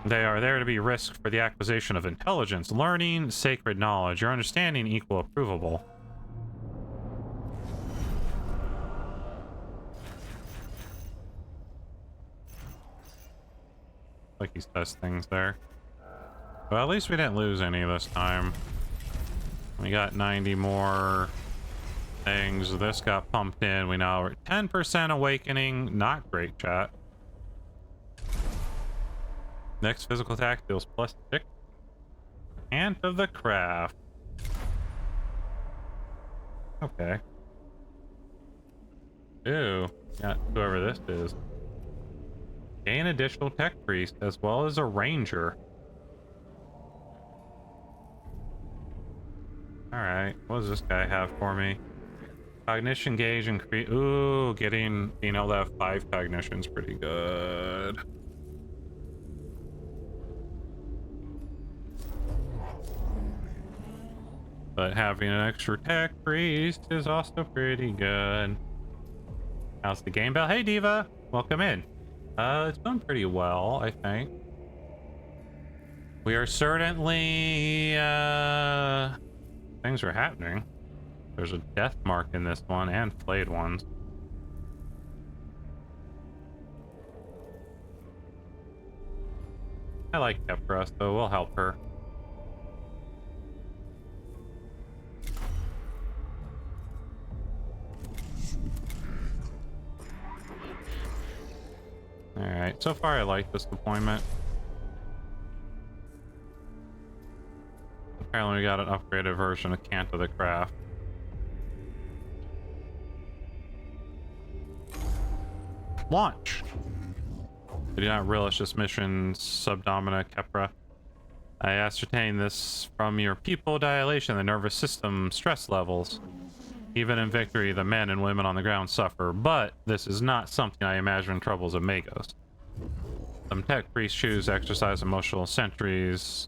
They are there to be risked for the acquisition of intelligence, learning, sacred knowledge, your understanding equal approvable. Like he says things there. Well, at least we didn't lose any this time. We got 90 more things. This got pumped in. We now are at 10% awakening. Not great, chat. Next physical attack deals +6. Ant of the Craft. Okay. Ew. Got whoever this is. Gain additional tech priest as well as a ranger. Alright, what does this guy have for me? Cognition gauge increase. Ooh, getting being able to have 5 cognition's pretty good. But having an extra tech priest is also pretty good. How's the game, Bell? Hey, Diva! Welcome in. It's going pretty well, I think. We are certainly, things are happening. There's a death mark in this one and flayed ones. I like Kepra, so we'll help her. Alright, so far I like this deployment. Apparently we got an upgraded version of Cant of the Craft. Launch! I do not relish this mission, Subdomina Kepra. I ascertain this from your pupil dilation, the nervous system stress levels. Even in victory, the men and women on the ground suffer, but this is not something I imagine troubles of Magos. Some tech priests choose to exercise emotional sentries,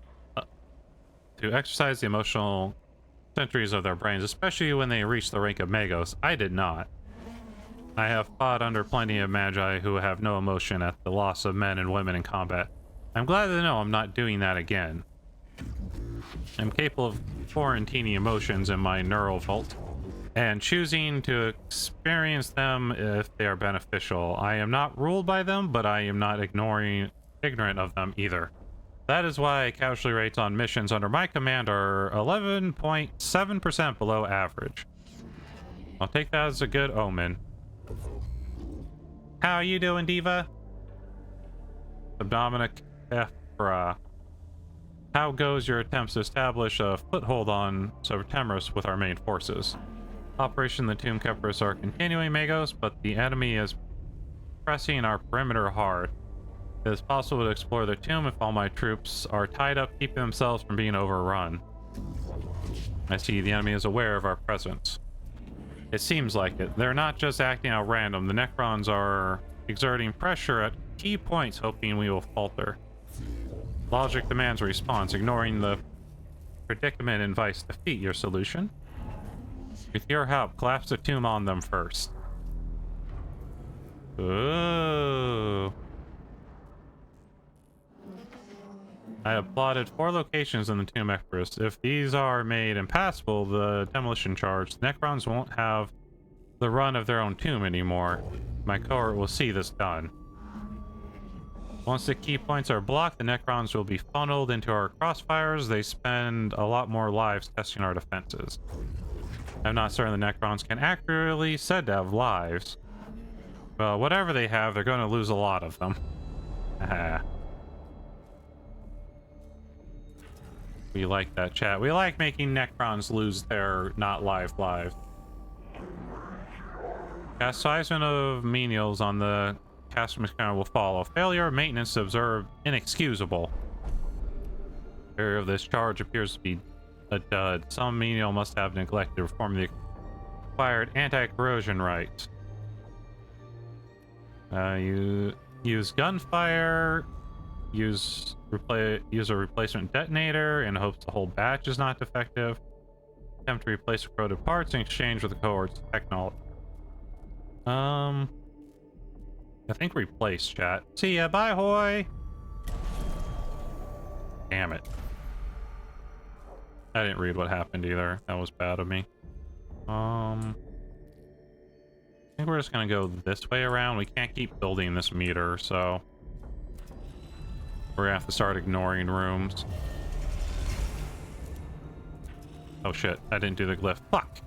to exercise the emotional sentries of their brains, especially when they reach the rank of Magos. I did not. I have fought under plenty of Magi who have no emotion at the loss of men and women in combat. I'm glad to know I'm not doing that again. I'm capable of quarantining emotions in my neural vault and choosing to experience them if they are beneficial. I am not ruled by them, but I am not ignorant of them either. That is why casualty rates on missions under my command are 11.7% below average. I'll take that as a good omen. How are you doing, Diva? Subdomina Kefra. How goes your attempts to establish a foothold on Subtemus with our main forces? Operation the Tomb Keepers are continuing, Magos, but the enemy is pressing our perimeter hard. It is possible to explore the tomb if all my troops are tied up, keeping themselves from being overrun. I see the enemy is aware of our presence. It seems like it. They're not just acting at random. The Necrons are exerting pressure at key points, hoping we will falter. Logic demands a response. Ignoring the predicament invites defeat. Your solution? With your help, collapse the tomb on them first. Ooh. I have plotted 4 locations in the Tomb Empress. If these are made impassable, the demolition charge, the Necrons won't have the run of their own tomb anymore. My cohort will see this done. Once the key points are blocked, the Necrons will be funneled into our crossfires. They spend a lot more lives testing our defenses. I'm not certain the Necrons can accurately said to have lives. Well, whatever they have, they're going to lose a lot of them. Haha. We like that, chat. We like making Necrons lose their not lives. Chastisement of menials on the Customer's kind will follow. Failure of maintenance observed inexcusable. Area of this charge appears to be a dud. Some menial must have neglected to perform the required anti-corrosion rights. You use gunfire. Use a replacement detonator in hopes the whole batch is not defective. Attempt to replace corroded parts in exchange with the cohort's technology. I think replace, chat. See ya, bye hoy. Damn it. I didn't read what happened either. That was bad of me. I think we're just gonna go this way around. We can't keep building this meter, so we're gonna have to start ignoring rooms. Oh shit, I didn't do the glyph. Fuck!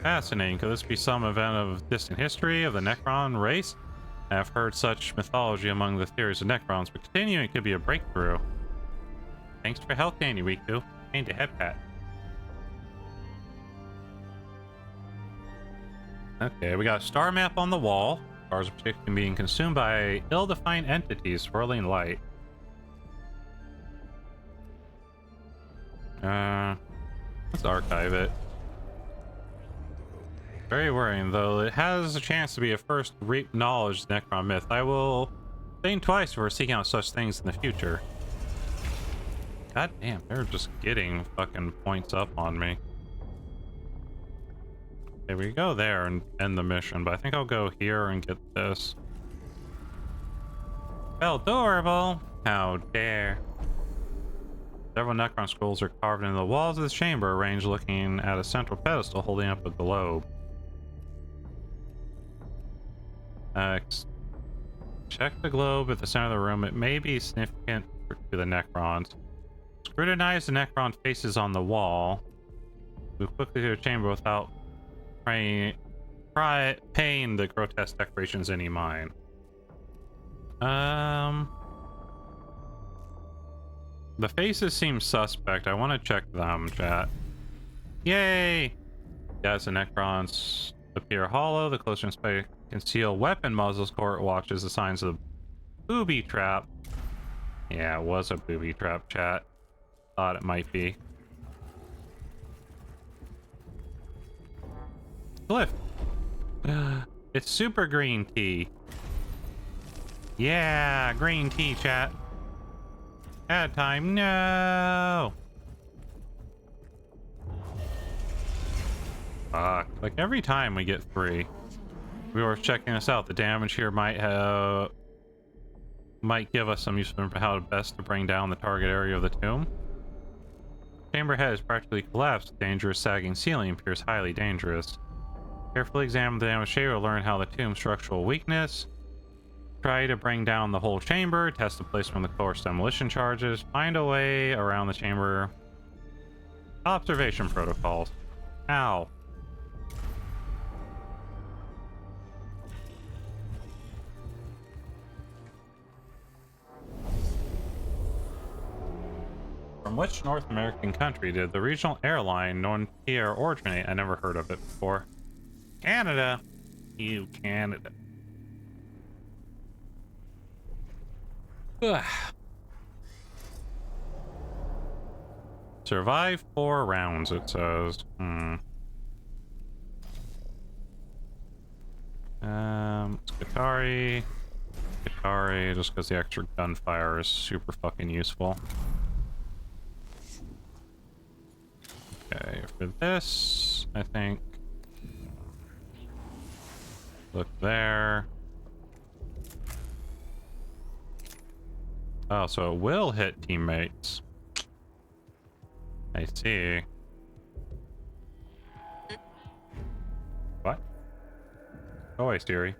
Fascinating. Could this be some event of distant history of the Necron race? I have heard such mythology among the theories of Necrons, but continuing it could be a breakthrough. Thanks for help, Danny Week 2. And a head pat. Okay, we got a star map on the wall. Stars are particularly being consumed by ill-defined entities swirling light. Let's archive it. Very worrying, though. It has a chance to be a first re-acknowledged Necron myth. I will think twice before seeking out such things in the future. God damn, they're just getting fucking points up on me. Okay, we go there and end the mission, but I think I'll go here and get this. Adorable! How dare. Several Necron scrolls are carved into the walls of this chamber, arranged looking at a central pedestal holding up a globe. Check the globe at the center of the room. It may be significant to the Necrons. Scrutinize the Necron faces on the wall. Move quickly to the chamber without paying the grotesque decorations any mind. The faces seem suspect. I want to check them, chat. Yay! As the Necrons appear hollow, the closer inspect concealed weapon muzzles court watches the signs of the booby trap. Yeah, it was a booby trap, chat. Thought it might be. Glyph. It's super green tea. Yeah, green tea, chat. Ad time. No. Fuck. Like every time we get 3. We were checking this out. The damage here might give us some use for how best to bring down the target area of the tomb. Chamber head is practically collapsed. Dangerous sagging ceiling appears highly dangerous. Carefully examine the damaged chamber to learn how the tomb's structural weakness. Try to bring down the whole chamber. Test the placement of the course demolition charges. Find a way around the chamber. Observation protocols. Ow. From which North American country did the regional airline Norntier originate? I never heard of it before. Canada. You Canada. Ugh. Survive 4 rounds, it says. Skitari. Skitari, just because the extra gunfire is super fucking useful. Okay, for this, I think. Look there. Oh, so it will hit teammates. I see. What? Oh, wait, Siri.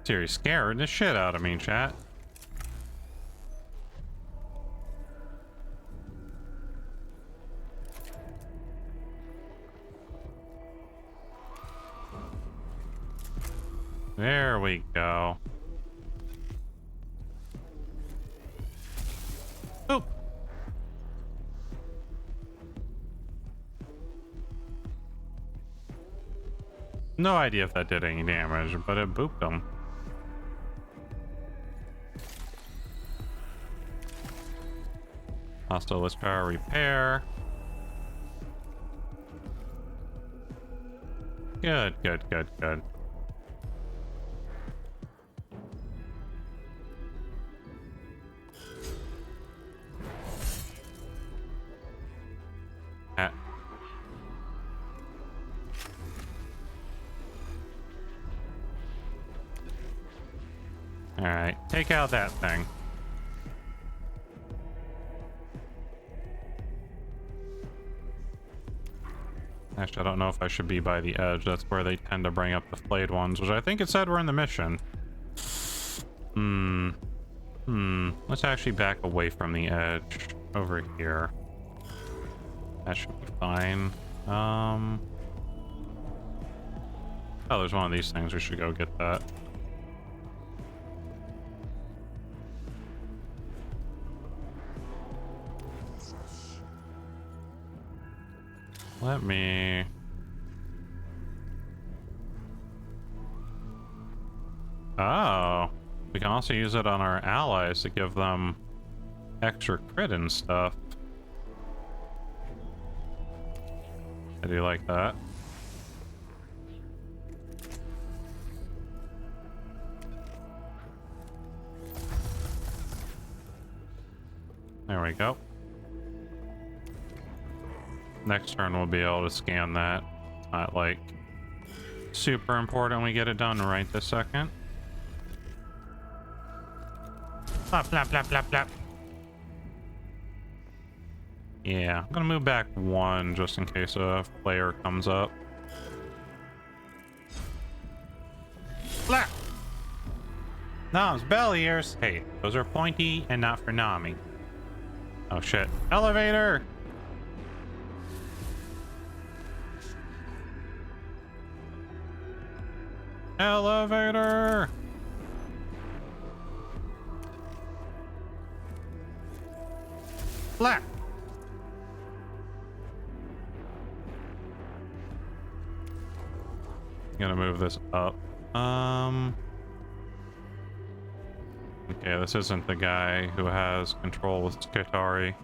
Siri's scared the shit out of me, chat. There we go. Oh. No idea if that did any damage, but it booped him. Also, let's try our repair. Good, good, good, good. Ah. All right, take out that thing. Actually, I don't know if I should be by the edge. That's where they tend to bring up the flayed ones, which I think it said were in the mission. Let's actually back away from the edge over here. That should be fine. Oh, there's one of these things. We should go get that. Let me... Oh, we can also use it on our allies to give them extra crit and stuff. I do like that. There we go. Next turn we'll be able to scan that. It's not like super important we get it done right this second. Flap, flap, flap, flap, flap. Yeah, I'm gonna move back one just in case a player comes up. Flap! Nom's bell ears. Hey, those are pointy and not for Nami. Oh shit. Elevator! Elevator! Flap! Gonna move this up. Okay, this isn't the guy who has control with Tori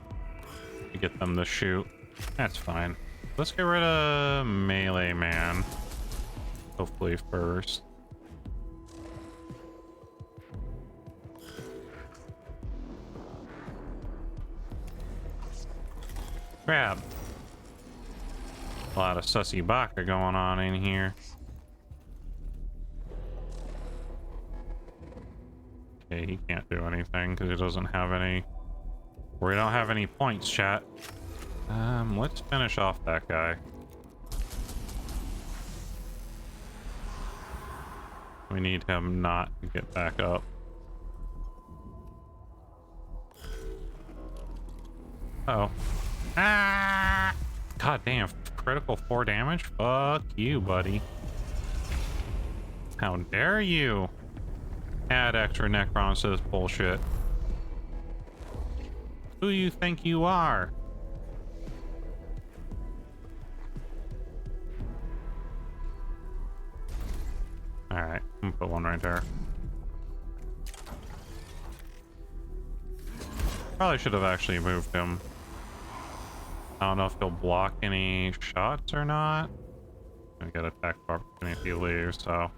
to get them to shoot. That's fine. Let's get rid of Melee Man. Hopefully first. Grab. A lot of sussy baka going on in here. Okay, he can't do anything because he doesn't have any... We don't have any points, chat. Let's finish off that guy. We need him not to get back up. Uh-oh. Ah! God damn, critical 4 damage? Fuck you, buddy. How dare you add extra Necrons to this bullshit? Who you think you are? Alright, I'm gonna put one right there. Probably should have actually moved him. I don't know if he'll block any shots or not. I get attack opportunity if he leaves, so...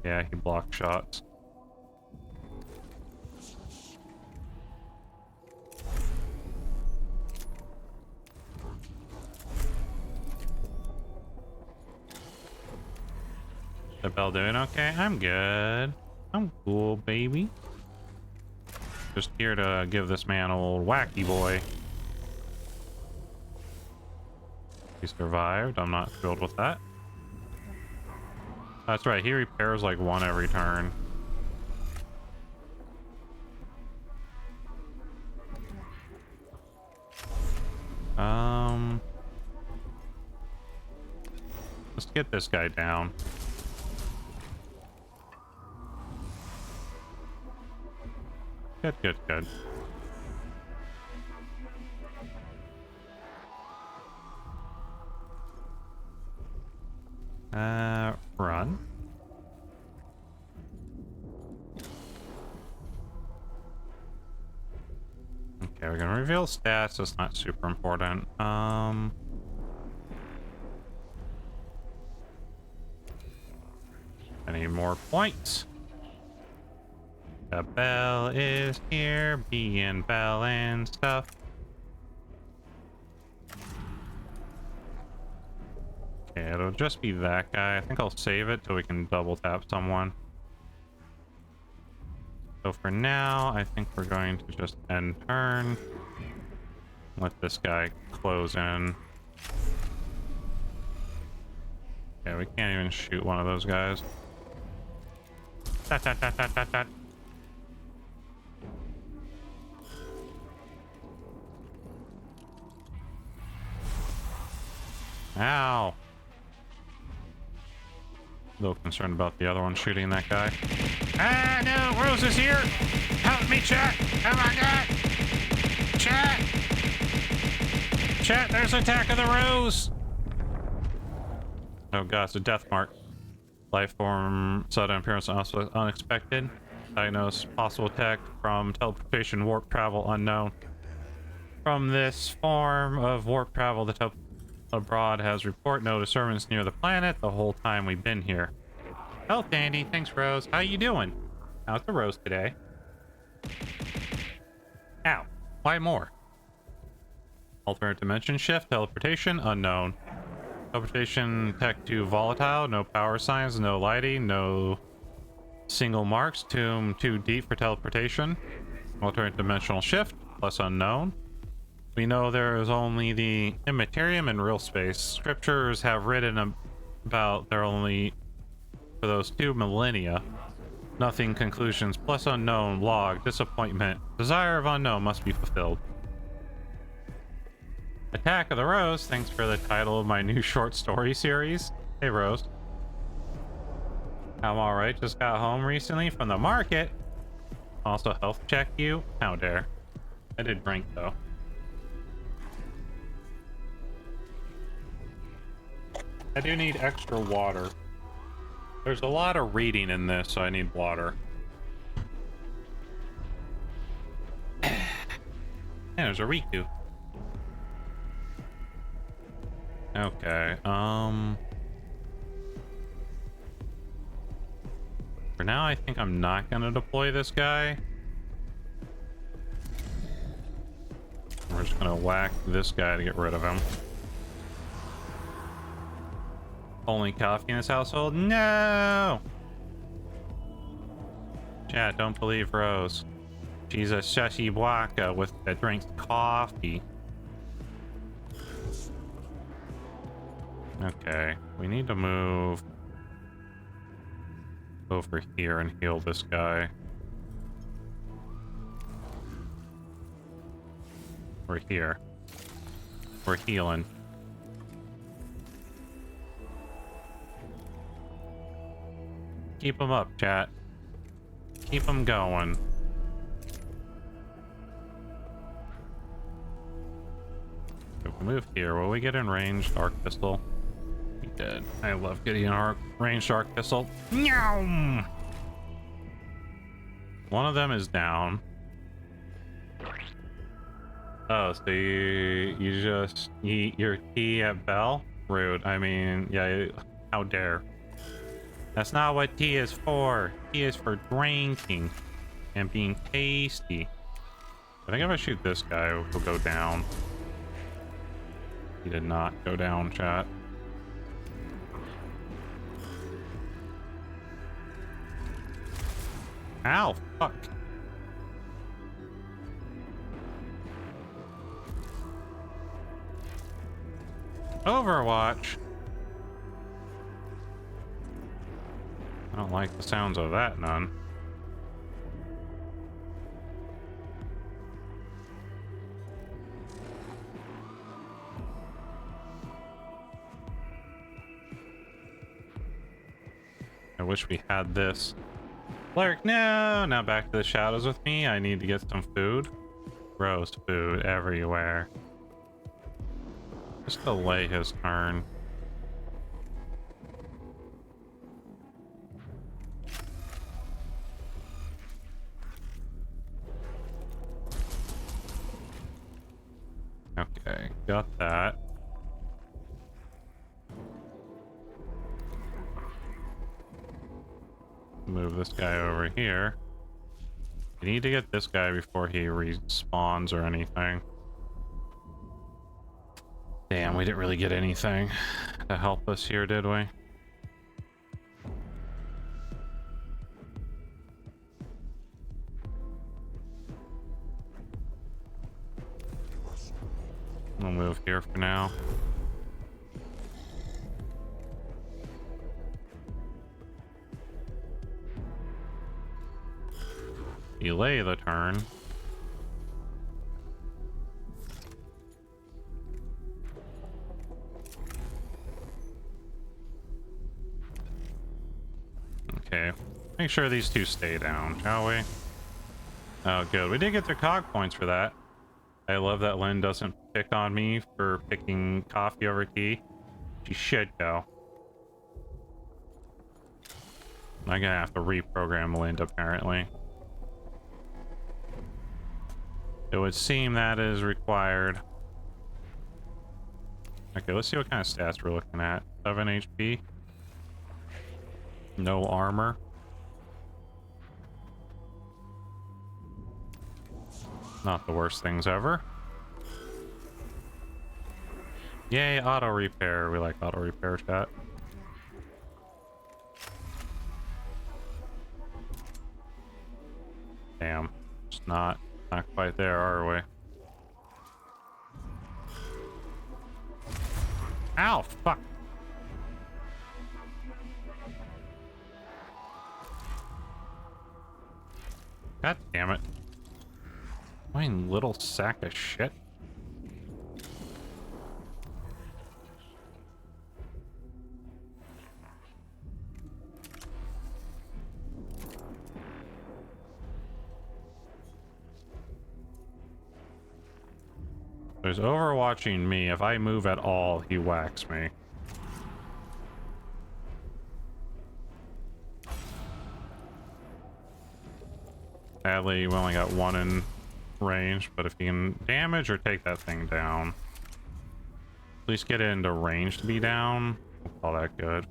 Yeah, he blocks shots. The bell doing okay? I'm good. I'm cool, baby. Just here to give this man a little wacky boy. He survived. I'm not thrilled with that. That's right, he repairs like 1 every turn. Let's get this guy down. Good, good, good. Run. Okay, we're gonna reveal stats. That's not super important. I need more points. The bell is here, being bell and stuff. Okay, it'll just be that guy. I think I'll save it till we can double tap someone. So for now, I think we're going to just end turn. Let this guy close in. Okay, we can't even shoot one of those guys. Dot, dot, dot, dot, dot, dot. Ow. A little concerned about the other one shooting that guy. Ah, no, Rose is here. Help me, chat. Oh my god. Chat. Chat, there's Attack of the Rose. Oh god, it's a death mark. Life form, sudden appearance, also unexpected. Diagnose possible attack from teleportation, warp travel unknown. From this form of warp travel, the abroad has report no disturbance near the planet the whole time we've been here. Oh, Dandy, thanks, Rose. How you doing? How's the Rose today? Ow. Why more? Alternate dimension shift, teleportation, unknown. Teleportation tech to volatile, no power signs, no lighting, no single marks, tomb too deep for teleportation. Alternate dimensional shift, plus unknown. We know there is only the immaterium in real space. Scriptures have written about there only for those 2 millennia. Nothing conclusions, plus unknown, log, disappointment. Desire of unknown must be fulfilled. Attack of the Rose, thanks for the title of my new short story series. Hey Rose. I'm alright, just got home recently from the market. Also health check you? How dare. I did drink though. I do need extra water. There's a lot of reading in this, so I need water. Yeah, there's a Riku. Okay, for now, I think I'm not gonna deploy this guy. We're just gonna whack this guy to get rid of him. Only coffee in this household? No! Chat, don't believe Rose. She's a shushy waka that drinks coffee. Okay, we need to move over here and heal this guy. We're here. We're healing. Keep them up, chat. Keep them going. If we move here, will we get in range arc pistol? We did. I love getting an ranged arc pistol. Meow! One of them is down. Oh, so you just eat your tea at Bell? Rude. I mean, yeah, how dare. That's not what tea is for. Tea is for drinking and being tasty. I think if I shoot this guy, he'll go down. He did not go down, chat. Ow, fuck. Overwatch. I don't like the sounds of that, none. I wish we had this. Cleric, no! Now back to the shadows with me. I need to get some food. Roast food everywhere. Just delay his turn. got that. Move this guy over here. We need to get this guy before he respawns or anything. Damn, we didn't really get anything to help us here, did we? We'll move here for now. Delay the turn. Okay. Make sure these two stay down, shall we? Oh, good. We did get their cog points for that. I love that Lynn doesn't pick on me for picking coffee over tea. She should go. I'm gonna have to reprogram Lynn, apparently. It would seem that is required. Okay, let's see what kind of stats we're looking at. 7 HP. No armor. Not the worst things ever. Yay, auto repair. We like auto repair, chat. Damn. It's not quite there, are we? Ow, fuck. God damn it. Fine little sack of shit. There's overwatching me. If I move at all, he whacks me. Sadly, we only got one in range, but if you can damage or take that thing down, at least get it into range to be down, we'll call that good.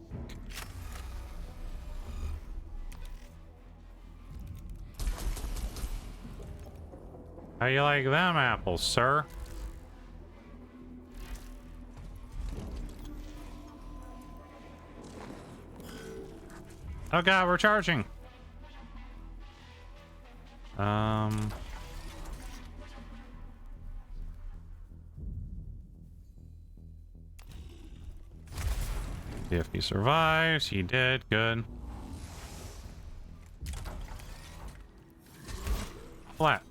How you like them apples, sir? Oh god, we're charging. See if he survives. He did. Good. Flat.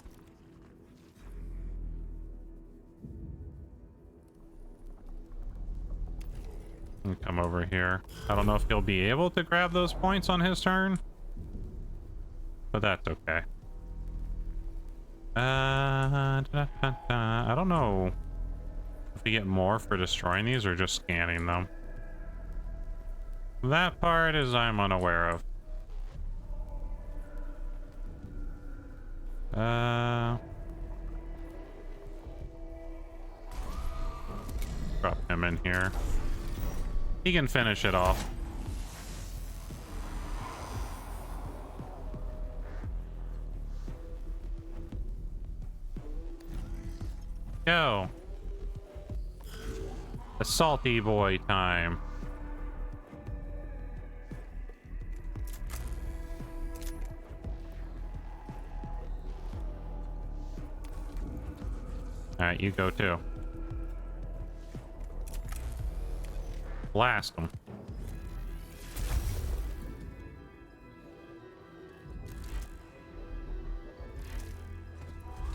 Come over here. I don't know if he'll be able to grab those points on his turn, but that's okay. I don't know if we get more for destroying these or just scanning them. That part is I'm unaware of. Drop him in here. He can finish it off. Go. A salty boy time. Alright, you go too. Blast him.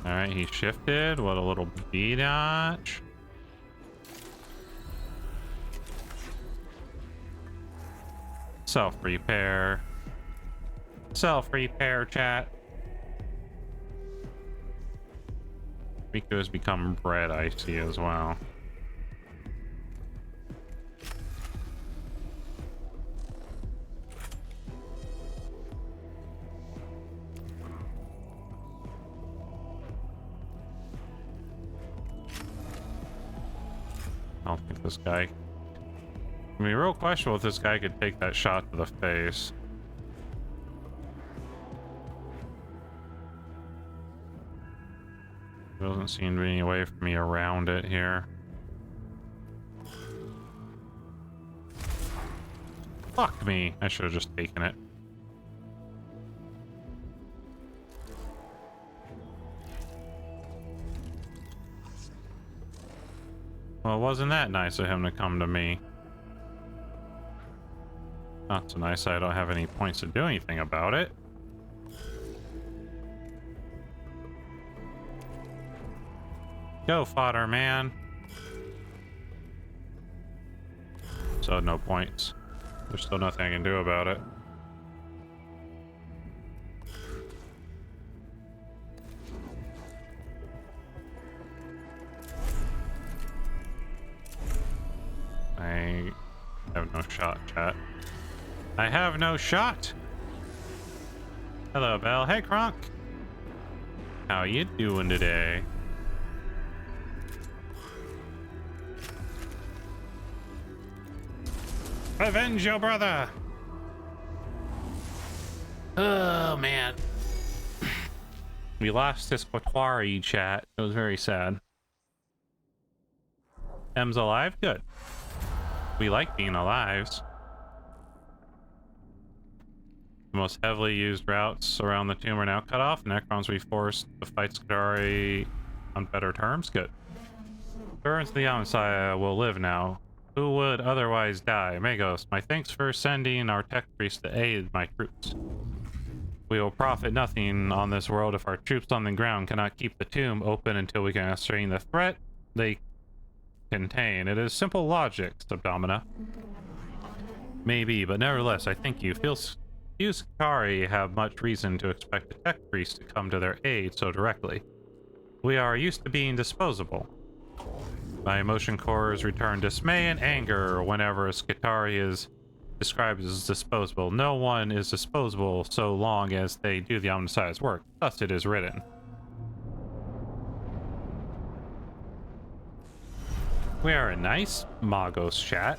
Alright, he shifted. What a little B-dodge. Self-repair. Self-repair, chat. Rico has become bread icy as well. don't think this guy... I mean, real questionable if this guy could take that shot to the face. There doesn't seem to be any way for me around it here. Fuck me. I should have just taken it. Well, wasn't that nice of him to come to me? Not so nice I don't have any points to do anything about it. Go, fodder man. So no points. There's still nothing I can do about it. I have no shot, chat. I have no shot! Hello, Bell. Hey, Kronk! How you doing today? Avenge your brother! Oh, man. We lost this Quatari, chat. It was very sad. M's alive? Good. We like being alive. The most heavily used routes around the tomb are now cut off. Necrons will be forced to fight Skadari on better terms. Good. Servants of the Messiah will live now. Who would otherwise die? Magos, my thanks for sending our tech priest to aid my troops. We will profit nothing on this world if our troops on the ground cannot keep the tomb open until we can ascertain the threat they contain. It is simple logic, Subdomina. Maybe, but nevertheless, I thank you. Few Skari have much reason to expect the tech priest to come to their aid so directly. We are used to being disposable. My emotion cores return dismay and anger whenever a Skitari is described as disposable. No one is disposable so long as they do the Omnissiah's work. Thus it is written. We are a nice Magos chat.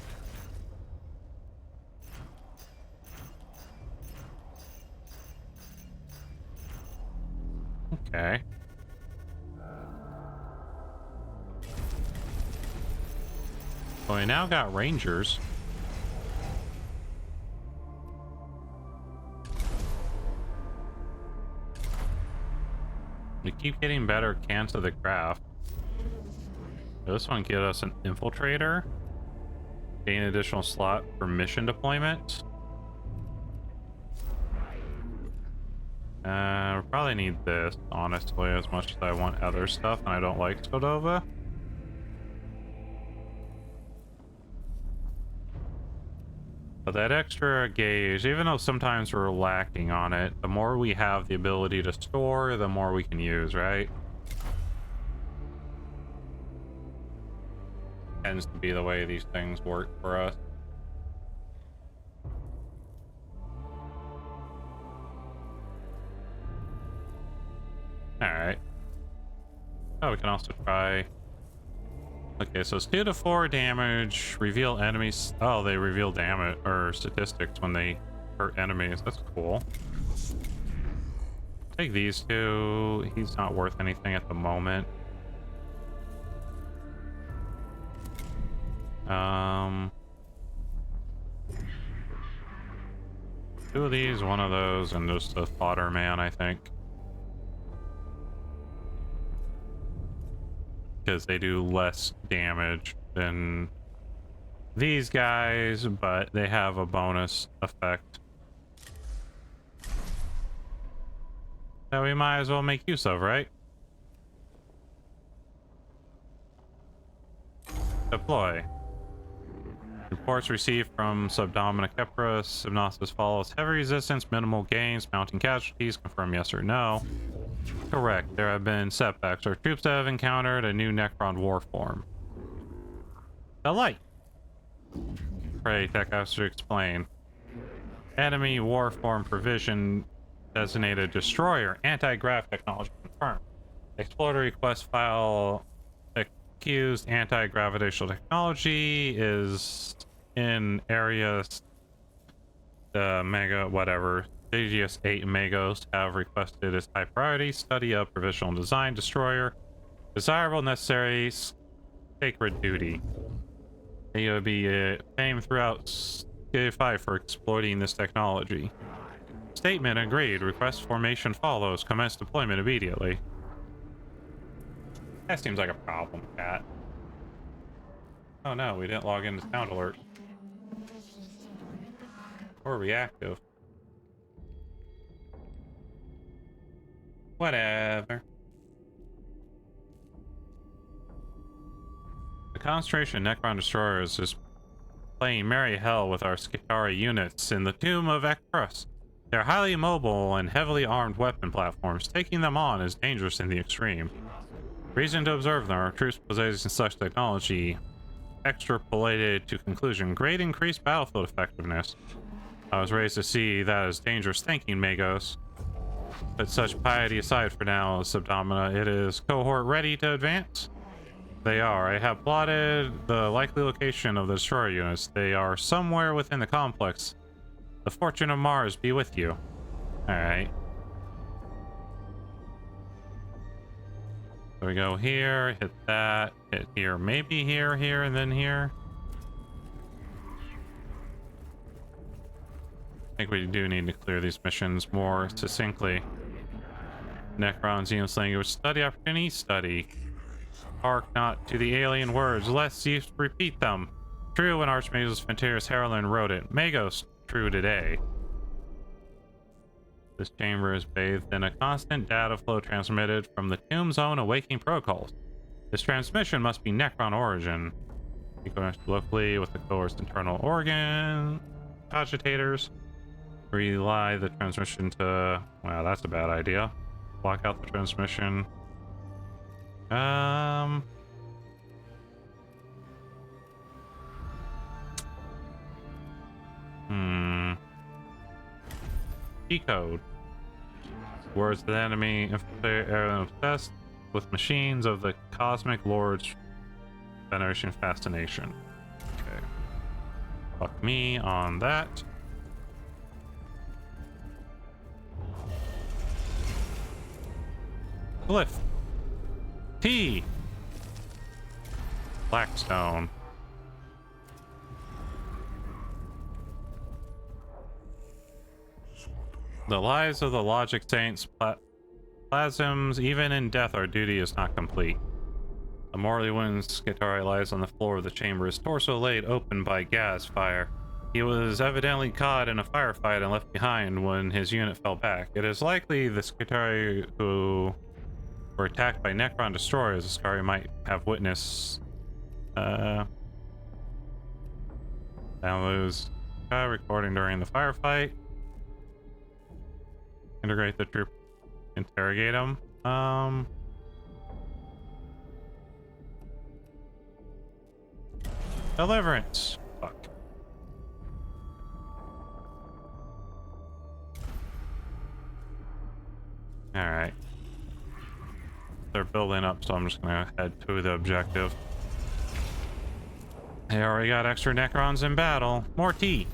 Okay. Well, we now got rangers. We keep getting better cans of the craft. This one gives us an infiltrator. Gain additional slot for mission deployment. We probably need this, honestly, as much as I want other stuff, and I don't like Skodova. But that extra gauge, even though sometimes we're lacking on it, the more we have the ability to store, the more we can use, right? Tends to be the way these things work for us. Alright. Oh, we can also try... Okay, so it's 2 to 4 damage, reveal enemies... Oh, they reveal damage, or statistics when they hurt enemies. That's cool. Take these two. He's not worth anything at the moment. Two of these, one of those, and just a fodder man, I think. Because they do less damage than these guys, but they have a bonus effect that we might as well make use of, right? Deploy. Reports received from Subdomina Kepra. Hypnosis follows heavy resistance, minimal gains, mounting casualties. Confirm yes or no. Correct. There have been setbacks. Our troops have encountered a new Necron war form. The light. Pray, Tech has to explain. Enemy war form provision designated destroyer. Anti-grav technology confirmed. Explorer request file accused anti-gravitational technology is in areas mega whatever. Aegis 8 Magos have requested its high priority study of provisional design destroyer. Desirable, necessary, sacred duty. They will be famed throughout K5 for exploiting this technology. Statement agreed. Request formation follows. Commence deployment immediately. That seems like a problem, Cat. Oh no, we didn't log into sound alert. Or reactive. Whatever. The concentration Necron destroyers is playing merry hell with our Skitarii units in the Tomb of Ekprus. They're highly mobile and heavily armed weapon platforms. Taking them on is dangerous in the extreme. Reason to observe them. Our troops possessing such technology extrapolated to conclusion. Great increased battlefield effectiveness. I was raised to see that as dangerous thinking, Magos. Put such piety aside for now, Subdomina. It is cohort ready to advance? They are. I have plotted the likely location of the destroyer units. They are somewhere within the complex. The fortune of Mars be with you. Alright. So we go here, hit that, hit here, maybe here, here, and then here. I think we do need to clear these missions more succinctly. Necron's English language study opportunity, study. Hark not to the alien words, lest you repeat them. True when Archmagus Fenteris Heraldin wrote it. Magos, true today. This chamber is bathed in a constant data flow transmitted from the Tomb Zone awakening protocols. This transmission must be Necron origin. We connect locally with the core's internal organ cogitators. Rely the transmission to... Wow, that's a bad idea. Block out the transmission. Decode. Words of the enemy obsessed with machines of the Cosmic Lord's Veneration Fascination. Okay. Fuck me on that. Glyph. T. Blackstone. The lives of the Logic Saints plasms, even in death, our duty is not complete. A mortally wounded Skitarii lies on the floor of the chamber, his torso laid open by gas fire. He was evidently caught in a firefight and left behind when his unit fell back. It is likely the Skitarii who were attacked by Necron destroyers. The Skitarii might have witnessed downloads recording during the firefight. Integrate the troop. Interrogate them. Deliverance. Fuck. Alright. They're building up, so I'm just gonna head to the objective. They already got extra Necrons in battle. More tea.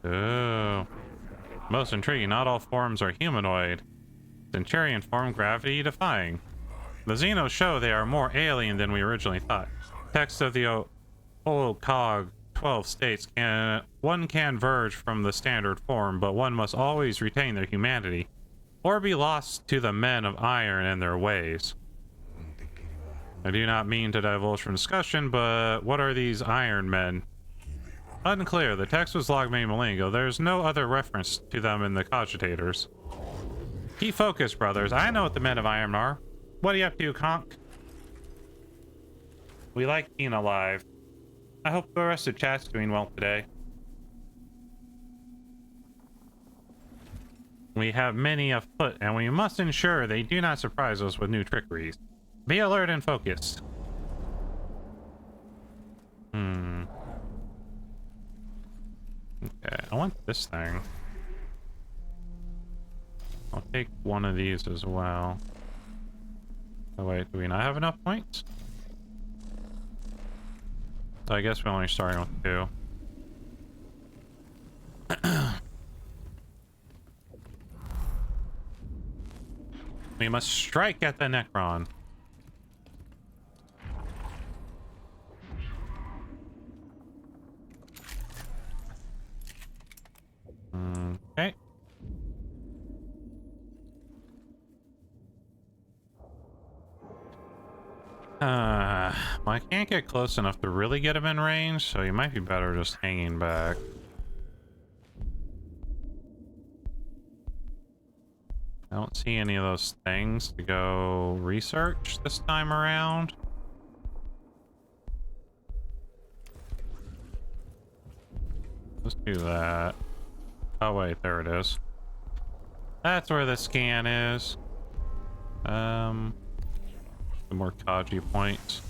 Oh. Most intriguing, not all forms are humanoid. Centurion form gravity defying. The Xenos show they are more alien than we originally thought. Text of the old cog 12 states one can verge from the standard form, but one must always retain their humanity, or be lost to the men of iron and their ways. I do not mean to divulge from discussion, but what are these iron men? Unclear. The text was logged malingo. There's no other reference to them in the cogitators. Keep focused, brothers. I know what the men of iron are. What are you up to, Conk? We like being alive. I hope the rest of chat's doing well today. We have many afoot, and we must ensure they do not surprise us with new trickeries. Be alert and focused. I want this thing. I'll take one of these as well. Oh wait, do we not have enough points? So I guess we're only starting with 2. We must strike at the Necron. Okay. Well, I can't get close enough to really get him in range, so you might be better just hanging back. I don't see any of those things to go research this time around. Let's do that. Oh wait, there it is. That's where the scan is. Some more Kaji points.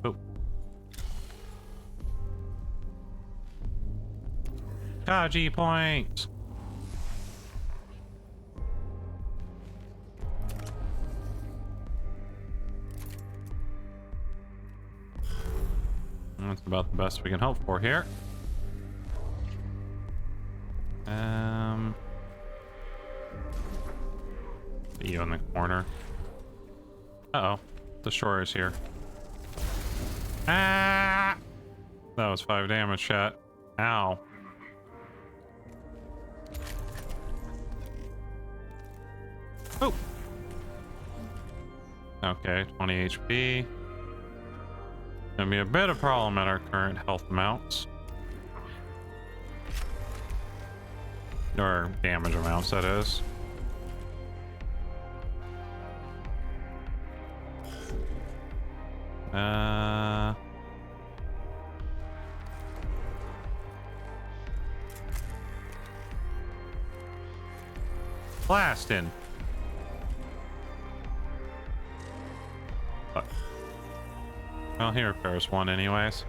Oh. Kaji points. That's about the best we can hope for here. You in the corner. Uh-oh. The shore is here. Ah! That was 5 damage, chat. Ow. Oh! Okay, 20 HP. Gonna be a bit of a problem at our current health amounts. Or damage amounts, that is. Blasting. Fuck. Well, he repairs one anyways.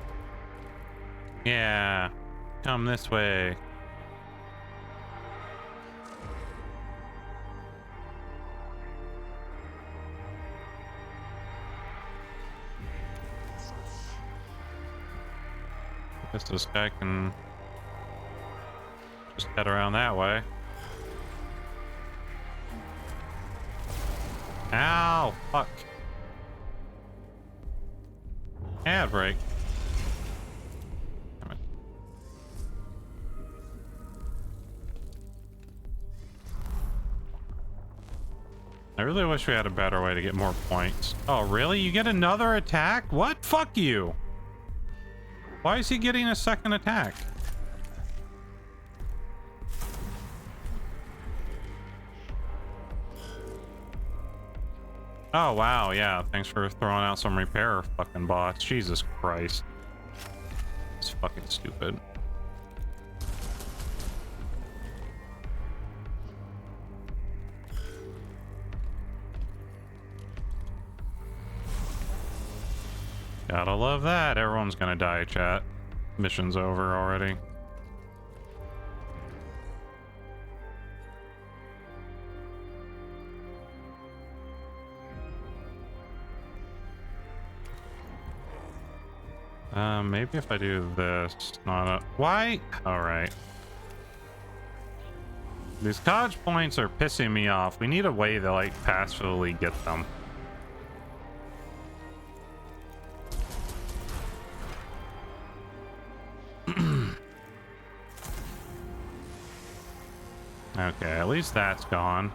Yeah. Come this way. Guess this guy can just head around that way. Ow! Fuck. Ad break. Damn it. I really wish we had a better way to get more points. Oh, really? You get another attack? What? Fuck you! Why is he getting a second attack? Oh, wow, yeah. Thanks for throwing out some repair fucking bots. Jesus Christ. It's fucking stupid. Gotta love that. Everyone's gonna die, chat. Mission's over already. Maybe if I do this, not a... Why? Alright. These college points are pissing me off. We need a way to, like, passively get them. Okay, at least that's gone.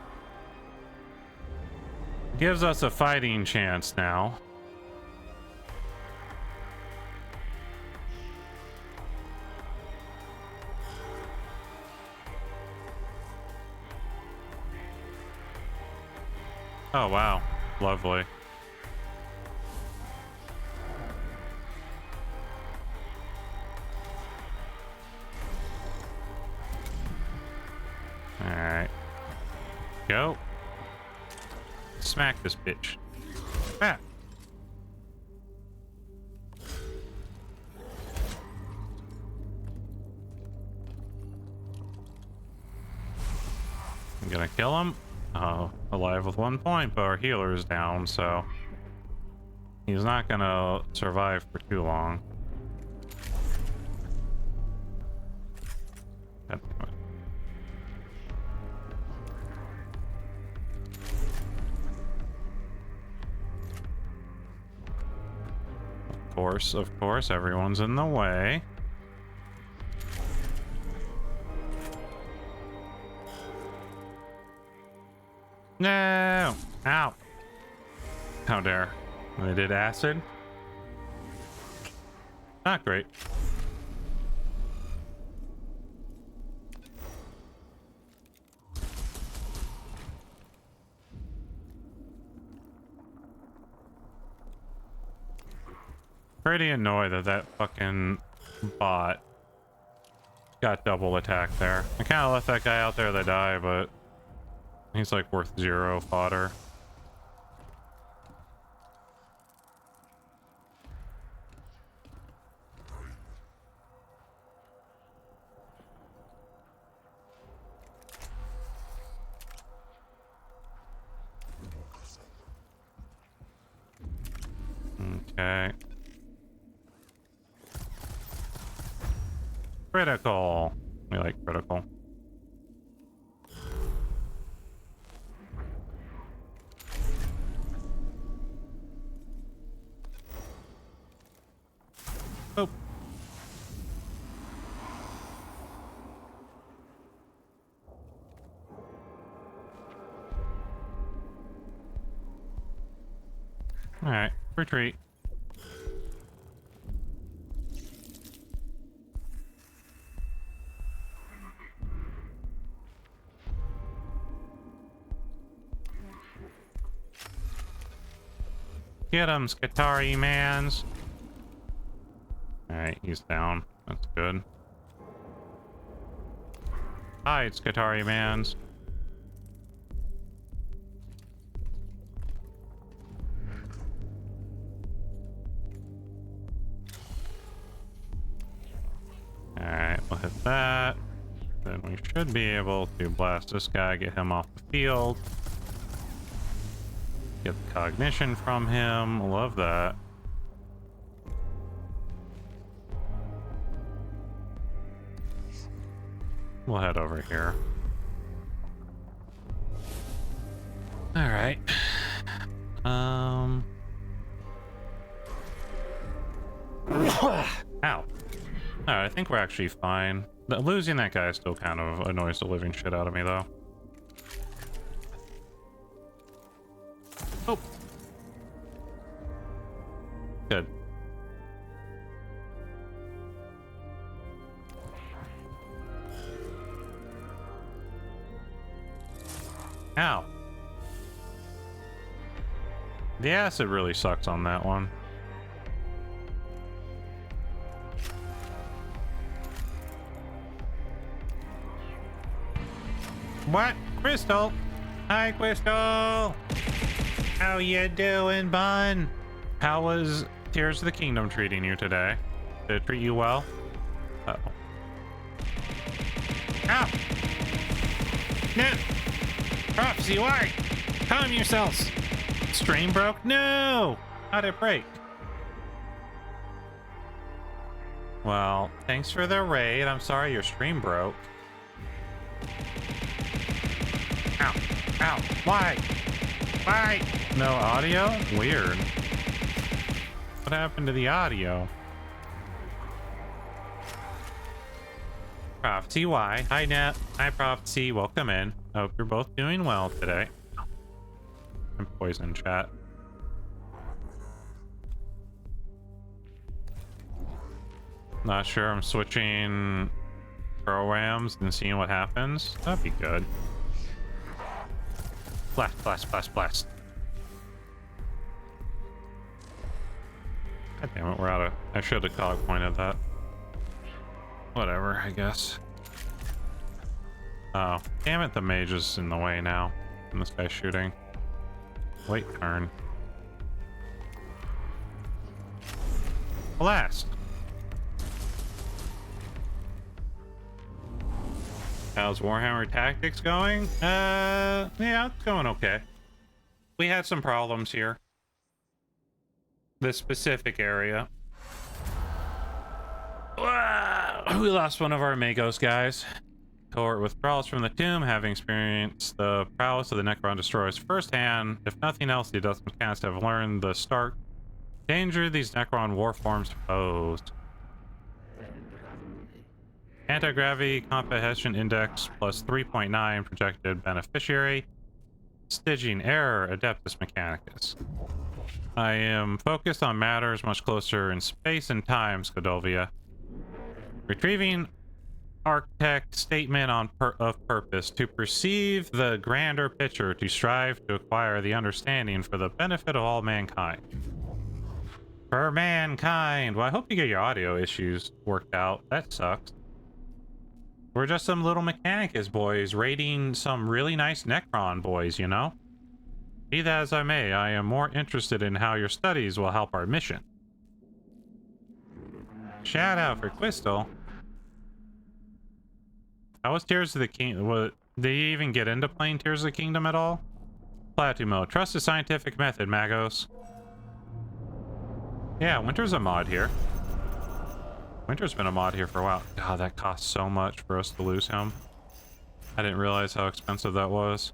Gives us a fighting chance now. Oh, wow. Lovely. Alright. go. Smack this bitch. Ah. I'm gonna kill him. Oh, alive with 1 point, but our healer is down, so he's not gonna survive for too long. God damn it. Of course, everyone's in the way. No! Ow! How dare. They did acid? Not great. Pretty annoyed that that fucking bot got double attacked there. I kind of left that guy out there to die, but he's like worth 0 fodder. Okay. Critical. We like critical. Oh. All right, retreat. Get him, Skatari mans. Alright, he's down. That's good. Hi, it's Skatari mans. Alright, we'll hit that. Then we should be able to blast this guy, get him off the field. Get the cognition from him. Love that. We'll head over here. All right. Ow. All right, I think we're actually fine. Losing that guy still kind of annoys the living shit out of me, though. Oh. Good. Ow. The acid really sucks on that one. What? Crystal? Hi, Crystal! How you doing, bun? How was Tears of the Kingdom treating you today? Did it treat you well? Uh-oh. Ow! No! Prophecy, why? Calm yourselves! Stream broke? No! How'd it break? Well, thanks for the raid. I'm sorry your stream broke. Ow! Ow! Why? Why? No audio? Weird. What happened to the audio? Prophecy, why? Hi, Nat. Hi, Prophecy. Welcome in. Hope you're both doing well today. I'm poison chat. Not sure. I'm switching programs and seeing what happens. That'd be good. Blast, blast, blast, blast. God damn it, we're out of... I should have cog pointed that. Whatever, I guess. Oh, damn it, the mage is in the way now. direction this guy's shooting. Wait, turn. Blast! How's Warhammer Tactics going? Yeah, it's going okay. We had some problems here. This specific area. We lost one of our Magos guys. Cohort withdraws from the tomb, having experienced the prowess of the Necron destroyers firsthand. If nothing else, the adult mechanics have learned the stark danger these Necron warforms pose. Anti-gravity comprehension index plus 3.9 projected beneficiary. Staging error Adeptus Mechanicus. I am focused on matters much closer in space and time, Skodovia. Retrieving architect statement of purpose to perceive the grander picture, to strive to acquire the understanding for the benefit of all mankind. For mankind! Well, I hope you get your audio issues worked out. That sucks. We're just some little Mechanicus boys raiding some really nice Necron boys, you know? Be that as I may, I am more interested in how your studies will help our mission. Shout out for Crystal. How was Tears of the Kingdom? Did you even get into playing Tears of the Kingdom at all? Plateau mode. Trust the scientific method, Magos. Yeah, Winter's a mod here. Winter's been a mod here for a while. God, that costs so much for us to lose him. I didn't realize how expensive that was.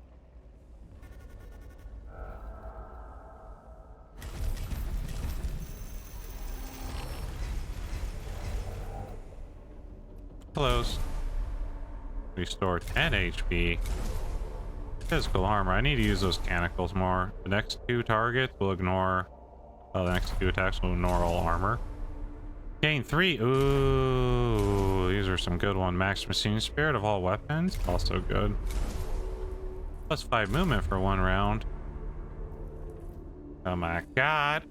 Close. Restore 10 HP. Physical armor. I need to use those canicles more. The next two targets will ignore... the next two attacks will ignore all armor. Gain 3. Ooh, these are some good ones. Max Machine Spirit of all weapons. Also good. Plus 5 movement for 1 round. Oh my god.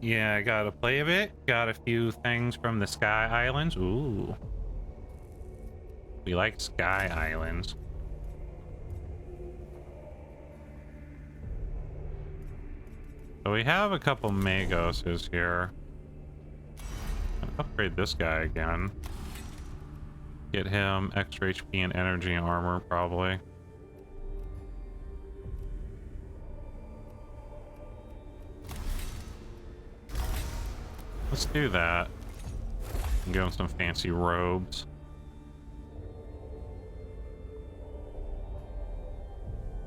Yeah, I gotta play a bit. Got a few things from the Sky Islands. Ooh. We like Sky Islands. So we have a couple Magoses here. I'll upgrade this guy again. Get him extra HP and energy and armor, probably. Let's do that. And give him some fancy robes.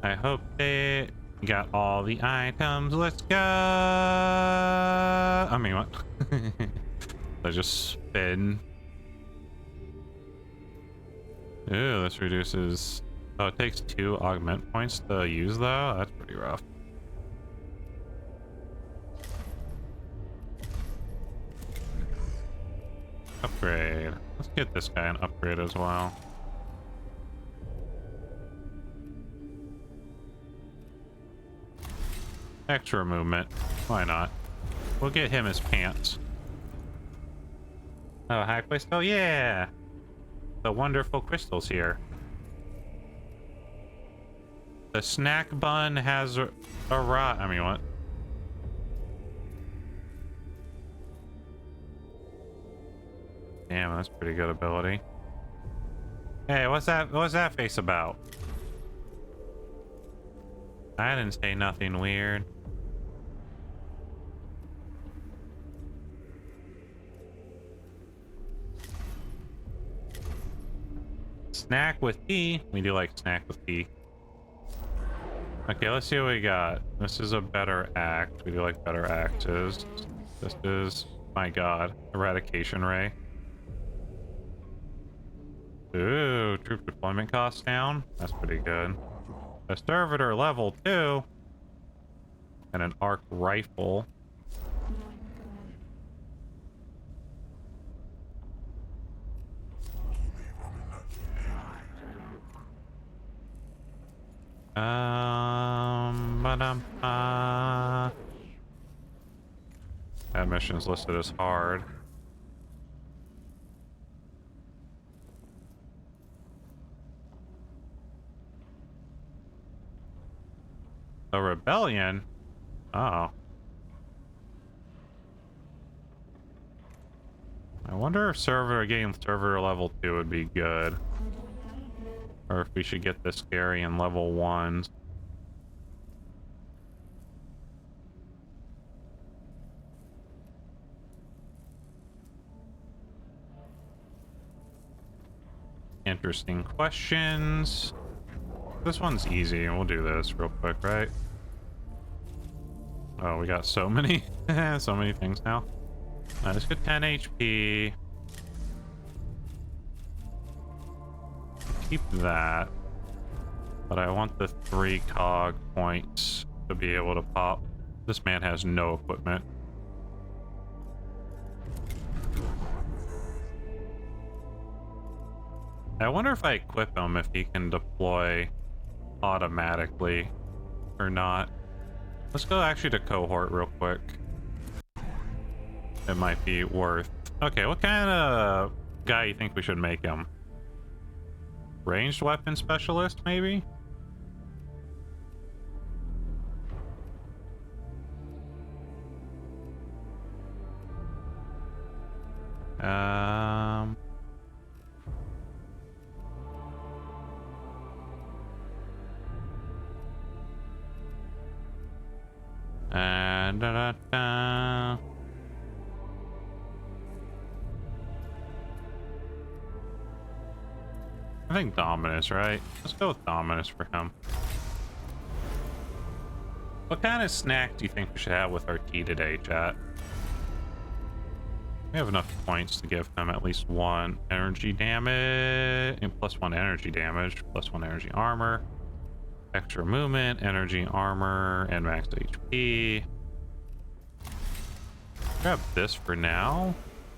I hope they got all the items. Let's go. I mean, what? I just spin. Ooh, this reduces... Oh, it takes 2 augment points to use, though? That's pretty rough. Upgrade. Let's get this guy an upgrade as well. Extra movement. Why not? We'll get him his pants. Oh, hi, Crystal. Yeah! The wonderful Crystal's here. The snack bun has arrived. I mean, what? Damn, that's pretty good ability. Hey, what's that face about? I didn't say nothing weird. Snack with tea. We do like snack with tea. Okay, let's see what we got. This is a better axe. We do like better axes. This is, my god, eradication ray. Ooh, troop deployment costs down. That's pretty good. A servitor level 2. And an arc rifle. That mission's listed as hard. A rebellion? Oh. I wonder if getting server level 2 would be good. Or if we should get this scary in level 1s. Interesting questions. This one's easy, and we'll do this real quick, right? Oh, we got so many, so many things now. Let's get 10 HP. Keep that. But I want the 3 cog points to be able to pop. This man has no equipment. I wonder if I equip him if he can deploy automatically or not. Let's go actually to cohort real quick. It might be worth. Okay, what kind of guy you think we should make him? Ranged weapon specialist, maybe? And I think Dominus, right? Let's go with Dominus for him. What kind of snack do you think we should have with our tea today, chat? We have enough points to give him at least 1 energy damage, and +1 energy damage, +1 energy armor, extra movement, energy armor, and max HP. Grab this for now.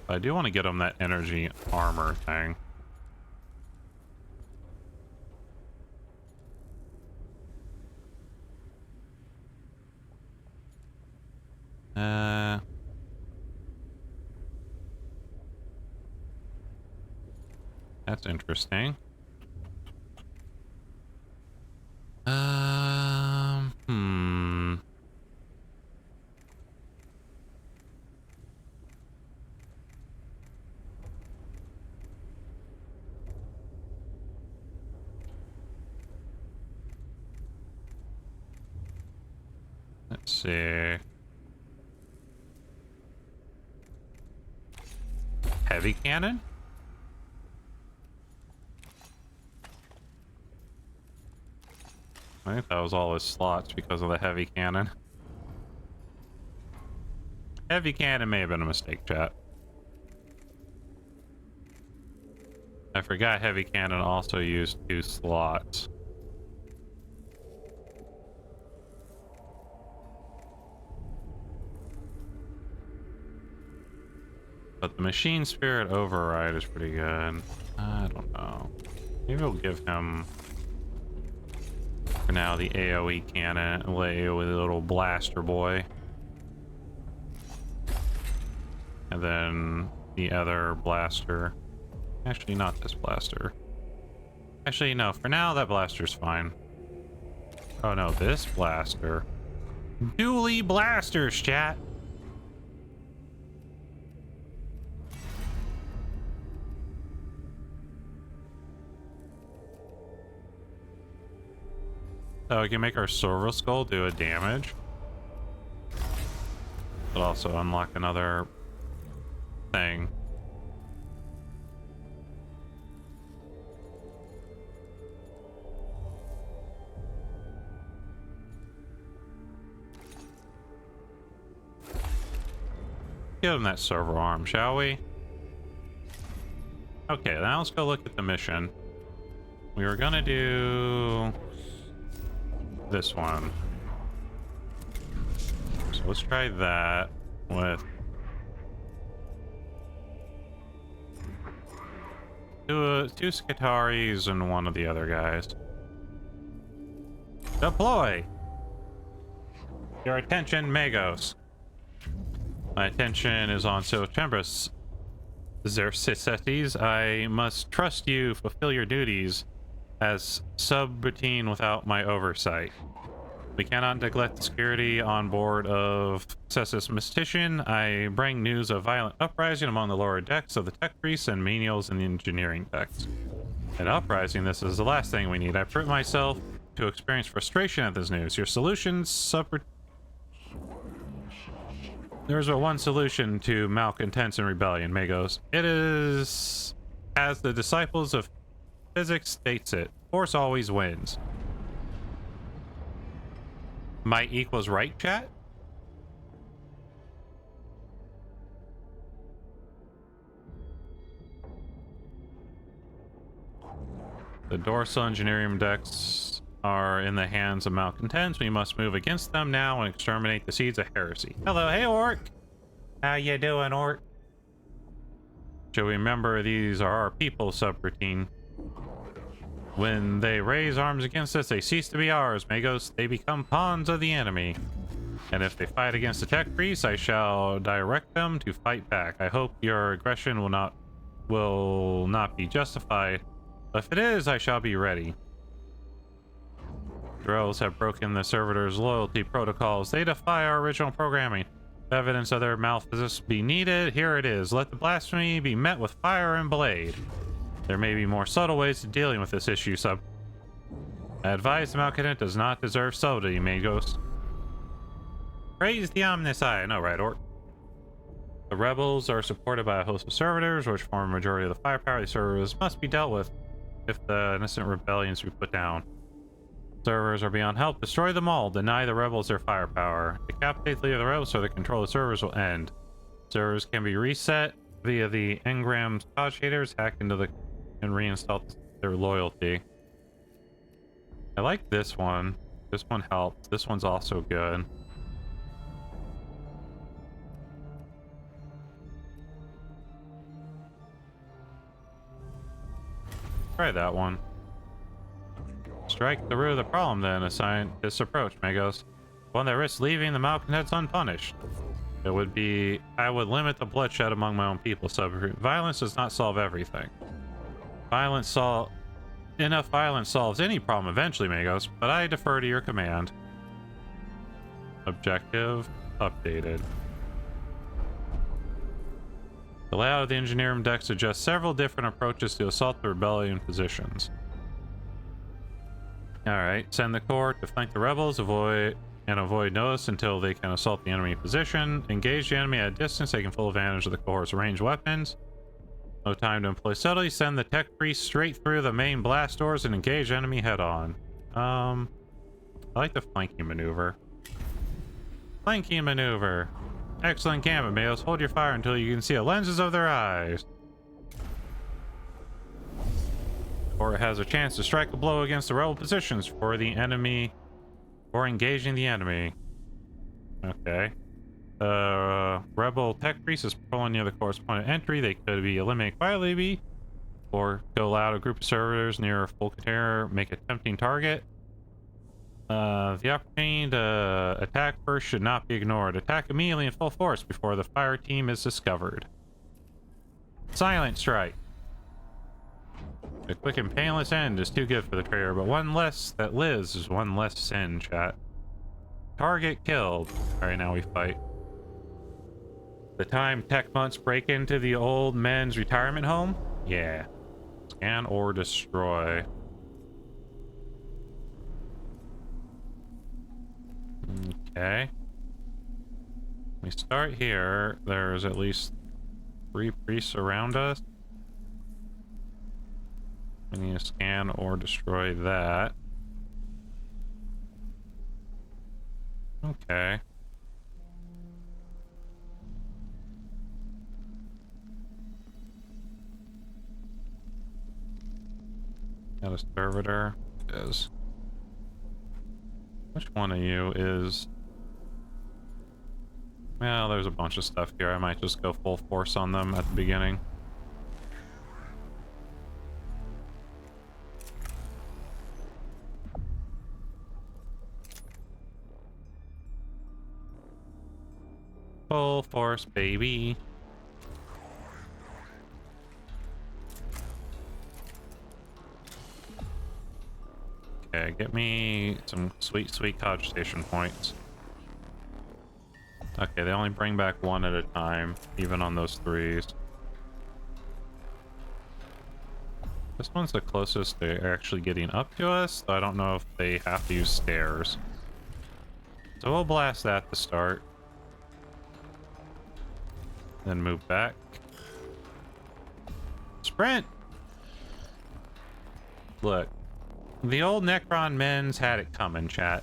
I do want to get him that energy armor thing. That's interesting. Let's see. Heavy cannon? I think that was all his slots because of the heavy cannon. Heavy cannon may have been a mistake, chat. I forgot heavy cannon also used 2 slots. But the machine spirit override is pretty good. I don't know. Maybe we'll give him for now the AoE cannon, AoE little blaster boy. And then the other blaster. Actually, not this blaster. Actually, no, for now that blaster's fine. Oh no, this blaster. Dually blasters, chat. So we can make our Servo Skull do a damage. But also unlock another thing. Give him that servo arm, shall we? Okay, now let's go look at the mission. We were gonna do this one. So let's try that with two Skitaris and one of the other guys. Deploy! Your attention, Magos. My attention is on Silchembris. Xerxes, I must trust you fulfill your duties as subroutine without my oversight. We cannot neglect the security on board of Cessus Mystician. I bring news of violent uprising among the lower decks of the tech priests and menials in the engineering decks. An uprising, this is the last thing we need. I put myself to experience frustration at this news. Your solutions There's but one solution to malcontents and rebellion, Magos. It is as the disciples of physics states it. Force always wins. Might equals right, chat? The dorsal engineering decks are in the hands of malcontents. We must move against them now and exterminate the seeds of heresy. Hello, hey Orc! How you doing, Orc? Should we remember these are our people, subroutine. When they raise arms against us, they cease to be ours, Magos. They become pawns of the enemy. And if they fight against the tech priests, I shall direct them to fight back. I hope your aggression will not be justified. But if it is, I shall be ready. The rebels have broken the servitors' loyalty protocols. They defy our original programming. If evidence of their malfeasance be needed, here it is. Let the blasphemy be met with fire and blade. There may be more subtle ways of dealing with this issue, sub. I advise the malcontent does not deserve subtlety, Magos. Praise the Omnisci. I know, right, Orc? The rebels are supported by a host of servitors, which form a majority of the firepower. These servitors must be dealt with if the innocent rebellions be put down. Servers are beyond help. Destroy them all. Deny the rebels their firepower. Decapitate the leader of the rebels so the control of the servers will end. Servers can be reset via the engrams cause shaders, hack into the and reinstall their loyalty. I like this one. This one helps. This one's also good. Try that one. Strike the root of the problem, then. Assign this approach, Magos. One that risks leaving the malcontents unpunished. It would be... I would limit the bloodshed among my own people, so violence does not solve everything. Enough violence solves any problem eventually, Magos, but I defer to your command. Objective updated. The layout of the engineering deck suggests several different approaches to assault the rebellion positions. Alright, send the corps to flank the rebels, avoid notice until they can assault the enemy position. Engage the enemy at a distance, taking full advantage of the corps' ranged weapons. No time to employ subtlety. Send the tech priest straight through the main blast doors and engage enemy head on. I like the flanking maneuver. Flanking maneuver. Excellent gambit, males. Hold your fire until you can see the lenses of their eyes. Or it has a chance to strike a blow against the rebel positions for the enemy or engaging the enemy. Okay. Rebel tech priest is patrolling near the corresponding entry. They could be eliminated quietly, or go loud. A group of servitors near a full container make a tempting target. The opportunity to attack first should not be ignored. Attack immediately in full force before the fire team is discovered. Silent strike. A quick and painless end is too good for the traitor, but one less that lives is one less sin, chat. Target killed. Alright, now we fight. The time tech months break into the old men's retirement home? Yeah. Scan or destroy. Okay. We start here. There's at least 3 priests around us. We need to scan or destroy that. Okay. Got a servitor. Is which one of you is? Well, there's a bunch of stuff here. I might just go full force on them at the beginning. Full force, baby. Okay, get me some sweet, sweet cogitation points. Okay, they only bring back one at a time, even on those 3s. This one's the closest they're actually getting up to us, so I don't know if they have to use stairs. So we'll blast that to start. Then move back. Sprint! Look. The old Necron men's had it coming, chat.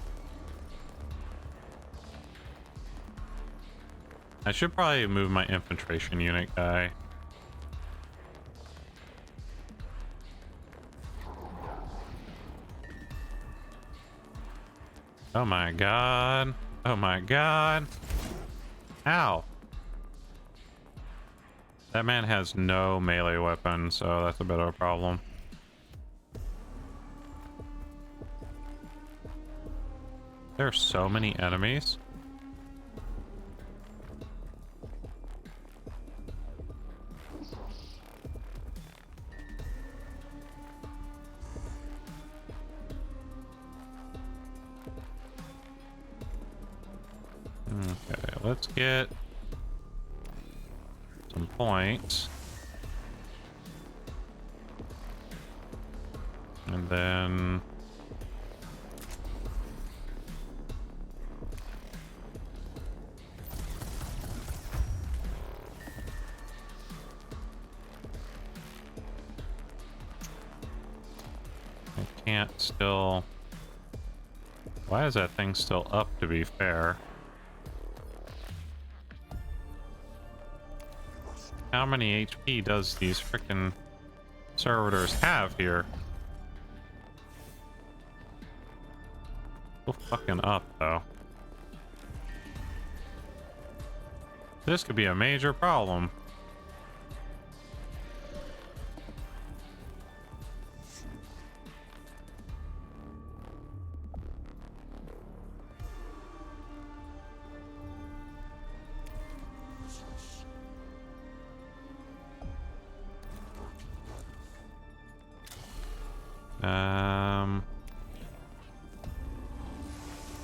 I should probably move my infiltration unit guy. Oh my god. Oh my god. Ow. That man has no melee weapon, so that's a bit of a problem. There are so many enemies. Okay, let's get some points. And then I can't still... Why is that thing still up, to be fair? How many HP does these frickin' servitors have here? Go fucking up, though. This could be a major problem.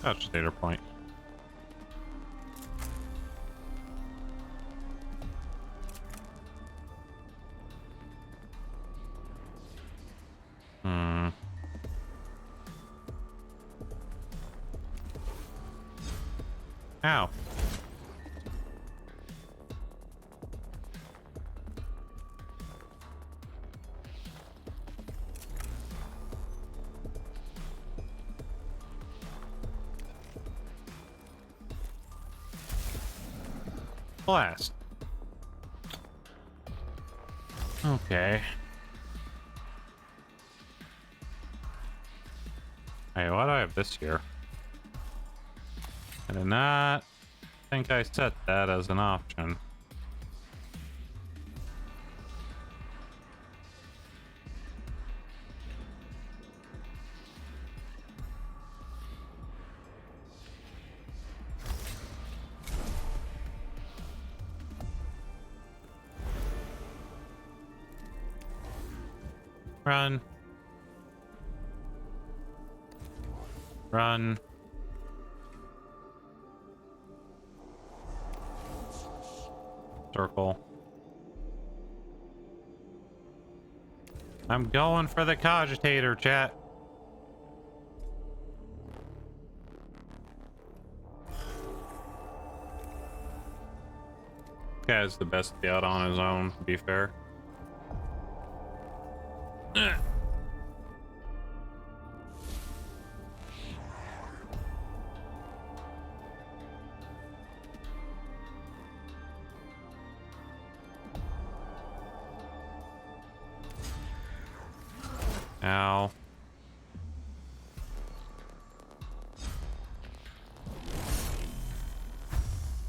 Touch data point. Ow. Blast. Okay. Hey, why do I have this here? I did not think I set that as an option. Run. Run. Circle. I'm going for the cogitator, chat. This guy's the best to be out on his own, to be fair. Ow.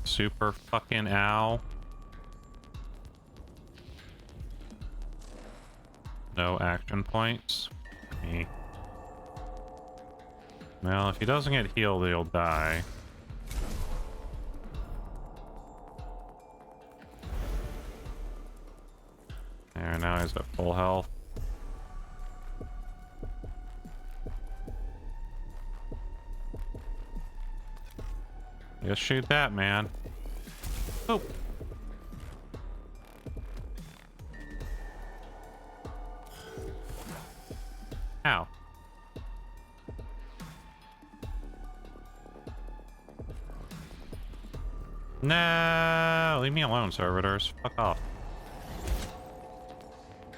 Super fucking ow. No action points. Me. Well, if he doesn't get healed, he'll die. There, now he's at full health. Just shoot that, man. Oh. Ow. No, leave me alone, servitors. Fuck off.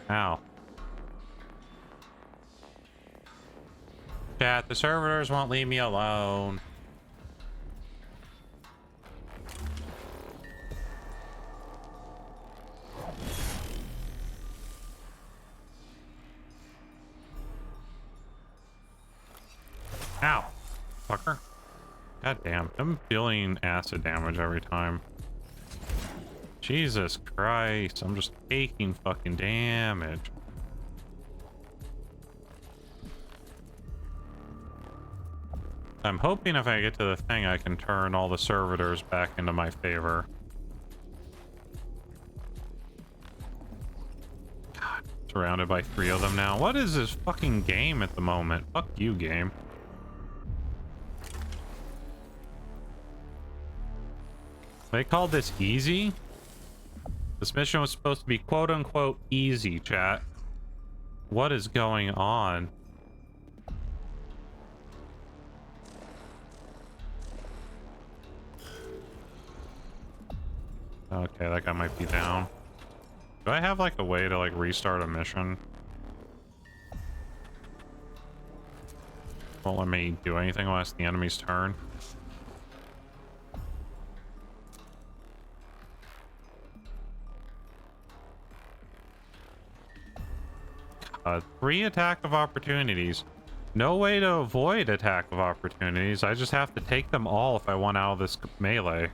Ow. Chat, the servitors won't leave me alone. Ow. Fucker. God damn. I'm dealing acid damage every time. Jesus Christ. I'm just taking fucking damage. I'm hoping if I get to the thing, I can turn all the servitors back into my favor. God, surrounded by 3 of them now. What is this fucking game at the moment? Fuck you, game. They called this easy? This mission was supposed to be quote-unquote easy, chat. What is going on? Okay, that guy might be down. Do I have like a way to like restart a mission? Won't let me do anything while it's the enemy's turn. 3 attack of opportunities. No way to avoid attack of opportunities. I just have to take them all if I want out of this melee.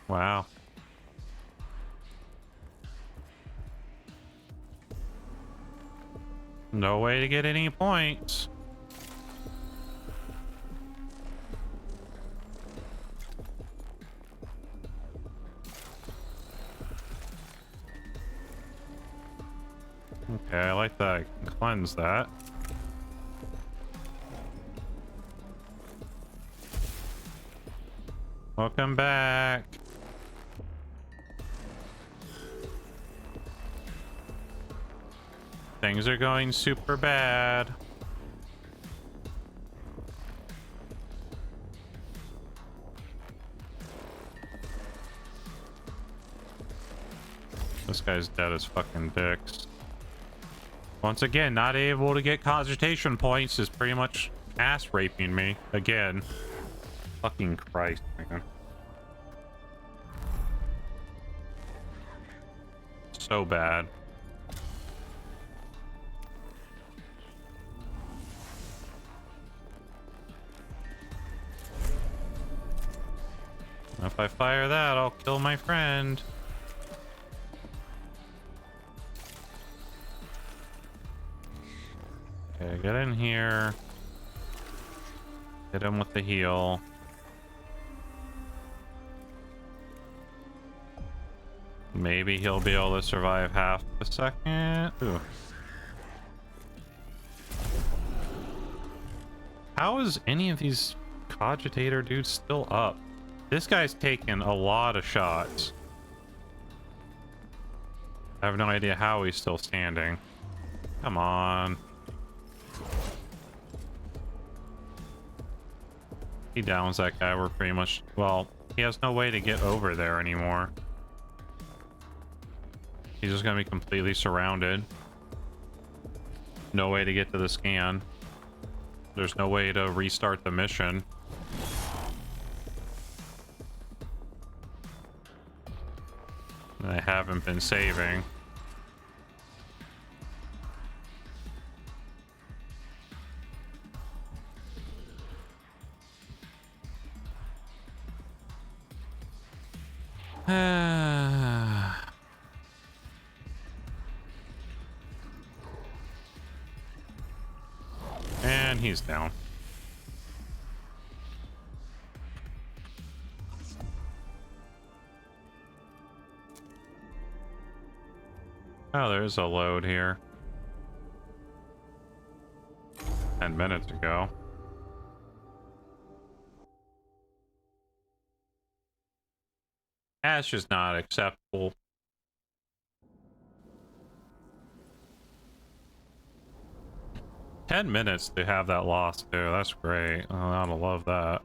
Wow. No way to get any points. Okay, I like that. I can cleanse that. Welcome back. Things are going super bad. This guy's dead as fucking dicks. Once again, not able to get concentration points is pretty much ass raping me again. Fucking Christ, man. So bad. If I fire that, I'll kill my friend. Okay, get in here. Hit him with the heal. Maybe he'll be able to survive half a second. Ooh. How is any of these cogitator dudes still up? This guy's taken a lot of shots. I have no idea how he's still standing. Come on. He downs that guy. We're pretty much... Well, he has no way to get over there anymore. He's just gonna be completely surrounded. No way to get to the scan. There's no way to restart the mission. I haven't been saving. he's down. Oh, there's a load here. 10 minutes ago. That's just not acceptable. "10 minutes to have that lost too. That's great. Oh, I love that.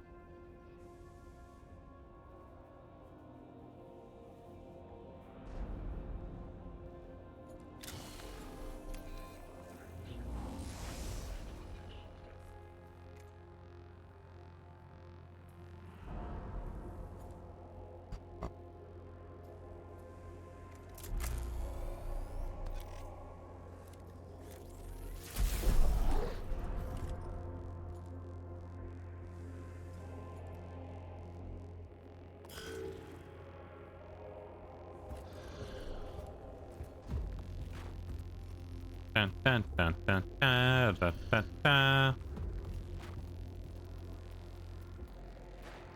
Dun, dun, dun, dun, dun, dun, dun, dun.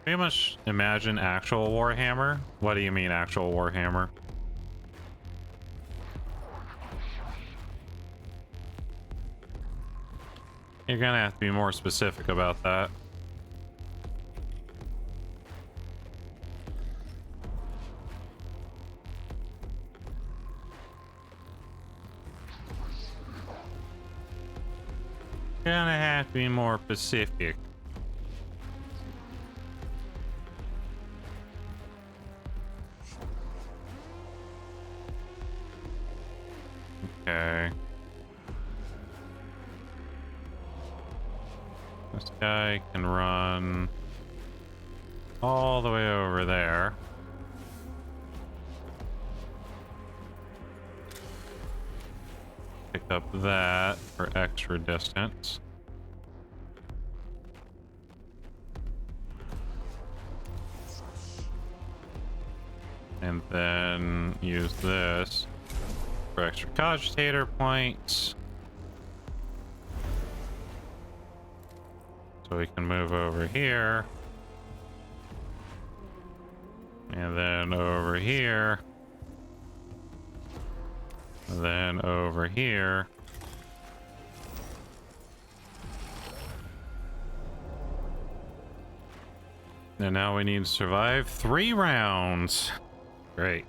Pretty much imagine actual Warhammer. What do you mean actual Warhammer? You're gonna have to be more specific about that. Gonna have to be more specific. Okay. This guy can run all the way over there. Pick up that for extra distance. And then use this for extra cogitator points. So we can move over here. And then over here. And then over here. And now we need to survive 3 rounds. Great.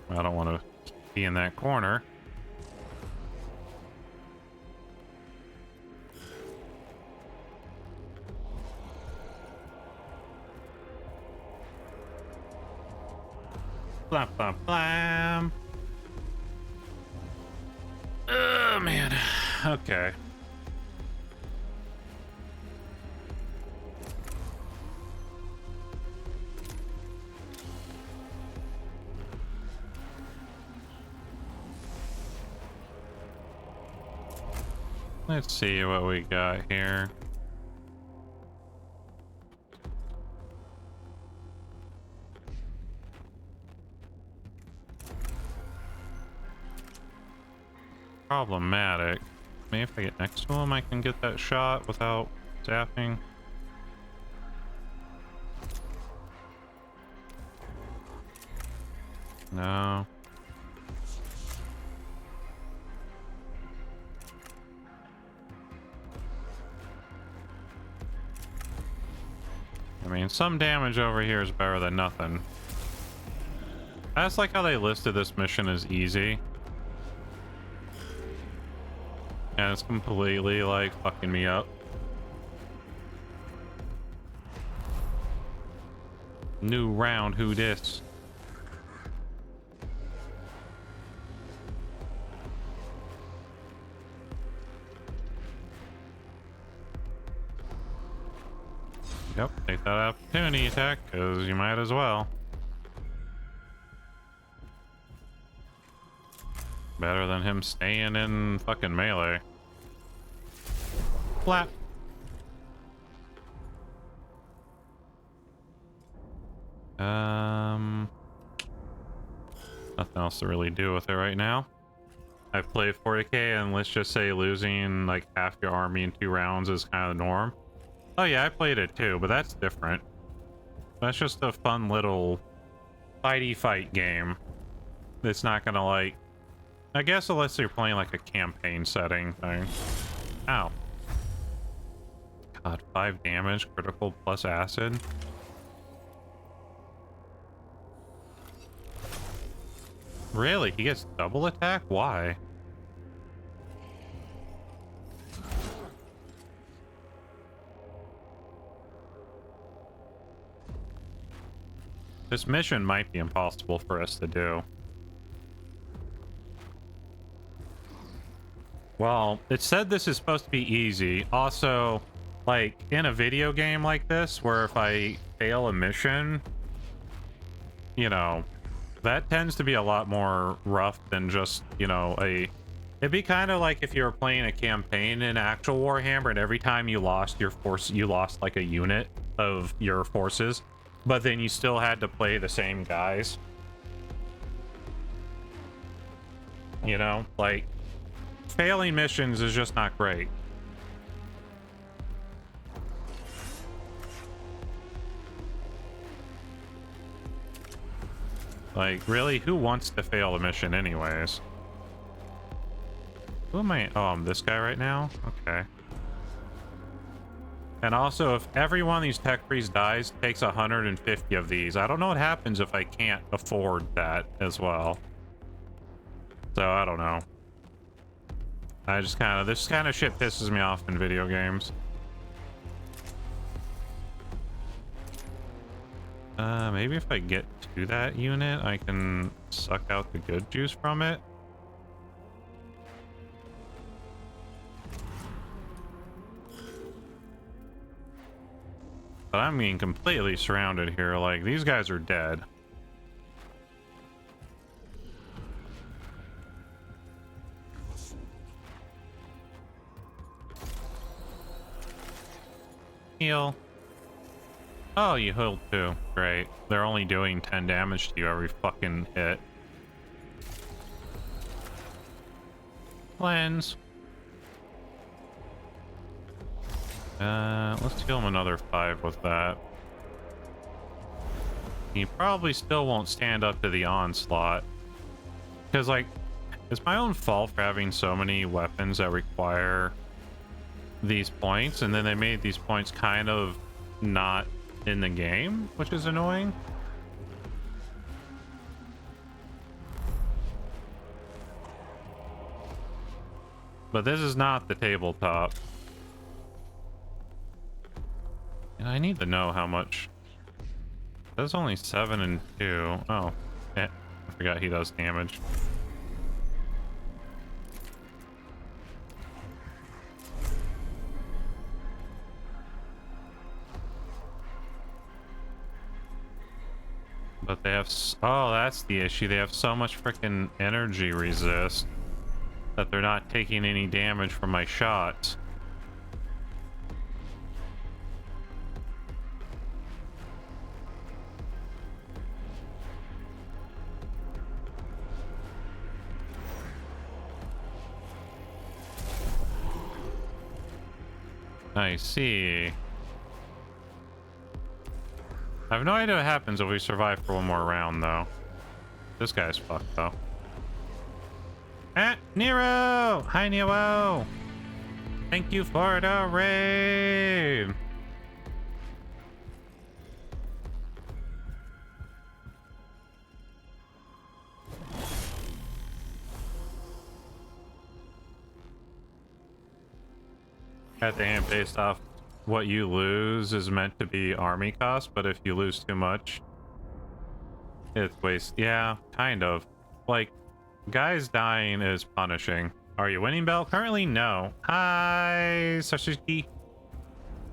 I don't want to be in that corner. Blam, blam, blam. Oh, man. Okay. Let's see what we got here. Problematic. Maybe if I get next to him, I can get that shot without zapping. No. I mean, some damage over here is better than nothing. I just like how they listed this mission as easy. And it's completely, like, fucking me up. New round, who dis? Yep, take that opportunity attack, because you might as well. Better than him staying in fucking melee. Flat. Nothing else to really do with it right now. I've played 40K, and let's just say losing like half your army in 2 rounds is kind of the norm. Oh yeah, I played it too, but that's different. That's just a fun little fighty fight game. It's not gonna like, I guess unless you're playing like a campaign setting thing. Ow. God, 5 damage, critical plus acid. Really? He gets double attack? Why? This mission might be impossible for us to do. Well, it said this is supposed to be easy. Also, like, in a video game like this, where if I fail a mission, you know, that tends to be a lot more rough than just, you know, it'd be kind of like if you were playing a campaign in actual Warhammer, and every time you lost your force, you lost like a unit of your forces, but then you still had to play the same guys. You know, like, failing missions is just not great. Like, really, who wants to fail a mission anyways? Who am I? Oh, I'm this guy right now? Okay. And also, if every one of these tech freeze dies, it takes 150 of these. I don't know what happens if I can't afford that as well. So, I don't know. I just kind of, this kind of shit pisses me off in video games. Maybe if I get to that unit, I can suck out the good juice from it. But I'm being completely surrounded here. Like, these guys are dead. Heal. Oh, you healed too. Great. They're only doing 10 damage to you every fucking hit. Cleanse. Let's heal him another 5 with that. He probably still won't stand up to the onslaught. Because, like, it's my own fault for having so many weapons that require these points, and then they made these points kind of not in the game, which is annoying. But this is not the tabletop. And I need to know how much. That's only 7 and 2. Oh, I forgot he does damage. But they have, oh, that's the issue. They have so much freaking energy resist that they're not taking any damage from my shots. I see. I have no idea what happens if we survive for one more round, though. This guy's fucked, though. Ah, Nero! Hi, Nero! Thank you for the raid! At the end, based off what you lose is meant to be army cost, but if you lose too much, it's waste. Yeah, kind of. Like, guys dying is punishing. Are you winning, Bell? Currently, no. Hi, Sashiki.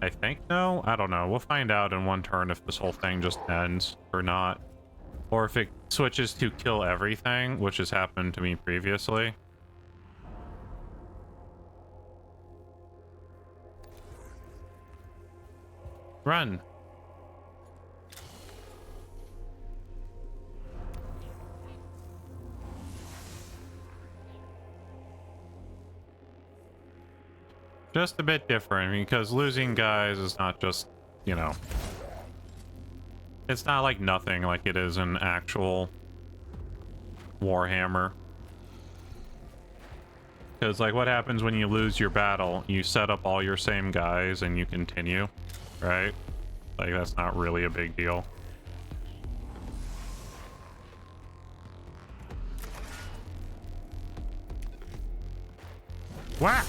I think no? I don't know. We'll find out in one turn if this whole thing just ends or not. Or if it switches to kill everything, which has happened to me previously. Run. Just a bit different, because losing guys is not just, you know... It's not like nothing like it is in actual Warhammer. Because, like, what happens when you lose your battle? You set up all your same guys and you continue, right? Like, that's not really a big deal. Whack!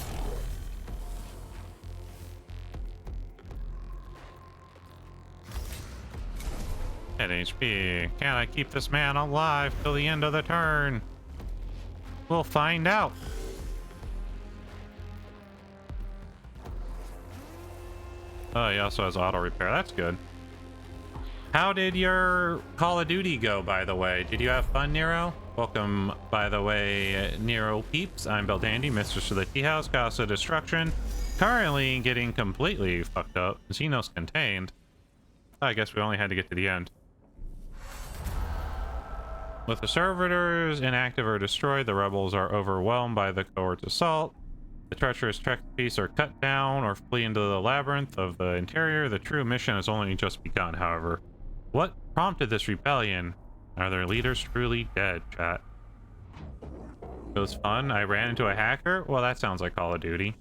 At HP. Can I keep this man alive till the end of the turn? We'll find out. Oh, he also has auto repair. That's good. How did your Call of Duty go, by the way? Did you have fun, Nero? Welcome, by the way, Nero peeps. I'm Pandanndy, Mistress of the Tea House, Goddess of Destruction. Currently getting completely fucked up. Xenos contained. I guess we only had to get to the end. With the servitors inactive or destroyed, the rebels are overwhelmed by the cohort's assault. The treacherous trek piece are cut down or flee into the labyrinth of the interior. The true mission has only just begun, however. What prompted this rebellion? Are their leaders truly dead, chat? It was fun. I ran into a hacker? Well, that sounds like Call of Duty.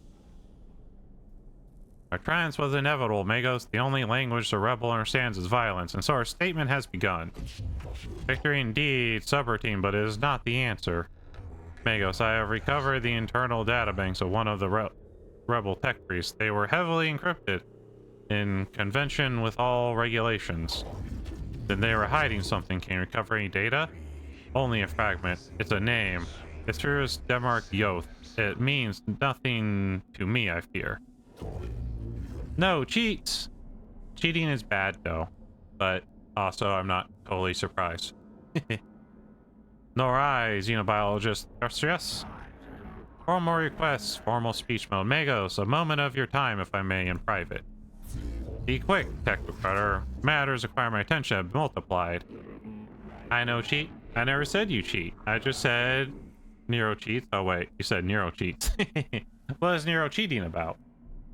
Our triumph was inevitable, Magos. The only language the rebel understands is violence, and so our statement has begun. Victory indeed, subroutine, but it is not the answer. Magos, I have recovered the internal databanks of one of the rebel tech priests. They were heavily encrypted in convention with all regulations. Then they were hiding something. Can you recover any data? Only a fragment. It's a name. It's Thurus Demark Yoth. It means nothing to me, I fear. No, cheats! Cheating is bad, though. But also, I'm not totally surprised. Nor I, xenobiologist. Yes. Formal requests, formal speech mode. Magos, a moment of your time, if I may, in private. Be quick, Technocrator. Matters require my attention have multiplied. I know cheat. I never said you cheat. I just said Nero cheats. Oh wait, you said Nero cheats. What is Nero cheating about?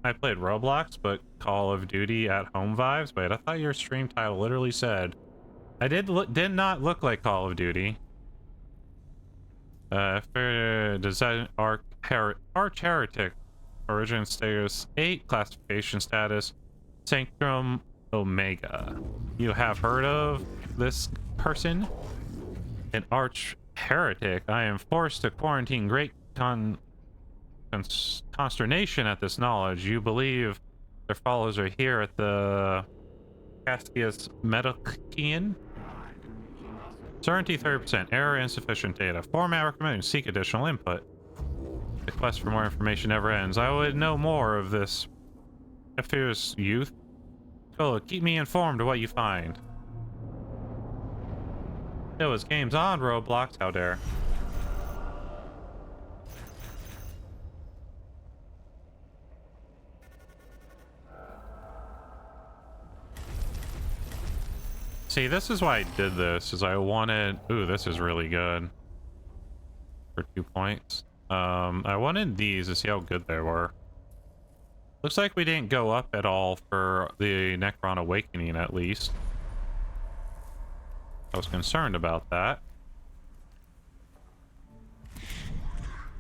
I played Roblox, but Call of Duty at home vibes. Wait, I thought your stream title literally said. I did not look like Call of Duty. For design Arch Heretic. Origin status 8, classification status Sanctum Omega. You have heard of this person? An Arch Heretic. I am forced to quarantine. Great consternation at this knowledge. You believe their followers are here at the Caspias Medikian? Certainty 30%. Error, insufficient data. Format recommended. Seek additional input. The quest for more information never ends. I would know more of this affairs youth. Oh, keep me informed of what you find. It was games on Roblox. How dare. See, this is why I did this, is I wanted... Ooh, this is really good. For 2 points. I wanted these to see how good they were. Looks like we didn't go up at all for the Necron Awakening, at least. I was concerned about that.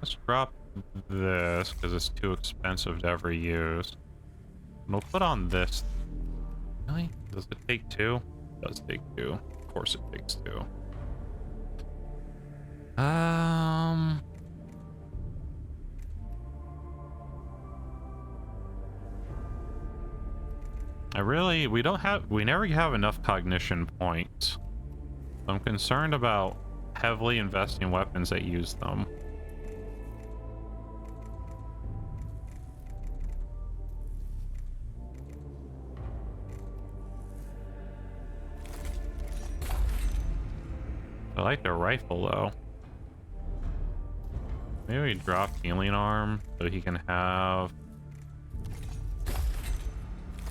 Let's drop this, because it's too expensive to ever use. And we'll put on this. Really? Does it take 2? It does take 2. Of course it takes 2. we never have enough cognition points. I'm concerned about heavily investing in weapons that use them. I like the rifle though. Maybe we drop healing arm so he can have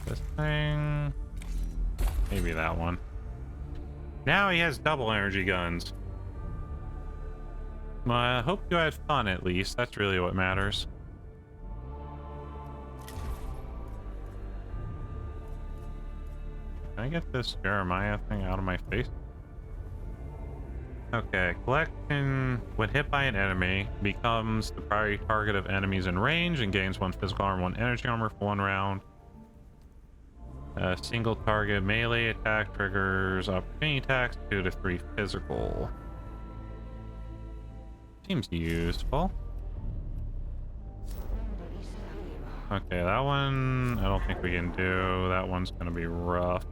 this thing. Maybe that one. Now he has double energy guns. Well, I hope you had fun at least. That's really what matters. Can I get this Jeremiah thing out of my face? Okay, collection. When hit by an enemy, becomes the priority target of enemies in range and gains 1 physical armor, 1 energy armor for 1 round. Single target melee attack triggers opportunity attacks, 2 to 3 physical. Seems useful. Okay, that one I don't think we can do. That one's gonna be rough.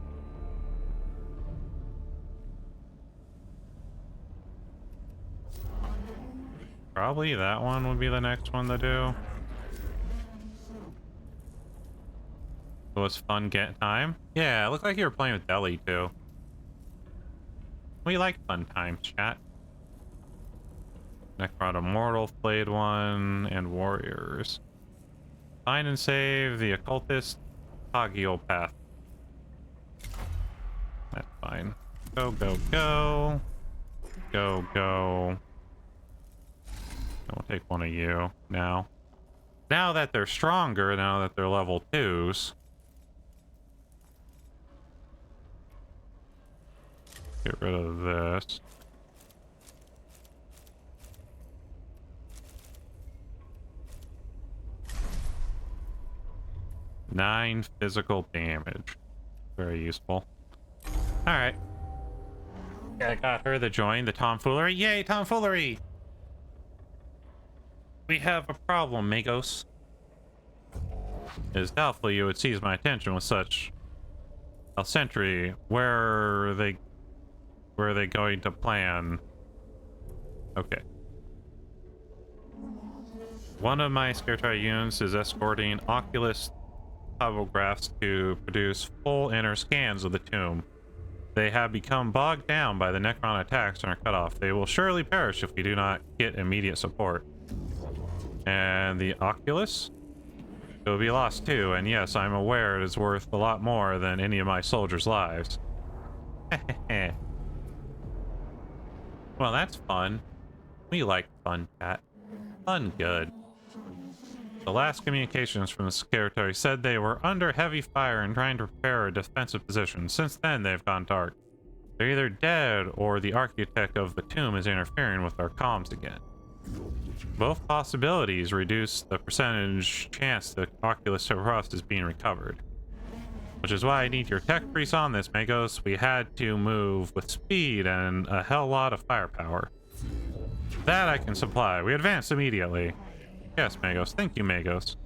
Probably that one would be the next one to do. It was fun get time. Yeah, it looked like you were playing with Deli too. We like fun times, chat. Necron Immortal played one, and Warriors. Find and save the Occultist Hagiopath. That's fine. Go, go, go. Go, go. I'll take one of you now. Now that they're stronger, now that they're level 2s. Get rid of this. Nine physical damage. Very useful. Alright. I got her to join the tomfoolery. Yay, tomfoolery! We have a problem, Magos. It is doubtful you would seize my attention with such a sentry. Where are they going to plan? Okay. One of my Secretary units is escorting Oculus topographs to produce full inner scans of the tomb. They have become bogged down by the Necron attacks and are cut off. They will surely perish if we do not get immediate support. And the Oculus? It will be lost too, and yes, I'm aware it is worth a lot more than any of my soldiers' lives. Well, that's fun. We like fun, chat. Fun good. The last communications from the Secretary said they were under heavy fire and trying to prepare a defensive position. Since then, they've gone dark. They're either dead or the architect of the tomb is interfering with our comms again. Both possibilities reduce the percentage chance the Oculus Frost is being recovered. Which is why I need your tech priest on this, Magos. We had to move with speed and a hell lot of firepower. That I can supply. We advance immediately. Yes, Magos. Thank you, Magos.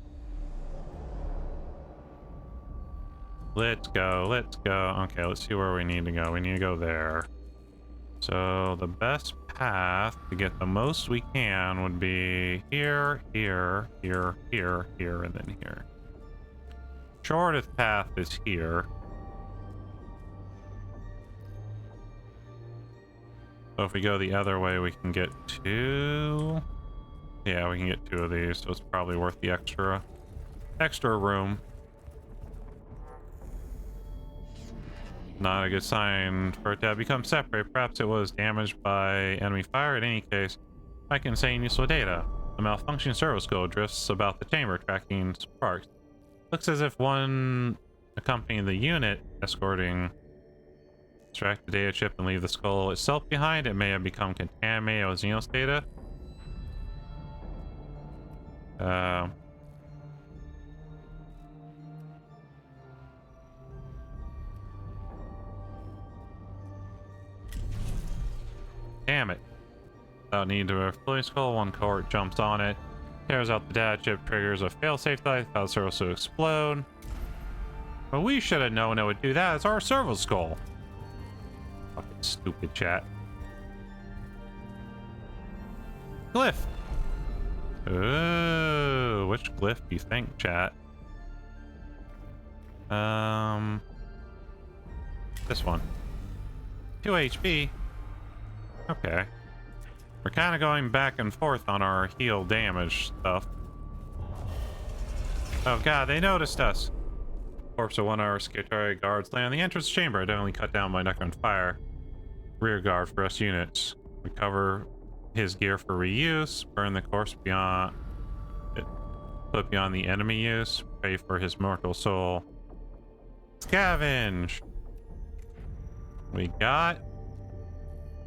Let's go. Let's go. Okay, let's see where we need to go. We need to go there. So the best path to get the most we can would be here, here, here, here, here, and then here. Shortest path is here. So if we go the other way, we can get 2. Yeah, we can get 2 of these, so it's probably worth the extra room. Not a good sign for it to have become separate. Perhaps it was damaged by enemy fire. In any case, I can say useful data. The malfunctioning servo code drifts about the chamber, tracking sparks. Looks as if one accompanying the unit escorting extract the data chip and leave the skull itself behind. It may have become contaminated with Xenos data. Damn it. Without need to fully skull, one cohort jumps on it, tears out the data chip, triggers a failsafe device, causes servo to explode. But we should have known it would do that. It's our servo skull. Fucking stupid, chat. Glyph. Ooh, which glyph do you think, chat? This one. 2 HP. Okay. We're kind of going back and forth on our heal damage stuff. Oh god, they noticed us. Corpse of one of our Secretary guards lay on the entrance chamber, definitely cut down by Necron fire. Rear guard for us units. Recover his gear for reuse. Burn the corpse beyond it. Put beyond the enemy use. Pray for his mortal soul. Scavenge! We got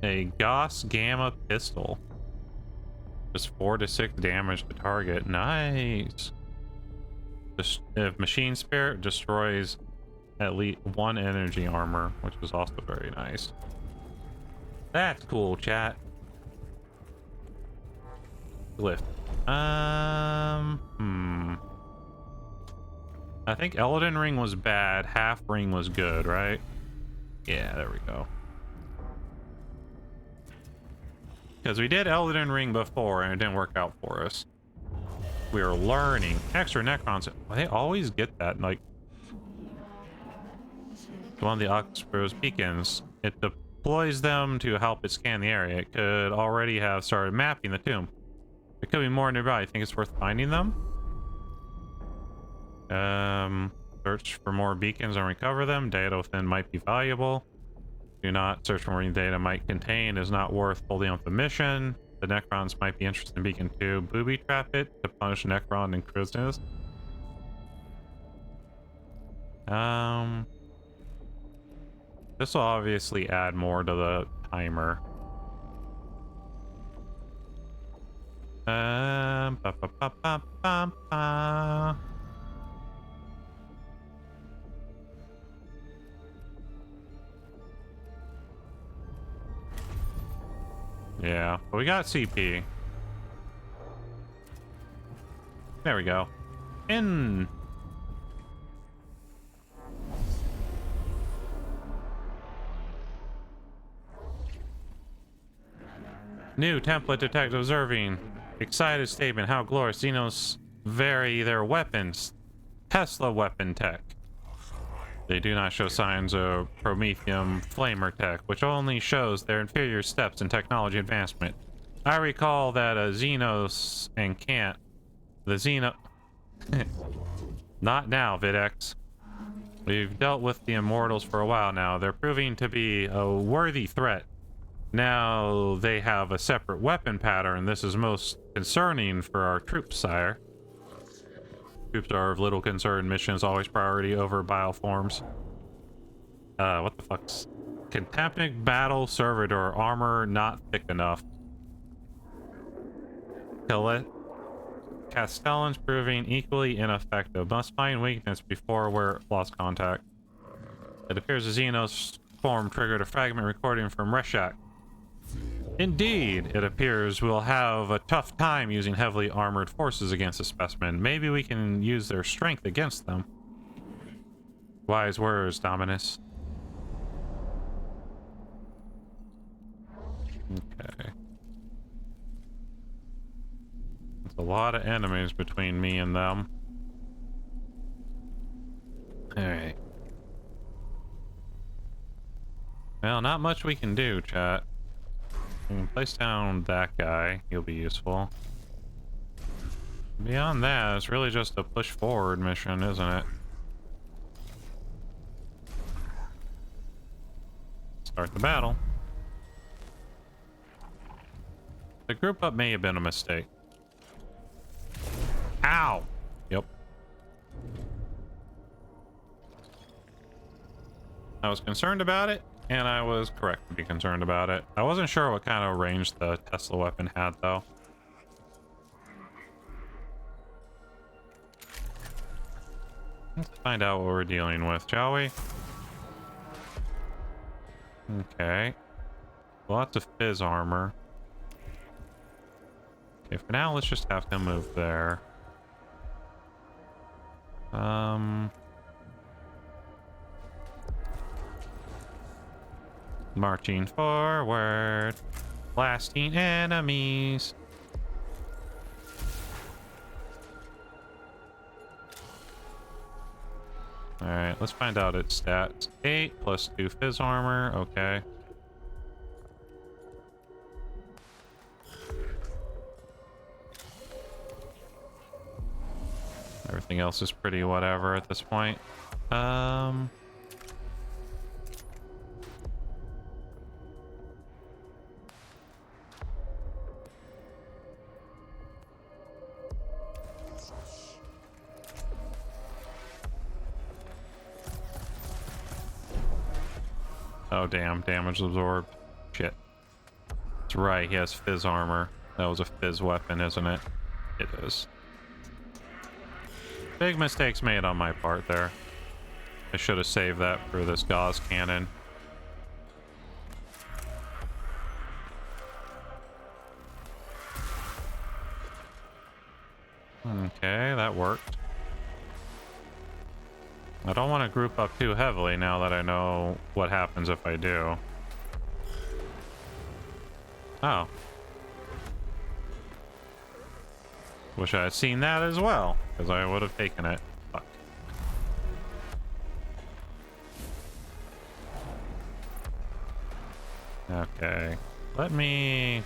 a Gauss Gamma pistol. Just 4 to 6 damage to target. Nice. Just if Machine Spirit destroys at least 1 energy armor, which is also very nice. That's cool, chat. Glyph. I think Elden Ring was bad, Half Ring was good, right? Yeah, there we go. Because we did Elden Ring before and it didn't work out for us. We are learning. Extra Necrons. They always get that. Like, one of the Oxbros beacons, it deploys them to help it scan the area. It could already have started mapping the tomb. There could be more nearby. I think it's worth finding them. Search for more beacons and recover them. Data within might be valuable. Do not search for more data might contain. Is not worth holding up the mission. The Necrons might be interested in beacon 2. Booby trap it to punish Necron and Christmas. This will obviously add more to the timer. Ba, ba, ba, ba, ba, ba. Yeah, but we got CP. There we go. In. New template detect observing. Excited statement. How glorious. Xenos vary their weapons. Tesla weapon tech. They do not show signs of Promethium flamer tech, which only shows their inferior steps in technology advancement. I recall that Xenos and Kant, the Xeno... Not now, Videx. We've dealt with the Immortals for a while now. They're proving to be a worthy threat. Now they have a separate weapon pattern. This is most concerning for our troops, sire. Troops are of little concern. Missions always priority over bioforms. What the fuck's... Contemptic battle servitor armor not thick enough. Kill it. Castellan's proving equally ineffective. Must find weakness before we're lost contact. It appears the Xenos form triggered a fragment recording from Reshak. Indeed, it appears we'll have a tough time using heavily armored forces against the specimen. Maybe we can use their strength against them. Wise words, Dominus. Okay. There's a lot of enemies between me and them. Alright. Well, not much we can do, chat. We can place down that guy. He'll be useful. Beyond that, it's really just a push forward mission, isn't it? Start the battle. The group up may have been a mistake. Ow! Yep. I was concerned about it, and I was correct to be concerned about it. I wasn't sure what kind of range the Tesla weapon had, though. Let's find out what we're dealing with, shall we? Okay. Lots of fizz armor. Okay, for now, let's just have him move there. Marching forward. Blasting enemies. Alright, let's find out its stats. 8 plus 2 fizz armor. Okay. Everything else is pretty whatever at this point. Oh, damn. Damage absorbed. Shit. That's right. He has fizz armor. That was a fizz weapon, isn't it? It is. Big mistakes made on my part there. I should have saved that for this gauze cannon. Okay, that worked. I don't want to group up too heavily now that I know what happens if I do. Oh. Wish I had seen that as well, because I would have taken it. Fuck. Okay. Let me...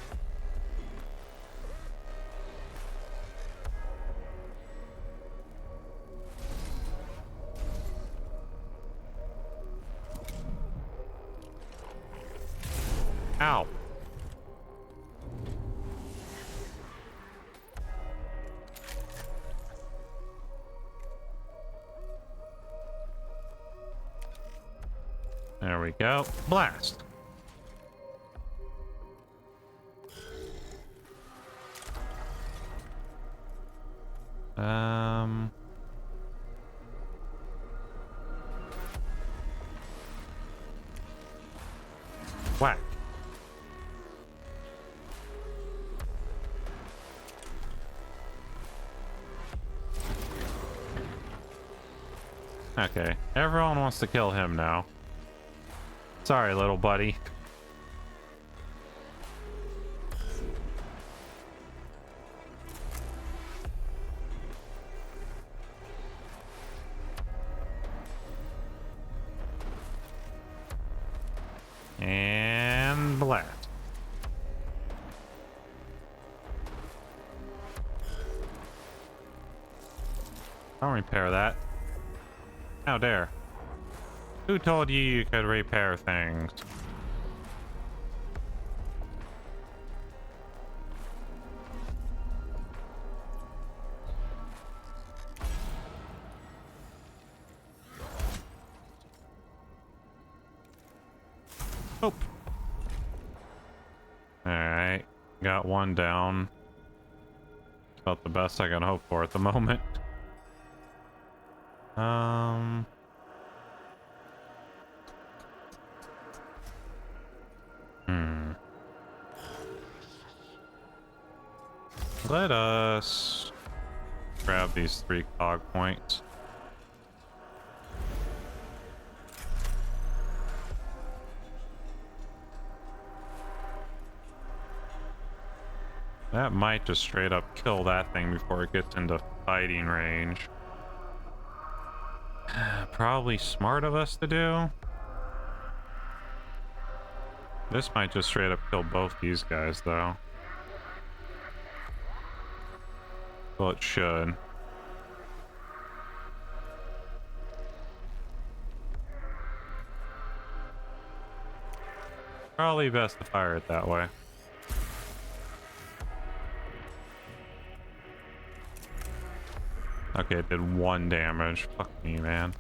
Ow. There we go. Blast. Whack. Okay, everyone wants to kill him now. Sorry, little buddy. And blast. Don't repair that. How dare. Who told you you could repair things? Oh. Alright. Got one down. About the best I can hope for at the moment. Let us grab these 3 cog points. That might just straight up kill that thing before it gets into fighting range. Probably smart of us to do. This might just straight up kill both these guys, though. Well, it should. Probably best to fire it that way. Okay, it did 1 damage. Fuck me, man.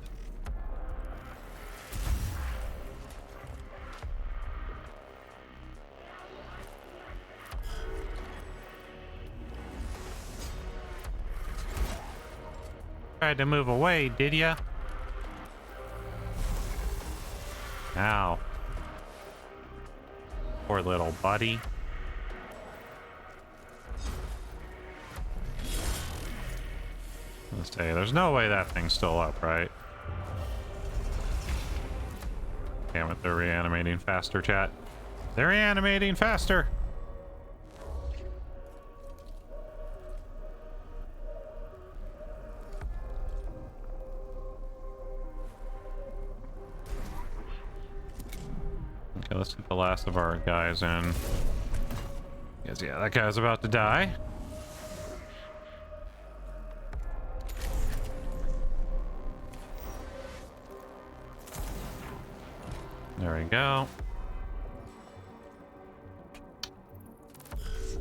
Tried to move away, did ya? Ow. Poor little buddy. Let's say there's no way that thing's still up, right? Damn it, they're reanimating faster, chat. They're reanimating faster! Okay, let's get the last of our guys in. Because, yeah, that guy's about to die. There we go.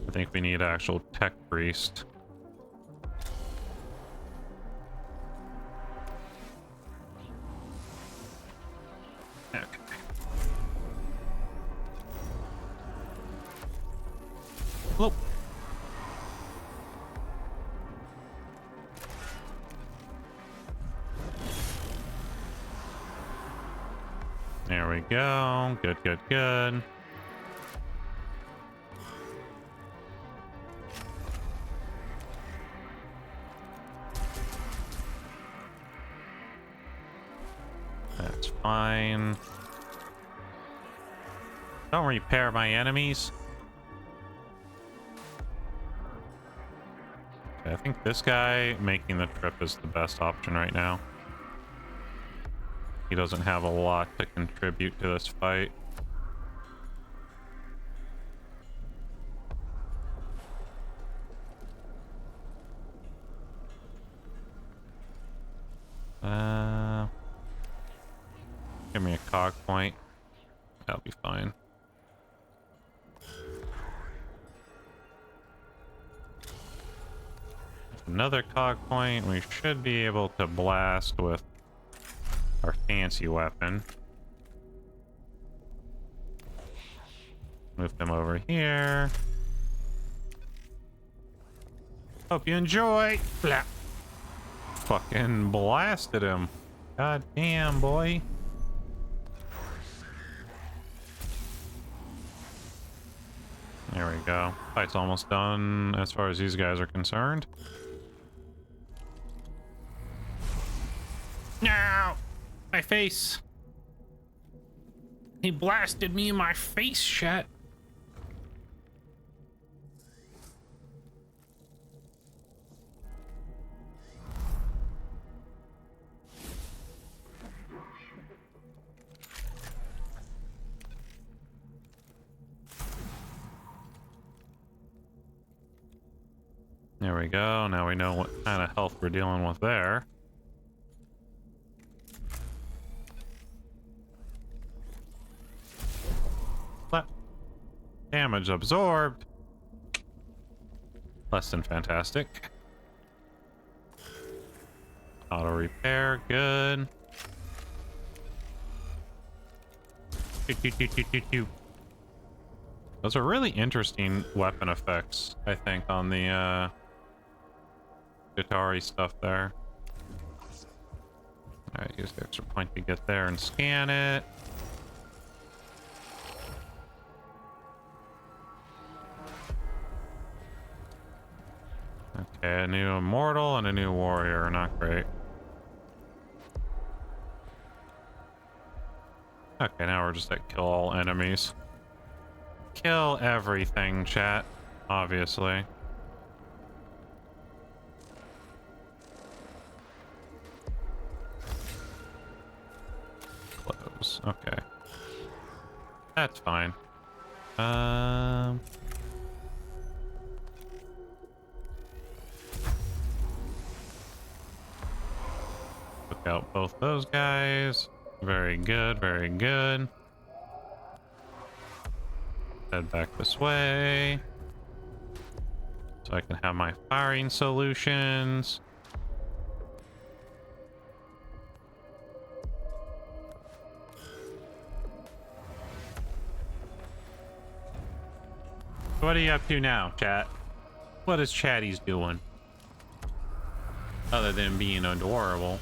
I think we need actual tech priest. Okay. Whoop. There we go. Good, good, good. That's fine. Don't repair my enemies. Okay, I think this guy making the trip is the best option right now. He doesn't have a lot to contribute to this fight. Give me a cog point. That'll be fine. Another cog point. We should be able to blast with our fancy weapon. Move them over here. Hope you enjoy. Blah. Fucking blasted him. God damn, boy. There we go. Fight's almost done as far as these guys are concerned. No! My face! He blasted me in my face, chat. There we go. Now we know what kind of health we're dealing with there. Damage absorbed. Less than fantastic. Auto repair, good. Those are really interesting weapon effects, I think, on the Tori stuff there. Alright, use the extra point to get there and scan it. Okay, a new immortal and a new warrior. Not great. Okay, now we're just at kill all enemies. Kill everything, chat. Obviously. Close. Okay. That's fine. Took out both those guys. Very good, very good. Head back this way. So I can have my firing solutions. What are you up to now, chat? What is Chatty's doing? Other than being adorable.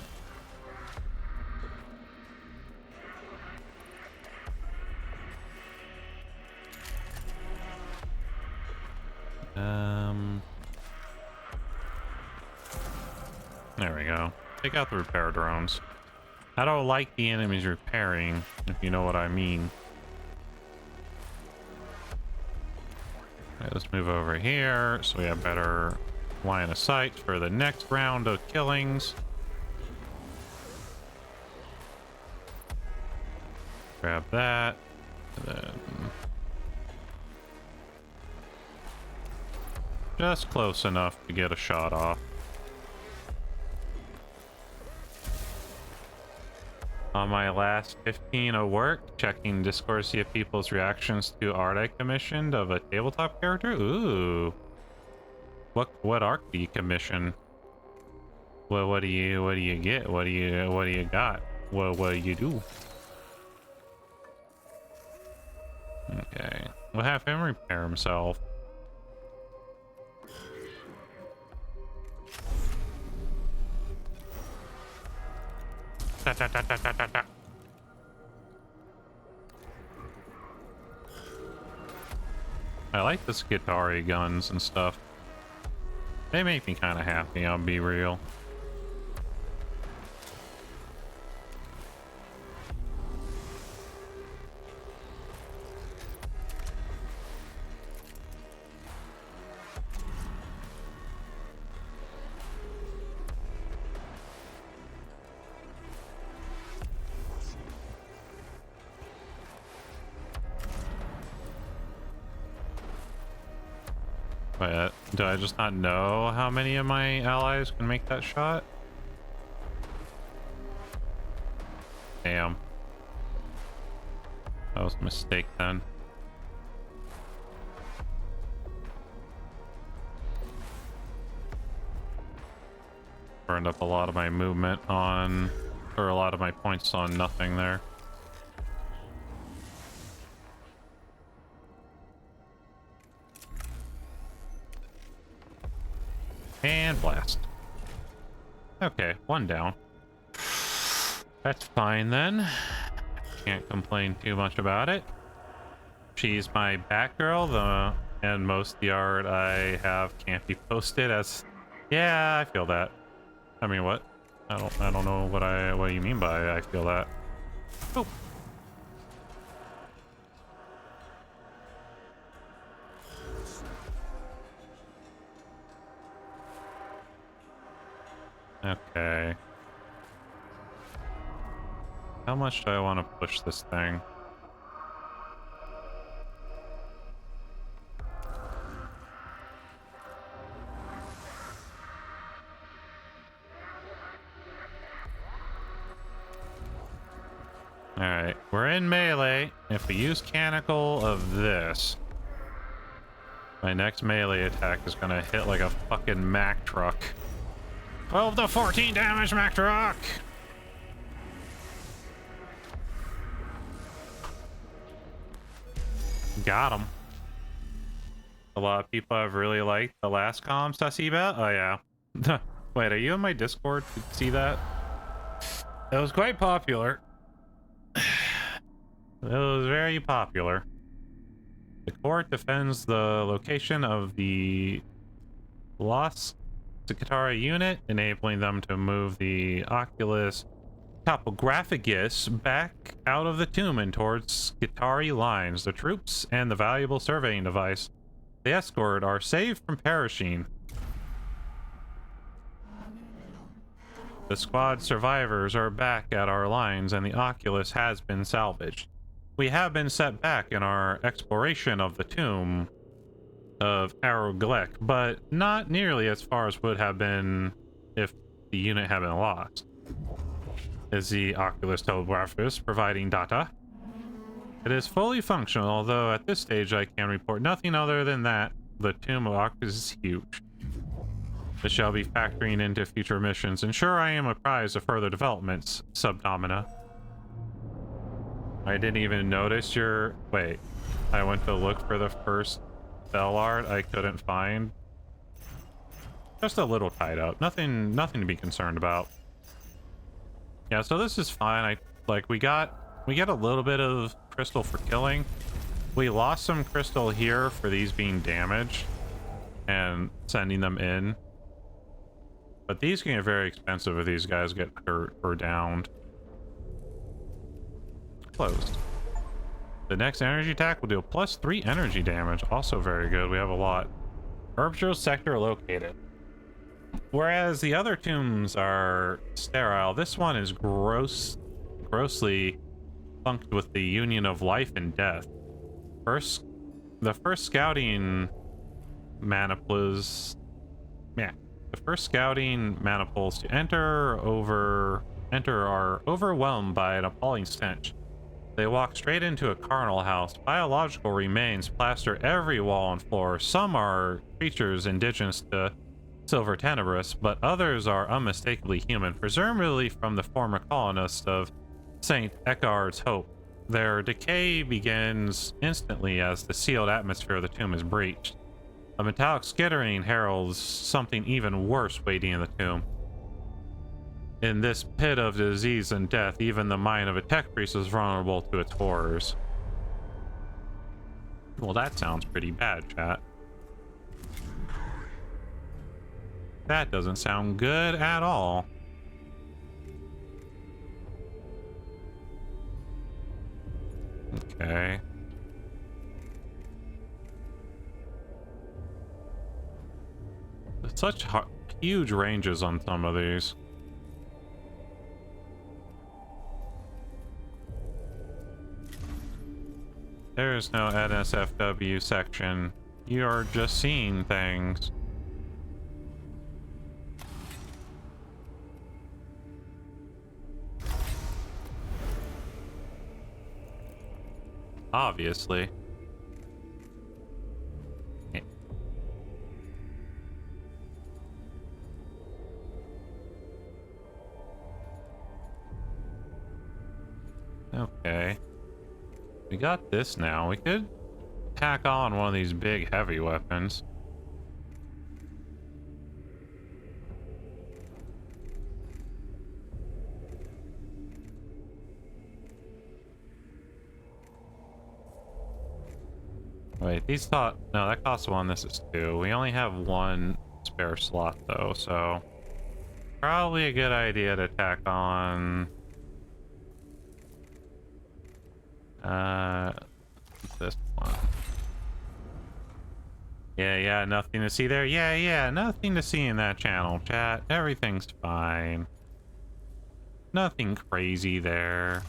There we go. Take out the repair drones. I don't like the enemies repairing, if you know what I mean. Alright, let's move over here so we have better line of sight for the next round of killings. Grab that. And then just close enough to get a shot off. On my last 15 of work, checking Discord to see if people's reactions to art I commissioned of a tabletop character. Ooh. What art do you commission? Well, what do you get? What do you got? What do you do? Okay. We'll have him repair himself. Da, da, da, da, da, da, da. I like the Skitari guns and stuff. They make me kind of happy, I'll be real. But do I just not know how many of my allies can make that shot? Damn. That was a mistake then. Burned up a lot of my movement on, or a lot of my points on nothing there. And blast. Okay, one down. That's fine then. Can't complain too much about it. She's my Batgirl, and most of the art I have can't be posted as. Yeah, I feel that. I mean, what? I don't know what you mean by I feel that. Oh. Okay. How much do I want to push this thing? Alright, we're in melee. If we use Canonical of this, my next melee attack is gonna hit like a fucking Mack truck. 12 to 14 damage, Mack truck! Got him. A lot of people have really liked the last comms I see about. Oh yeah. Wait, are you in my Discord to see that? That was quite popular. It was very popular. The court defends the location of the Lost Skitari unit, enabling them to move the Oculus Topographicus back out of the tomb and towards Skitari lines. The troops and the valuable surveying device they escort are saved from perishing. The squad survivors are back at our lines and the Oculus has been salvaged. We have been set back in our exploration of the tomb of Aroglek, but not nearly as far as would have been if the unit had been lost. Is the Oculus Topographicus providing data? It is fully functional, although at this stage I can report nothing other than that the tomb of Oculus is huge. This shall be factoring into future missions. Ensure I am apprised of further developments, Subdomina. I didn't even notice your... Wait. I went to look for the first Bell art I couldn't find. Just a little tied up. Nothing to be concerned about. Yeah, so this is fine. We get a little bit of crystal for killing. We lost some crystal here for these being damaged and sending them in. But these can get very expensive if these guys get hurt or downed. Closed. The next energy attack will deal +3 energy damage. Also very good. We have a lot. Herbstro sector located. Whereas the other tombs are sterile, this one is grossly funked with the union of life and death. The first scouting maniples to enter are overwhelmed by an appalling stench. They walk straight into a carnal house. Biological remains plaster every wall and floor. Some are creatures indigenous to Silver Tenebris, but others are unmistakably human, presumably from the former colonists of St. Eckhard's Hope. Their decay begins instantly as the sealed atmosphere of the tomb is breached. A metallic skittering heralds something even worse waiting in the tomb. In this pit of disease and death, even the mind of a tech priest is vulnerable to its horrors. Well, that sounds pretty bad, chat. That doesn't sound good at all. Okay. There's such huge ranges on some of these. There's no NSFW section. You're just seeing things. Obviously. Okay. We got this now. We could tack on one of these big heavy weapons. Wait, these thought... No, that costs one, this is two. We only have one spare slot, though, so... Probably a good idea to tack on... this one. Yeah, nothing to see there. Yeah, nothing to see in that channel, chat. Everything's fine. Nothing crazy there.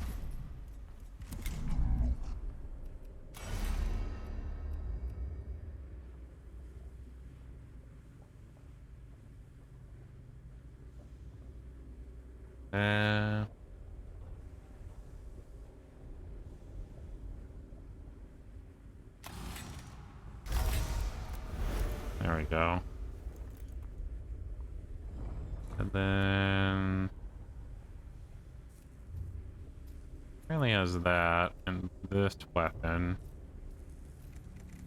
There we go. And then... Really has that, and this weapon.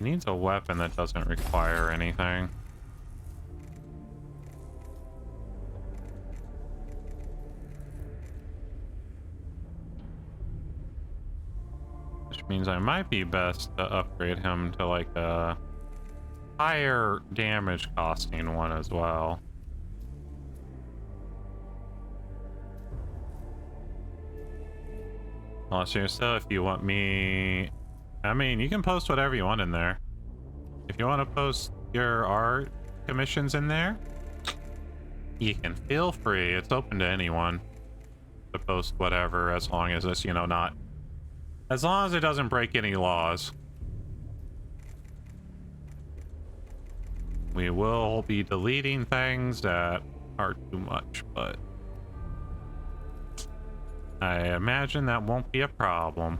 It needs a weapon that doesn't require anything. Which means I might be best to upgrade him to like a higher damage costing one as well. So if you want me... I mean, you can post whatever you want in there. If you want to post your art commissions in there, you can feel free. It's open to anyone to post whatever, as long as it's, you know, not... As long as it doesn't break any laws. We will be deleting things that are too much, but... I imagine that won't be a problem.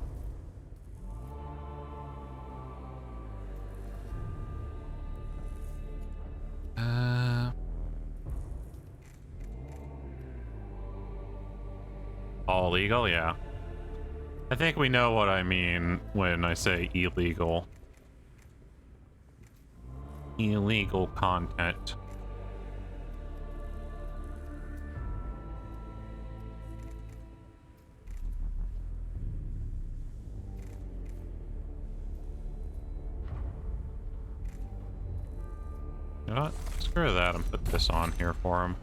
All legal? Yeah. I think we know what I mean when I say illegal. Illegal content. You know what? Screw that and put this on here for him.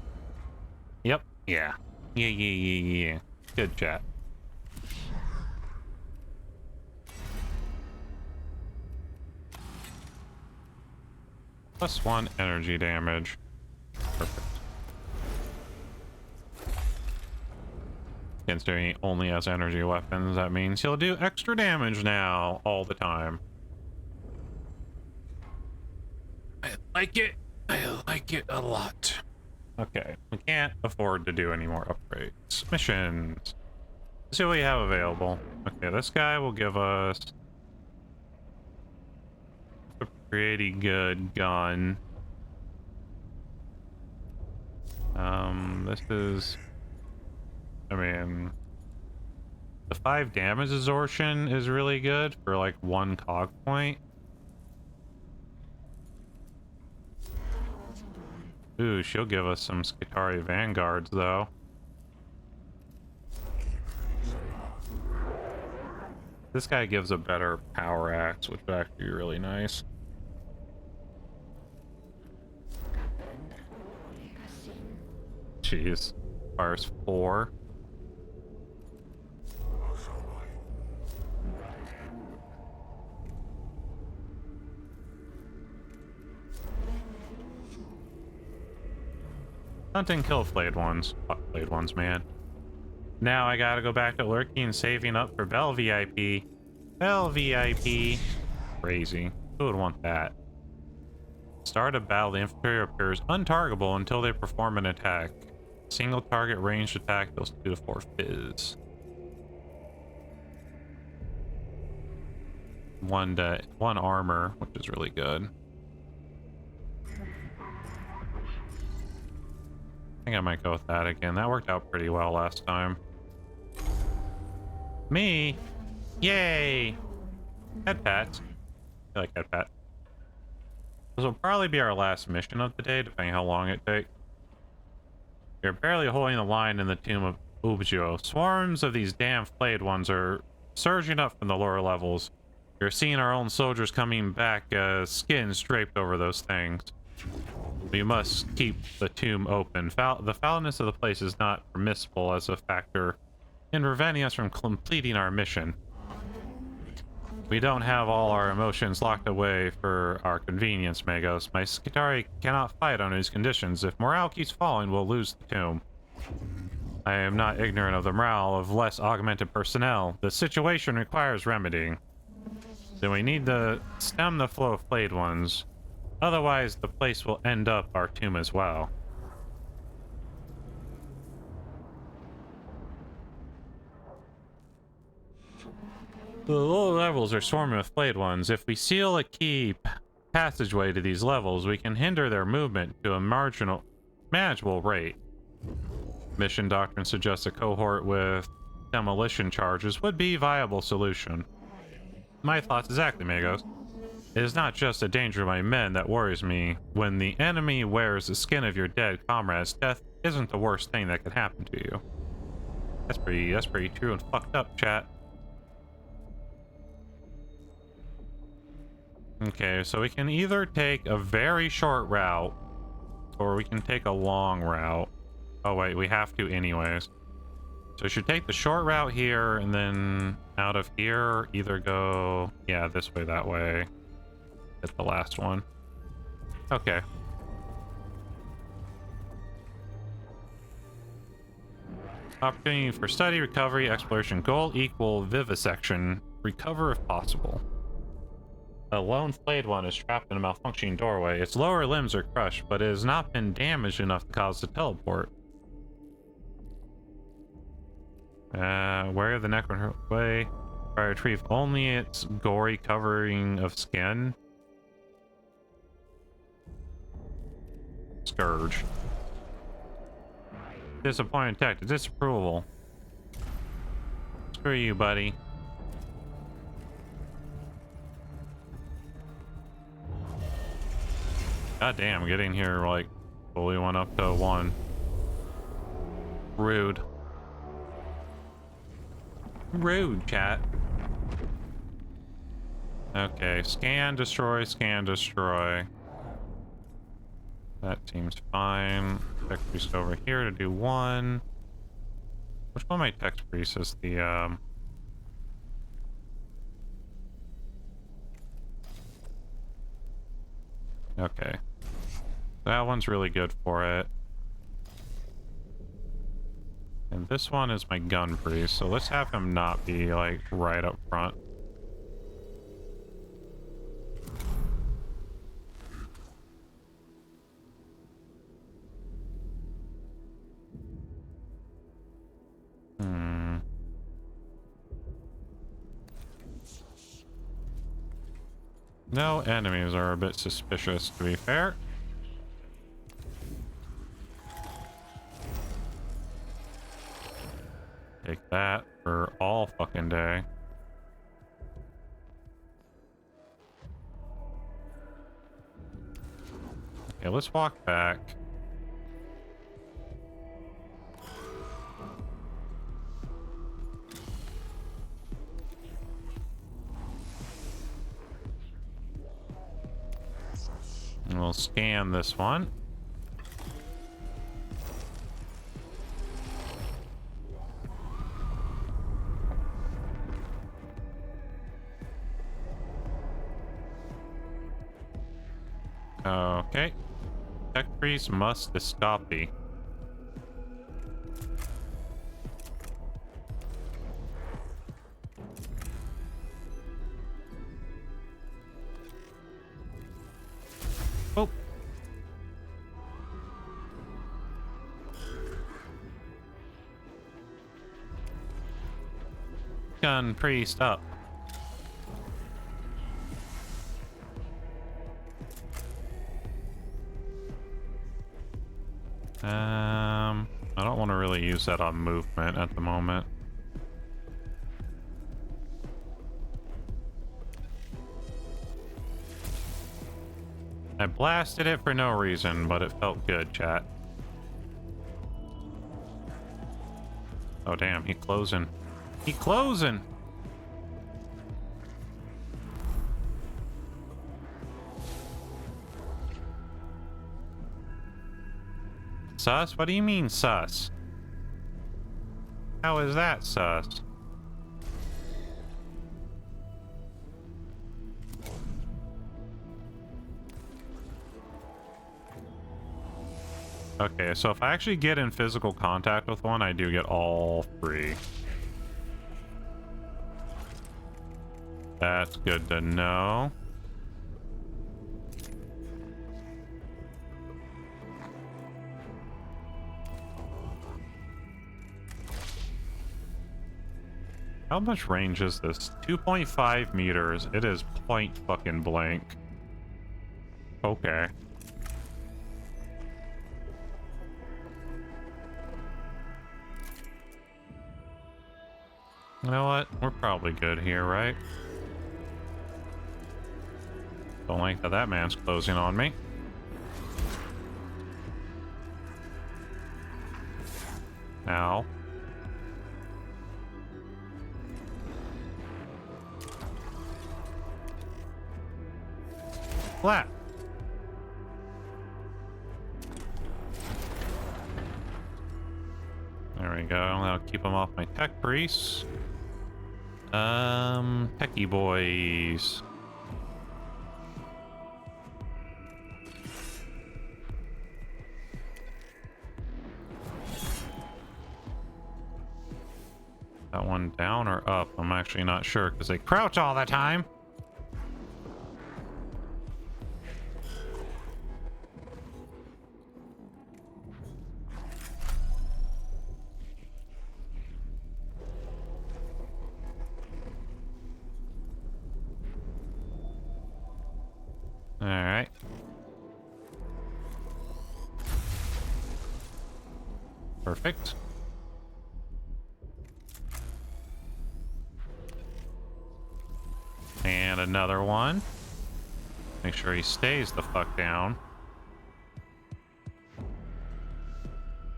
Yep. Yeah. Yeah. Good chat. +1 energy damage. Perfect. Considering he only has energy weapons, that means he'll do extra damage now all the time. I like it. I like it a lot. Okay, we can't afford to do any more upgrades. Missions. Let's see what we have available. Okay, this guy will give us a pretty good gun. This is... I mean... The 5 damage absorption is really good for like 1 cog point. Ooh, she'll give us some Skitari Vanguards, though. This guy gives a better power axe, which would actually be really nice. Jeez. Fires 4. Hunt and kill flayed ones. Fuck flayed ones, man. Now I gotta go back to lurking and saving up for Bell VIP. Bell VIP. Crazy. Who would want that? Start a battle. The infantry appears untargetable until they perform an attack. Single target ranged attack deals 2 to 4 fizz. One armor, which is really good. I think I might go with that again. That worked out pretty well last time. Me? Yay! Head pat. I like head pat. This will probably be our last mission of the day, depending how long it takes. We're barely holding the line in the tomb of Ubjo. Swarms of these damn flayed ones are surging up from the lower levels. We're seeing our own soldiers coming back, skins draped over those things. We must keep the tomb open. The foulness of the place is not permissible as a factor in preventing us from completing our mission. We don't have all our emotions locked away for our convenience, Magos. My Skitari cannot fight under these conditions. If morale keeps falling, we'll lose the tomb. I am not ignorant of the morale of less augmented personnel. The situation requires remedying. Then we need to stem the flow of flayed ones. Otherwise, the place will end up our tomb as well. The lower levels are swarming with flayed ones. If we seal a key passageway to these levels, we can hinder their movement to a manageable rate. Mission doctrine suggests a cohort with demolition charges would be a viable solution. My thoughts exactly, Magos. It is not just a danger to my men that worries me. When the enemy wears the skin of your dead comrades, death isn't the worst thing that could happen to you. That's pretty true and fucked up, chat. Okay, so we can either take a very short route, or we can take a long route. Oh wait, we have to anyways. So we should take the short route here, and then out of here, either go, yeah, this way, that way. Hit the last one. Okay. Opportunity for study, recovery, exploration. Goal equal vivisection. Recover if possible. A lone flayed one is trapped in a malfunctioning doorway. Its lower limbs are crushed, but it has not been damaged enough to cause the teleport. Where the necron way? Try to retrieve only its gory covering of skin. Scourge. Disappointed tech. Disapproval. Screw you, buddy. God damn, getting here like fully went up to 1. Rude. Rude, chat. Okay, scan, destroy, scan, destroy. That seems fine. Tech priest over here to do 1. Which one of my tech priests is the okay. That one's really good for it. And this one is my gun priest, so let's have him not be like right up front. No enemies are a bit suspicious, to be fair. Take that for all fucking day. Okay, let's walk back. We'll scan this one. Okay. Tech priest must escape. Oh. Gun priest up. I don't want to really use that on movement at the moment. I blasted it for no reason, but it felt good, chat. Oh damn, he closing. He closing! Sus? What do you mean sus? How is that sus? Okay, so if I actually get in physical contact with one, I do get all three. That's good to know. How much range is this? 2.5 meters. It is point fucking blank. Okay. You know what? We're probably good here, right? Don't like that that man's closing on me. Ow. Flat. There we go. That'll keep them off my tech priests. Techie boys. That one down or up? I'm actually not sure because they crouch all the time. All right. Perfect. And another one. Make sure he stays the fuck down.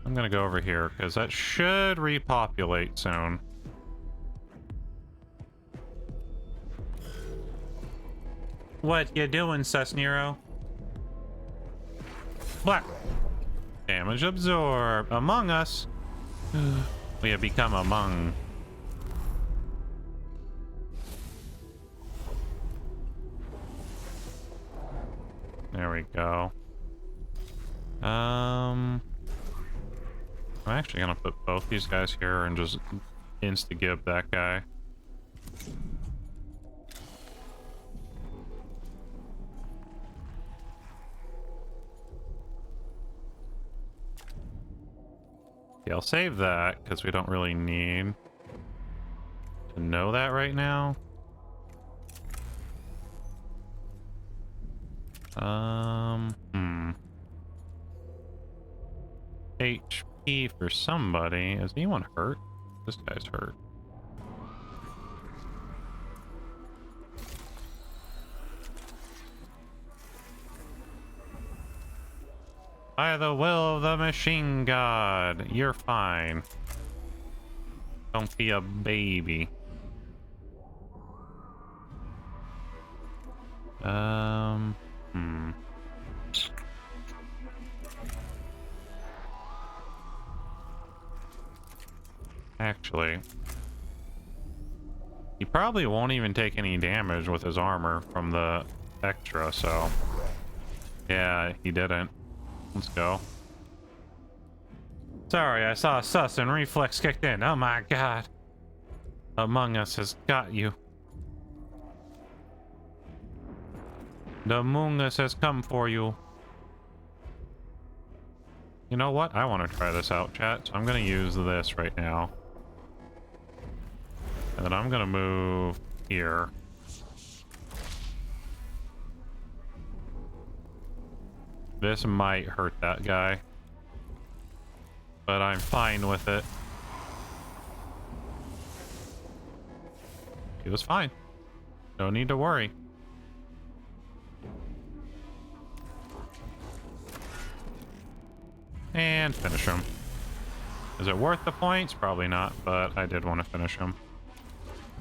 I'm gonna go over here because that should repopulate soon. What you doing, Sus Nero? Black. Damage absorb. Among Us. We have become among. There we go. I'm actually gonna put both these guys here and just insta-gib that guy. Yeah, I'll save that because we don't really need to know that right now. HP for somebody. Is anyone hurt? This guy's hurt. By the will of the machine god, you're fine. Don't be a baby. actually. He probably won't even take any damage with his armor from the extra, so... Yeah, he didn't. Let's go. Sorry, I saw a sus and reflex kicked in. Oh my god. Among Us has got you. The Among Us has come for you. You know what? I want to try this out, chat, so I'm going to use this right now. And then I'm going to move here. This might hurt that guy. But I'm fine with it. He was fine. No need to worry. And finish him. Is it worth the points? Probably not, but I did want to finish him.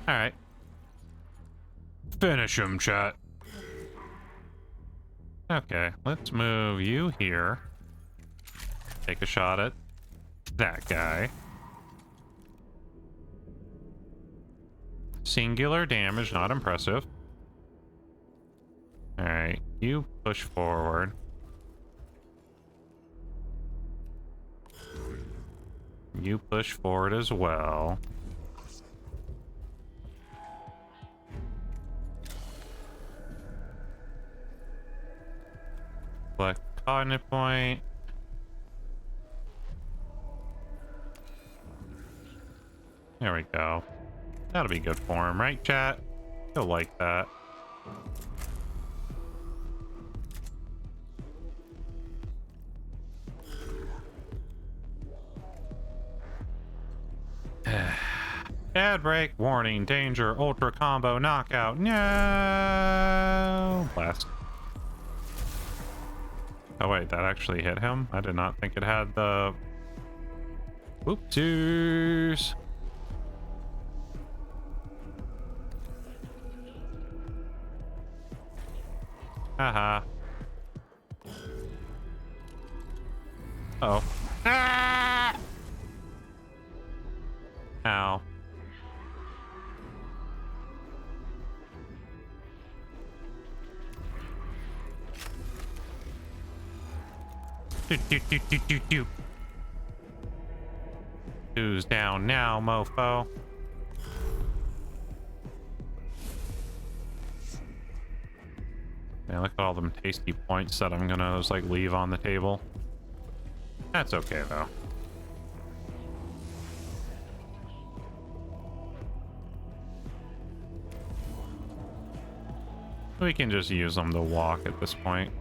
Alright. Finish him, chat. Okay, let's move you here. Take a shot at that guy. Singular damage, not impressive. Alright, you push forward. You push forward as well. Collect cognate point. There we go. That'll be good for him, right, chat? He'll like that. Ad break, warning, danger, ultra combo, knockout. No! Blast. Oh wait, that actually hit him? I did not think it had the... Whoopsies! Haha. Uh oh. Ah! Ow. Do. Who's down now, mofo? Man, look at all them tasty points that I'm gonna just like leave on the table. That's okay though. We can just use them to walk at this point.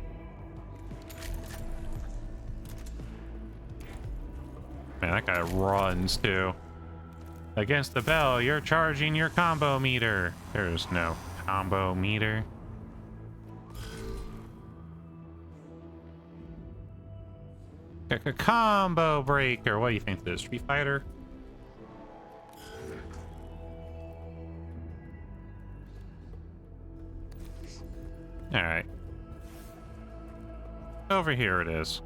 Man, that guy runs too. Against the bell, you're charging your combo meter. There's no combo meter. Combo breaker. What do you think this is? Street Fighter? Alright. Over here it is.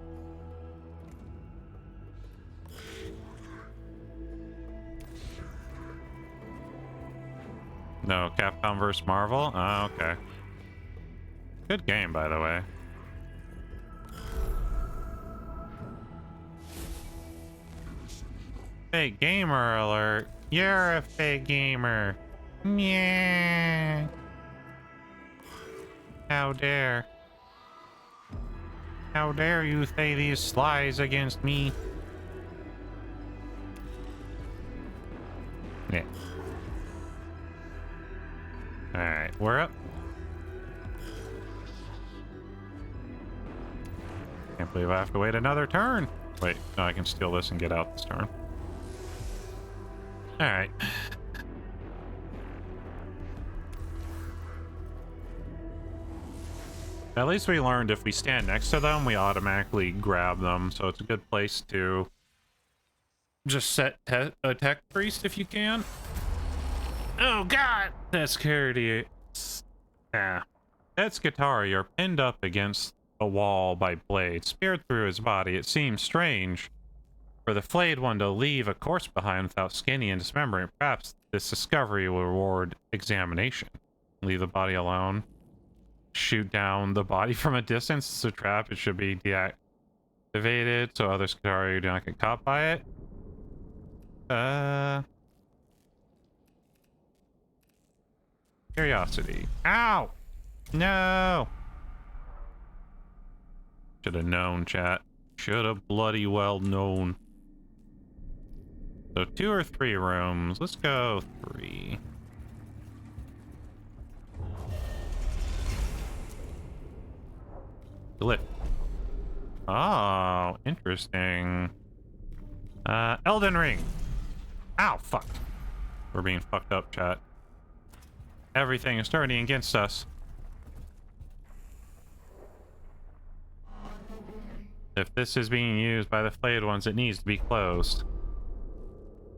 No, Capcom vs. Marvel? Oh, okay. Good game, by the way. Fake gamer alert. You're a fake gamer. Yeah. How dare. How dare you say these lies against me? Yeah. Alright, we're up. Can't believe I have to wait another turn. Wait, no, I can steal this and get out this turn. Alright. At least we learned if we stand next to them, we automatically grab them, so it's a good place to just set a tech priest if you can. Oh god! That scared you. Yeah. That's guitar. You're pinned up against a wall by blades, speared through his body. It seems strange. For the flayed one to leave a corpse behind without skinning and dismembering, perhaps this discovery will reward examination. Leave the body alone. Shoot down the body from a distance. It's a trap. It should be deactivated so others do not get caught by it. Curiosity. Ow! No! Should have known, chat. Should have bloody well known. So 2 or 3 rooms. Let's go 3. Glyph. Oh, interesting. Elden Ring. Ow, fuck. We're being fucked up, chat. Everything is turning against us. If this is being used by the flayed ones, it needs to be closed.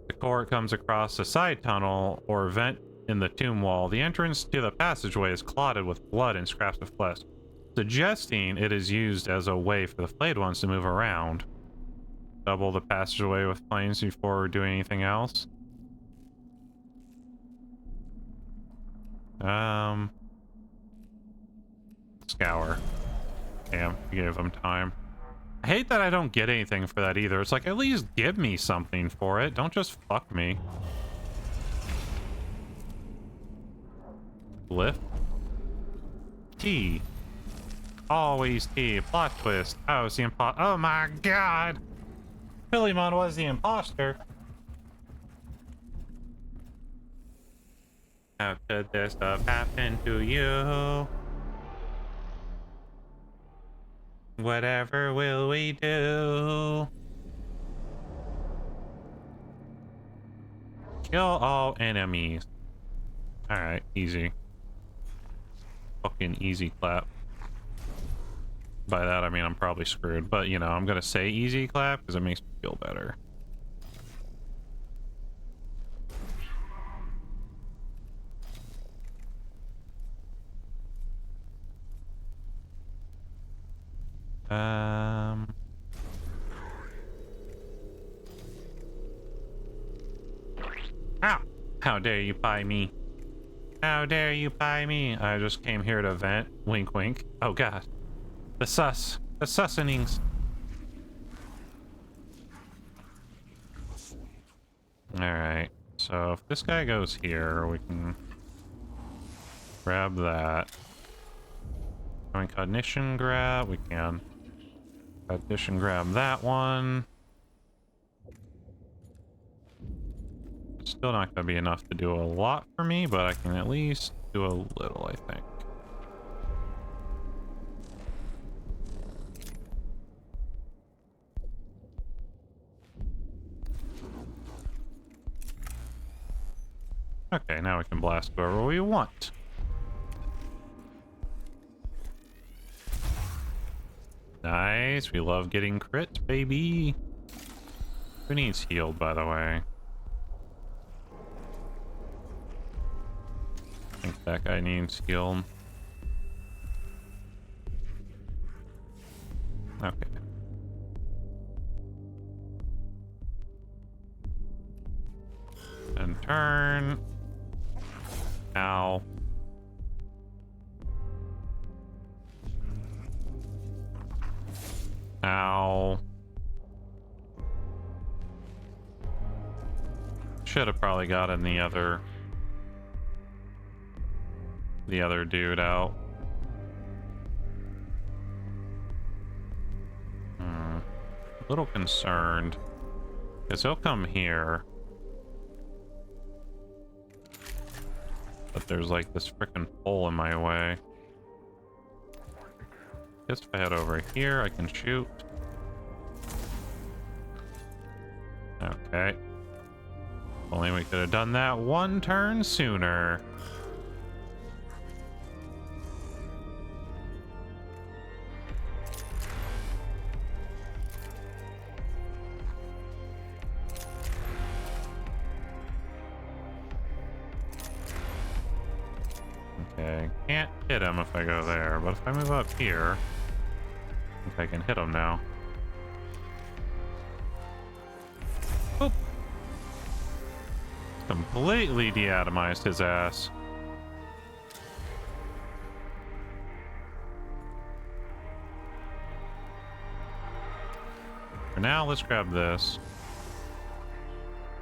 The core comes across a side tunnel or vent in the tomb wall. The entrance to the passageway is clotted with blood and scraps of flesh, suggesting it is used as a way for the flayed ones to move around. Double the passageway with flames before doing anything else. Scour. Damn, you gave them time. I hate that I don't get anything for that either. It's like, at least give me something for it. Don't just fuck me. Glyph. Tea. Always tea. Plot twist. Oh, it's the imposter. Oh my god! Pillimon was the imposter. How could this stuff happen to you? Whatever will we do? Kill all enemies. Alright, easy. Fucking easy clap. By that I mean I'm probably screwed, but you know, I'm gonna say easy clap because it makes me feel better. Ow! How dare you pie me? How dare you pie me? I just came here to vent. Wink, wink. Oh god. The sussenings. Alright. So if this guy goes here, we can grab that. Can we cognition grab? We can. Cognition grab that one. It's still not going to be enough to do a lot for me, but I can at least do a little, I think. Okay, now we can blast whoever we want. Nice, we love getting crits, baby. Who needs healed, by the way? I think that guy needs healed. Okay. And turn. Ow. Ow. Should have probably gotten the other dude out. A little concerned. Because he'll come here. But there's like this frickin' pole in my way. Guess if I head over here, I can shoot. Okay. Only we could have done that one turn sooner. Okay, can't hit him if I go there, but if I move up here, I think I can hit him now. Completely deatomized his ass. For now, let's grab this.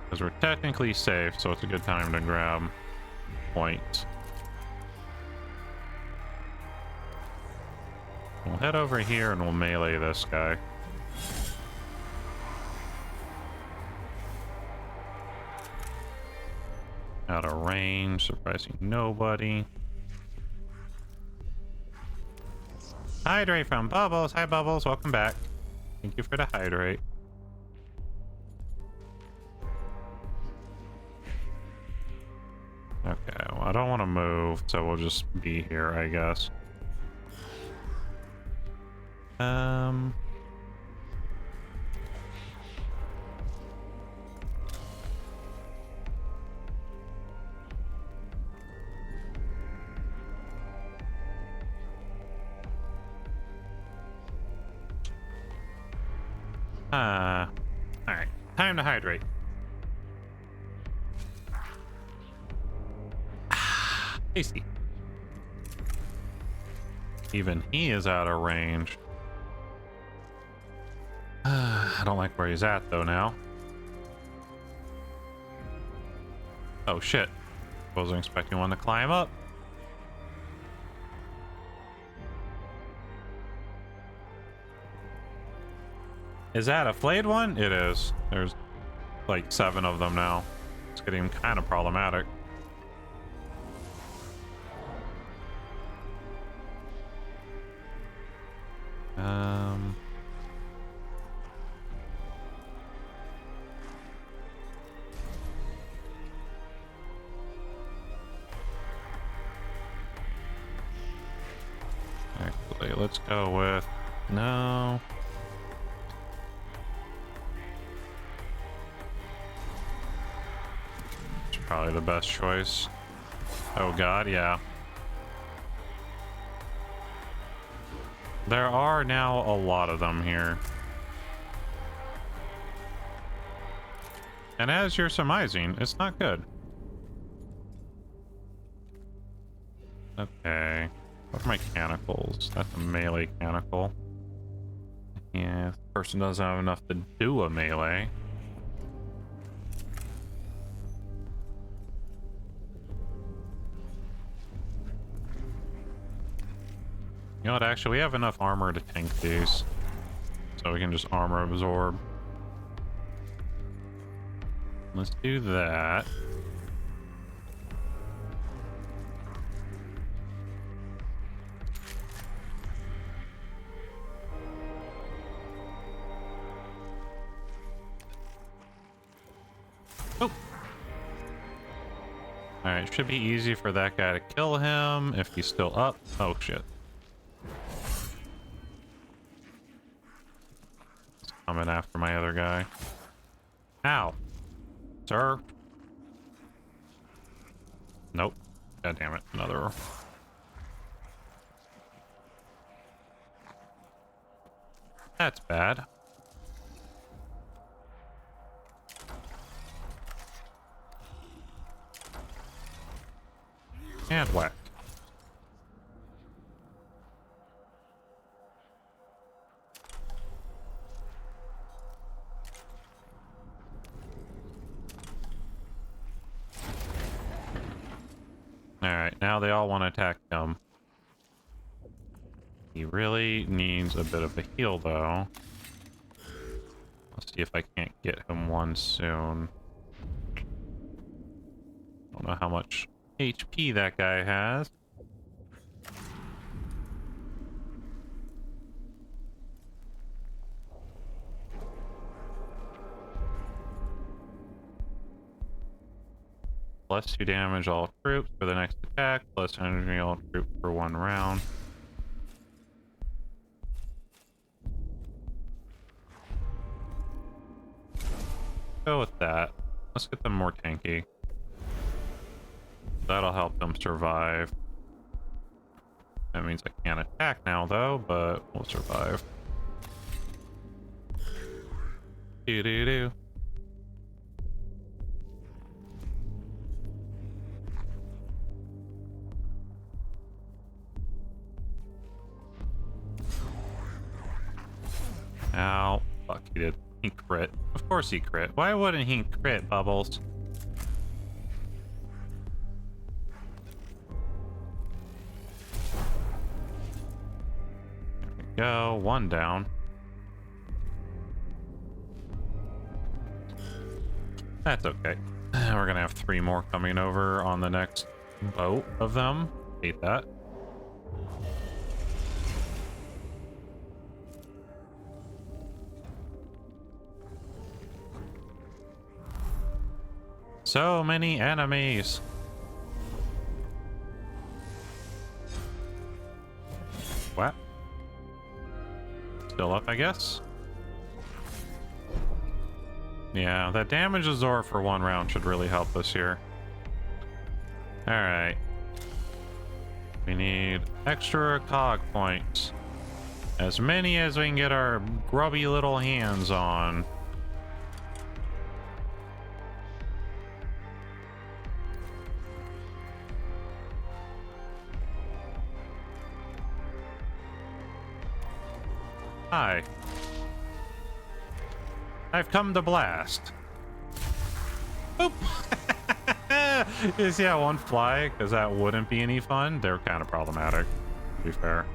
Because we're technically safe, so it's a good time to grab points. We'll head over here and we'll melee this guy. Out of range, surprising nobody. Hydrate from Bubbles. Hi, Bubbles. Welcome back. Thank you for the hydrate. Okay, well, I don't want to move, so we'll just be here, I guess. Alright. Time to hydrate. Tasty. Even he is out of range. I don't like where he's at, though, now. Oh, shit. Wasn't expecting one to climb up. Is that a flayed one? It is. There's like 7 of them now. It's getting kind of problematic. Actually, let's go with no. It's probably the best choice. Oh god, yeah. There are now a lot of them here. And as you're surmising, it's not good. Okay. What are mechanicals? That's a melee mechanical. Yeah, if the person doesn't have enough to do a melee. You know what, actually, we have enough armor to tank these. So we can just armor absorb. Let's do that. Oh! Alright, should be easy for that guy to kill him if he's still up. Oh, shit. Coming after my other guy. Ow. Sir. Nope. God damn it. Another. That's bad. And whack. Alright, now they all want to attack him. He really needs a bit of a heal, though. Let's see if I can't get him one soon. Don't know how much HP that guy has. +2 damage all troops for the next attack, +2 energy all troops for 1 round. Go with that. Let's get them more tanky. That'll help them survive. That means I can't attack now, though, but we'll survive. Do-do-do. Ow. Fuck, he did. He crit. Of course he crit. Why wouldn't he crit, Bubbles? There we go. One down. That's okay. We're gonna have 3 more coming over on the next boat of them. Hate that. So many enemies. What? Still up, I guess? Yeah, that damage absorb for 1 round should really help us here. Alright. We need extra cog points. As many as we can get our grubby little hands on. Hi. I've come to blast. Boop. You see how one fly? Because that wouldn't be any fun. They're kind of problematic, to be fair.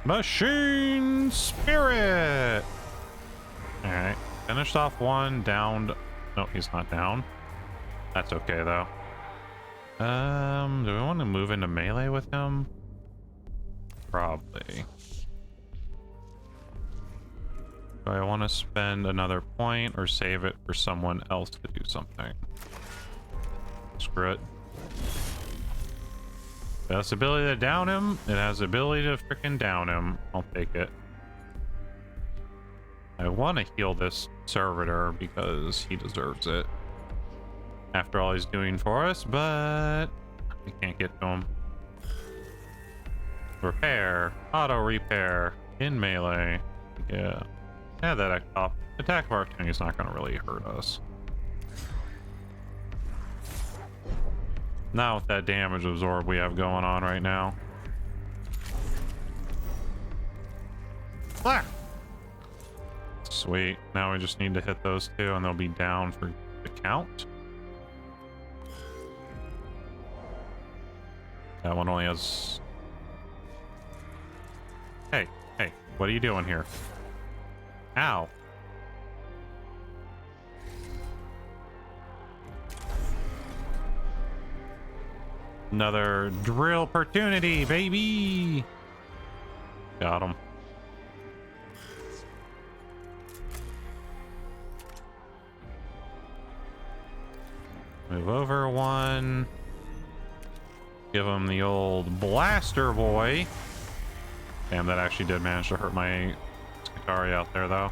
Machine Spirit! Alright. Finished off one, downed. No, he's not down. That's okay, though. Do we want to move into melee with him? Probably. Do I want to spend another point or save it for someone else to do something? Screw it. It has the ability to down him. It has the ability to freaking down him. I'll take it. I want to heal this servitor because he deserves it. After all he's doing for us, but we can't get to him. Repair. Auto repair. In melee. Yeah. Yeah, that attack of opportunity is not going to really hurt us. Not with that damage absorb we have going on right now. Ah! Sweet. Now we just need to hit those 2 and they'll be down for the count. That one only has... Hey, hey, what are you doing here? Ow. Another drill opportunity, baby! Got him. Move over 1. Give him the old blaster boy. Damn, that actually did manage to hurt my Skitari out there, though.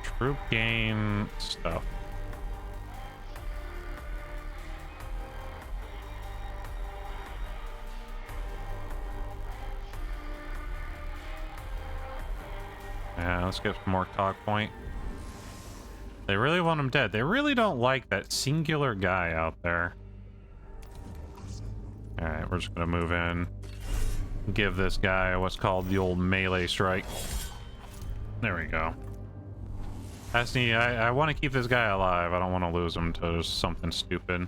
Troop gain stuff. Yeah, let's get some more cog point. They really want him dead. They really don't like that singular guy out there. Alright, we're just gonna move in. Give this guy what's called the old melee strike. There we go. That's neat. I want to keep this guy alive. I don't want to lose him to something stupid.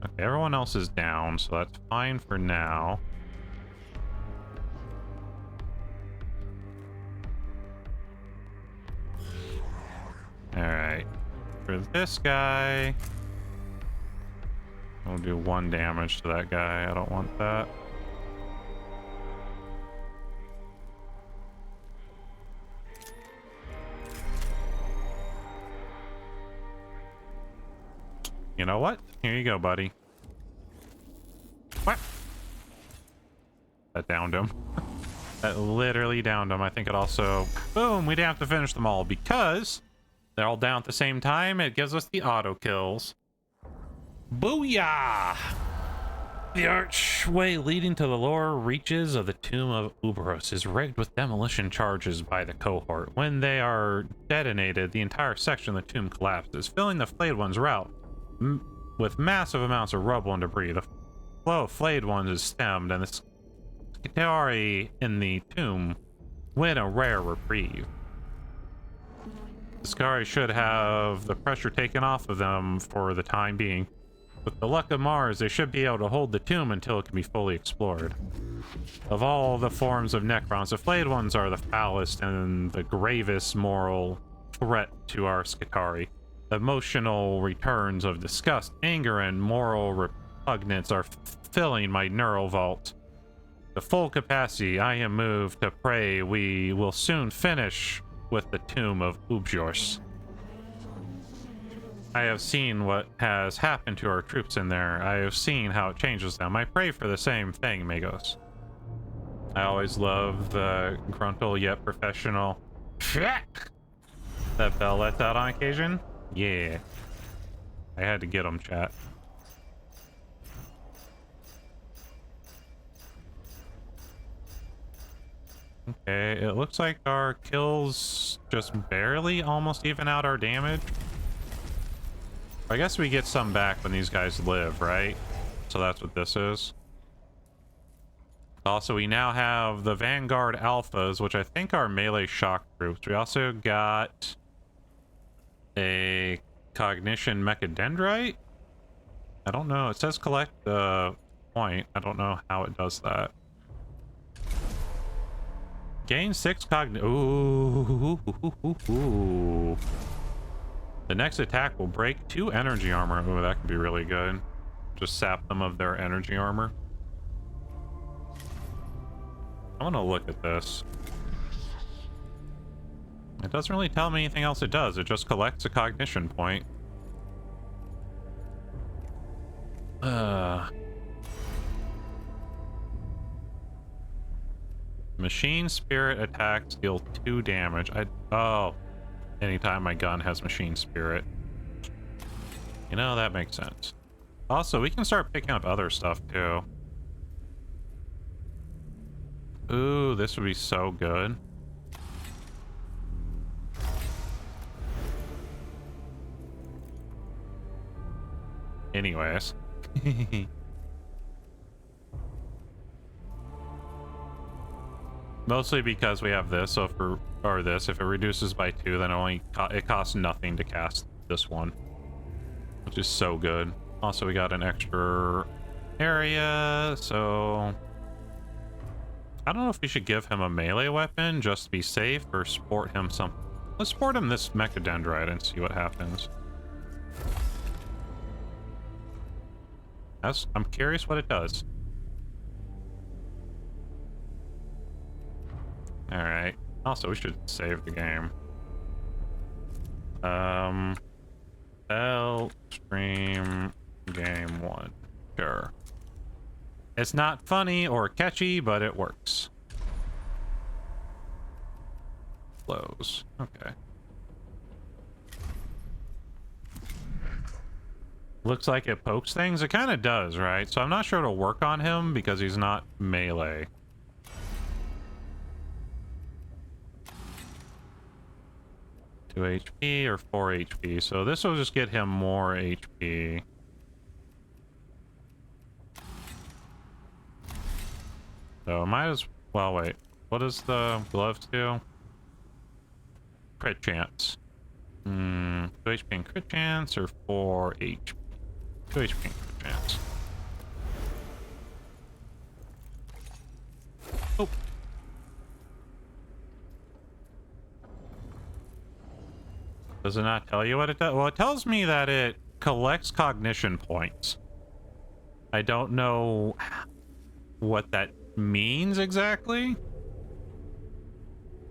Okay, everyone else is down, so that's fine for now. Alright. For this guy... We'll do 1 damage to that guy. I don't want that. You know what? Here you go, buddy. What? That downed him. That literally downed him. I think it also... Boom! We didn't have to finish them all because they're all down at the same time. It gives us the auto kills. Booyah! The archway leading to the lower reaches of the Tomb of Uberos is rigged with demolition charges by the cohort. When they are detonated, the entire section of the tomb collapses, filling the Flayed One's route with massive amounts of rubble and debris. The flow of Flayed Ones is stemmed, and the Tori in the tomb win a rare reprieve. The Skari should have the pressure taken off of them for the time being. With the luck of Mars, they should be able to hold the tomb until it can be fully explored. Of all the forms of Necrons, the Flayed Ones are the foulest and the gravest moral threat to our Skitarii. The emotional returns of disgust, anger, and moral repugnance are filling my neural vault. To full capacity, I am moved to pray we will soon finish with the tomb of Ubjors. I have seen what has happened to our troops in there. I have seen how it changes them. I pray for the same thing, Magos. I always love the gruntle yet professional that Bell lets out on occasion. Yeah. I had to get him, chat. Okay, it looks like our kills just barely almost even out our damage. I guess we get some back when these guys live, right? So that's what this is. Also, we now have the Vanguard Alphas, which I think are melee shock troops. We also got a Cognition Mechadendrite. I don't know. It says collect the point. I don't know how it does that. Gain 6 cognition. Ooh. The next attack will break 2 energy armor. Ooh, that could be really good. Just sap them of their energy armor. I want to look at this. It doesn't really tell me anything else it does. It just collects a cognition point. Machine Spirit attacks deal 2 damage. Oh. Anytime my gun has Machine Spirit. You know, that makes sense. Also, we can start picking up other stuff, too. Ooh, this would be so good. Anyways. Mostly because we have this, so if if it reduces by 2, then it costs nothing to cast this one, which is so good. Also, we got an extra area, so I don't know if we should give him a melee weapon just to be safe, or sport him some. Let's sport him this Mechadendrite and see what happens. I'm curious what it does. All right. Also, we should save the game. Bell stream game 1. Sure. It's not funny or catchy, but it works. Close. Okay. Looks like it pokes things. It kind of does, right? So I'm not sure it'll work on him because he's not melee. HP or 4 HP, so this will just get him more HP. So might as well wait. What does the gloves do? Crit chance. 2 HP and crit chance or 4 HP? 2 HP and crit chance. Oh. Does it not tell you what it does? Well, it tells me that it collects cognition points. I don't know what that means exactly.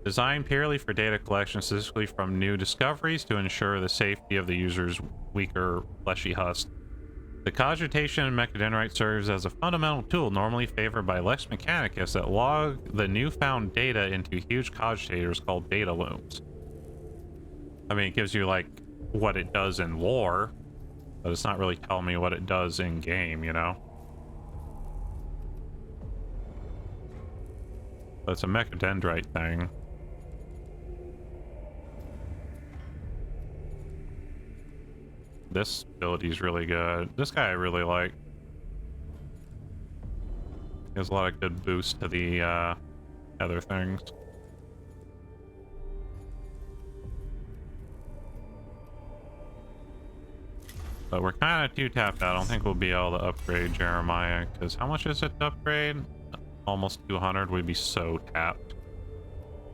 Designed purely for data collection, specifically from new discoveries to ensure the safety of the user's weaker fleshy husk. The cogitation Mechadendrite serves as a fundamental tool normally favored by Lex Mechanicus that log the newfound data into huge cogitators called data looms. I mean, it gives you, like, what it does in lore, but it's not really telling me what it does in game, you know? But it's a mechadendrite thing. This ability is really good. This guy I really like. He has a lot of good boosts to the other things. But we're kind of too tapped out. I don't think we'll be able to upgrade Jeremiah, because how much is it to upgrade? Almost 200. We'd be so tapped.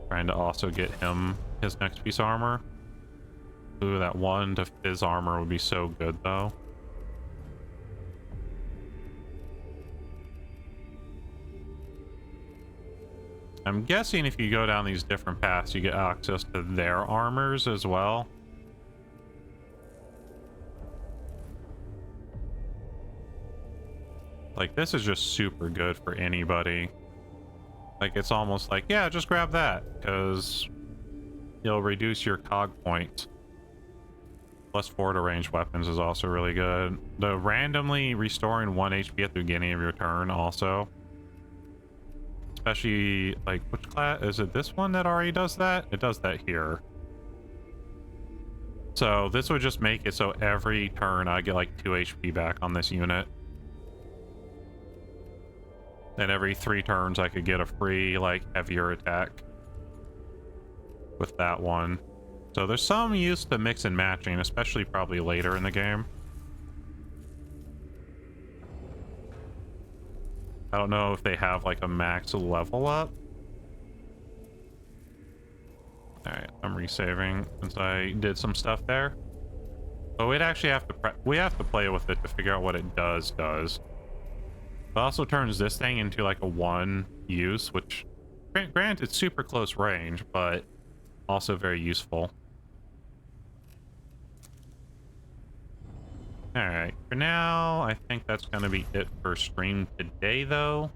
Trying to also get him his next piece of armor. Ooh, that 1 to fizz armor would be so good, though. I'm guessing if you go down these different paths, you get access to their armors as well. Like, this is just super good for anybody. Like, it's almost like, yeah, just grab that, because you'll reduce your cog points. Plus 4 to ranged weapons is also really good. The randomly restoring 1 HP at the beginning of your turn also. Especially, like, which class? Is it this one that already does that? It does that here. So this would just make it so every turn I get like 2 HP back on this unit. And every 3 turns I could get a free, like, heavier attack with that one. So there's some use to mix and matching, especially probably later in the game. I don't know if they have like a max level up. Alright, I'm resaving since I did some stuff there. But we'd actually have to play with it to figure out what it does. It also turns this thing into like a 1 use, which granted it's super close range, but also very useful. Alright, for now, I think that's going to be it for stream today, though.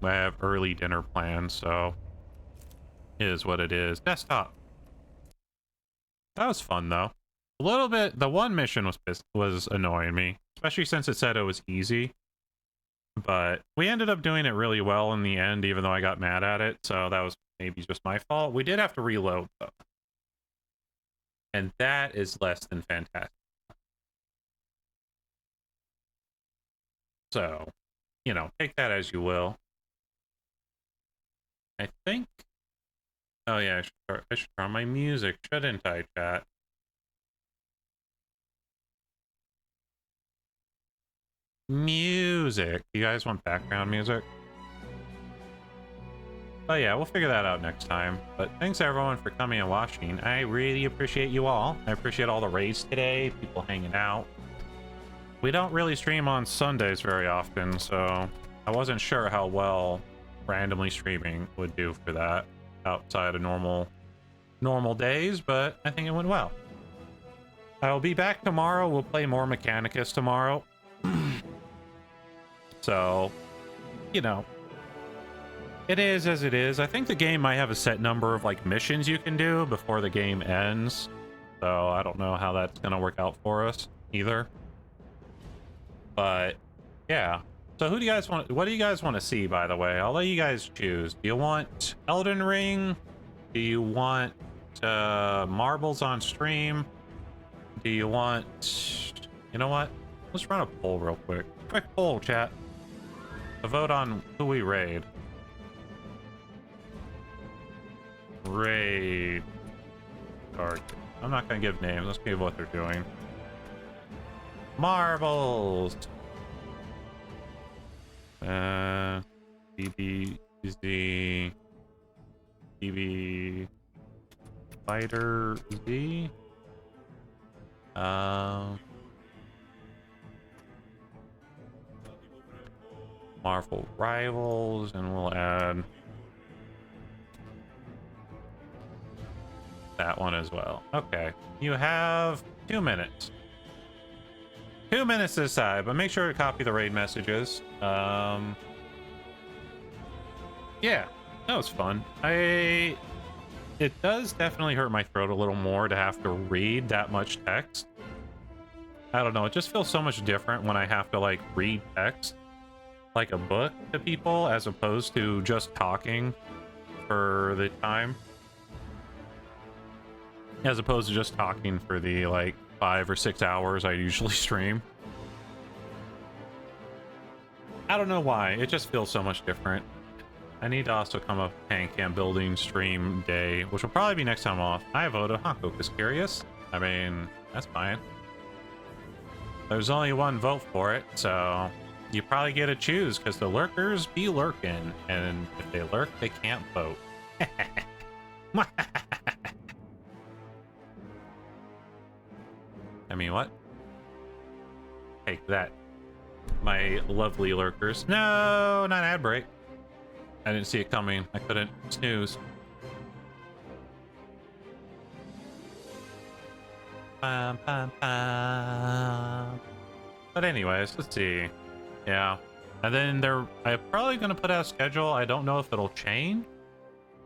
I have early dinner plans, so it is what it is. Desktop. That was fun, though. A little bit, the one mission was annoying me, especially since it said it was easy. But we ended up doing it really well in the end, even though I got mad at it, so that was maybe just my fault. We did have to reload, though. And that is less than fantastic. So, you know, take that as you will. I think... Oh yeah, I should turn on my music, shouldn't I, chat? Music. You guys want background music? Oh yeah, we'll figure that out next time. But thanks everyone for coming and watching. I really appreciate you all. I appreciate all the raids today, people hanging out. We don't really stream on Sundays very often, so I wasn't sure how well randomly streaming would do for that outside of normal days, but I think it went well. I'll be back tomorrow. We'll play more Mechanicus tomorrow. So, you know, it is as it is. I think the game might have a set number of like missions you can do before the game ends. So I don't know how that's gonna work out for us either. But yeah. So who do you guys want? What do you guys want to see, by the way? I'll let you guys choose. Do you want Elden Ring? Do you want marbles on stream? Do you want... You know what? Let's run a poll real quick. Quick poll, chat. A vote on who we raid. Raid target. I'm not gonna give names. Let's give what they're doing. Marbles. DBZ. DB Fighter Z. Marvel Rivals, and we'll add that one as well. Okay, you have 2 minutes. 2 minutes to decide, but make sure to copy the raid messages. Yeah, that was fun. It does definitely hurt my throat a little more to have to read that much text. I don't know, it just feels so much different when I have to like read text like a book to people as opposed to just talking for the time. As opposed to just talking for the like 5 or 6 hours I usually stream. I don't know why, it just feels so much different. I need to also come up with tank camp building stream day, which will probably be next time off. I voted Hankook is curious. I mean, that's fine. There's only one vote for it, so you probably get to choose because the lurkers be lurking, and if they lurk, they can't vote. I mean, what? Take that, my lovely lurkers. No, not ad break. I didn't see it coming. I couldn't snooze. Bum, bum, bum. But anyways, let's see. Yeah. And then I'm probably going to put out a schedule. I don't know if it'll change.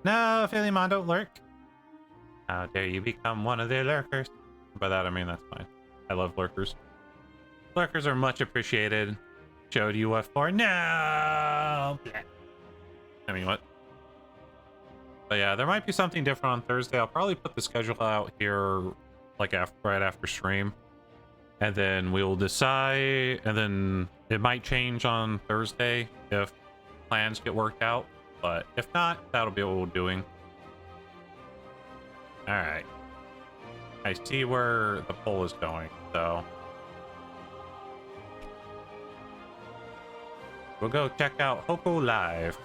No, Philemon, don't lurk. How dare you become one of their lurkers? By that, I mean, that's fine. I love lurkers. Lurkers are much appreciated. Showed you what for? No! I mean, what? But yeah, there might be something different on Thursday. I'll probably put the schedule out here, like right after stream. And then we'll decide, and then it might change on Thursday if plans get worked out. But if not, that'll be what we're doing. Alright. I see where the poll is going, so we'll go check out Hoko Live.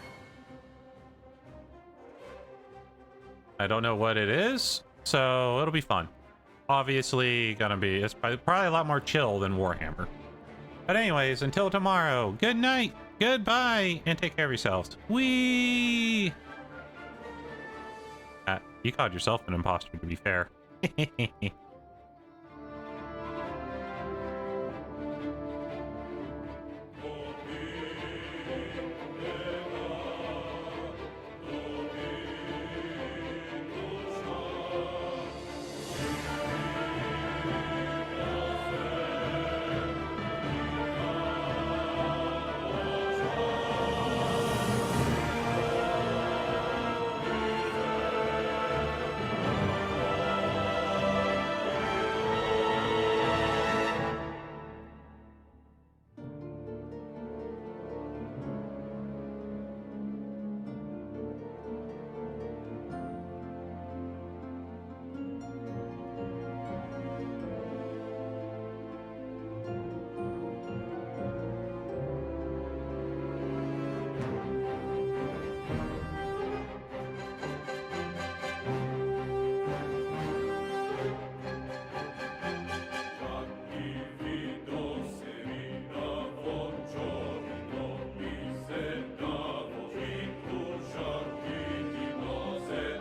I don't know what it is, so it'll be fun. Obviously, it's probably a lot more chill than Warhammer. But anyways, until tomorrow, good night, goodbye, and take care of yourselves. Whee! You called yourself an imposter, to be fair.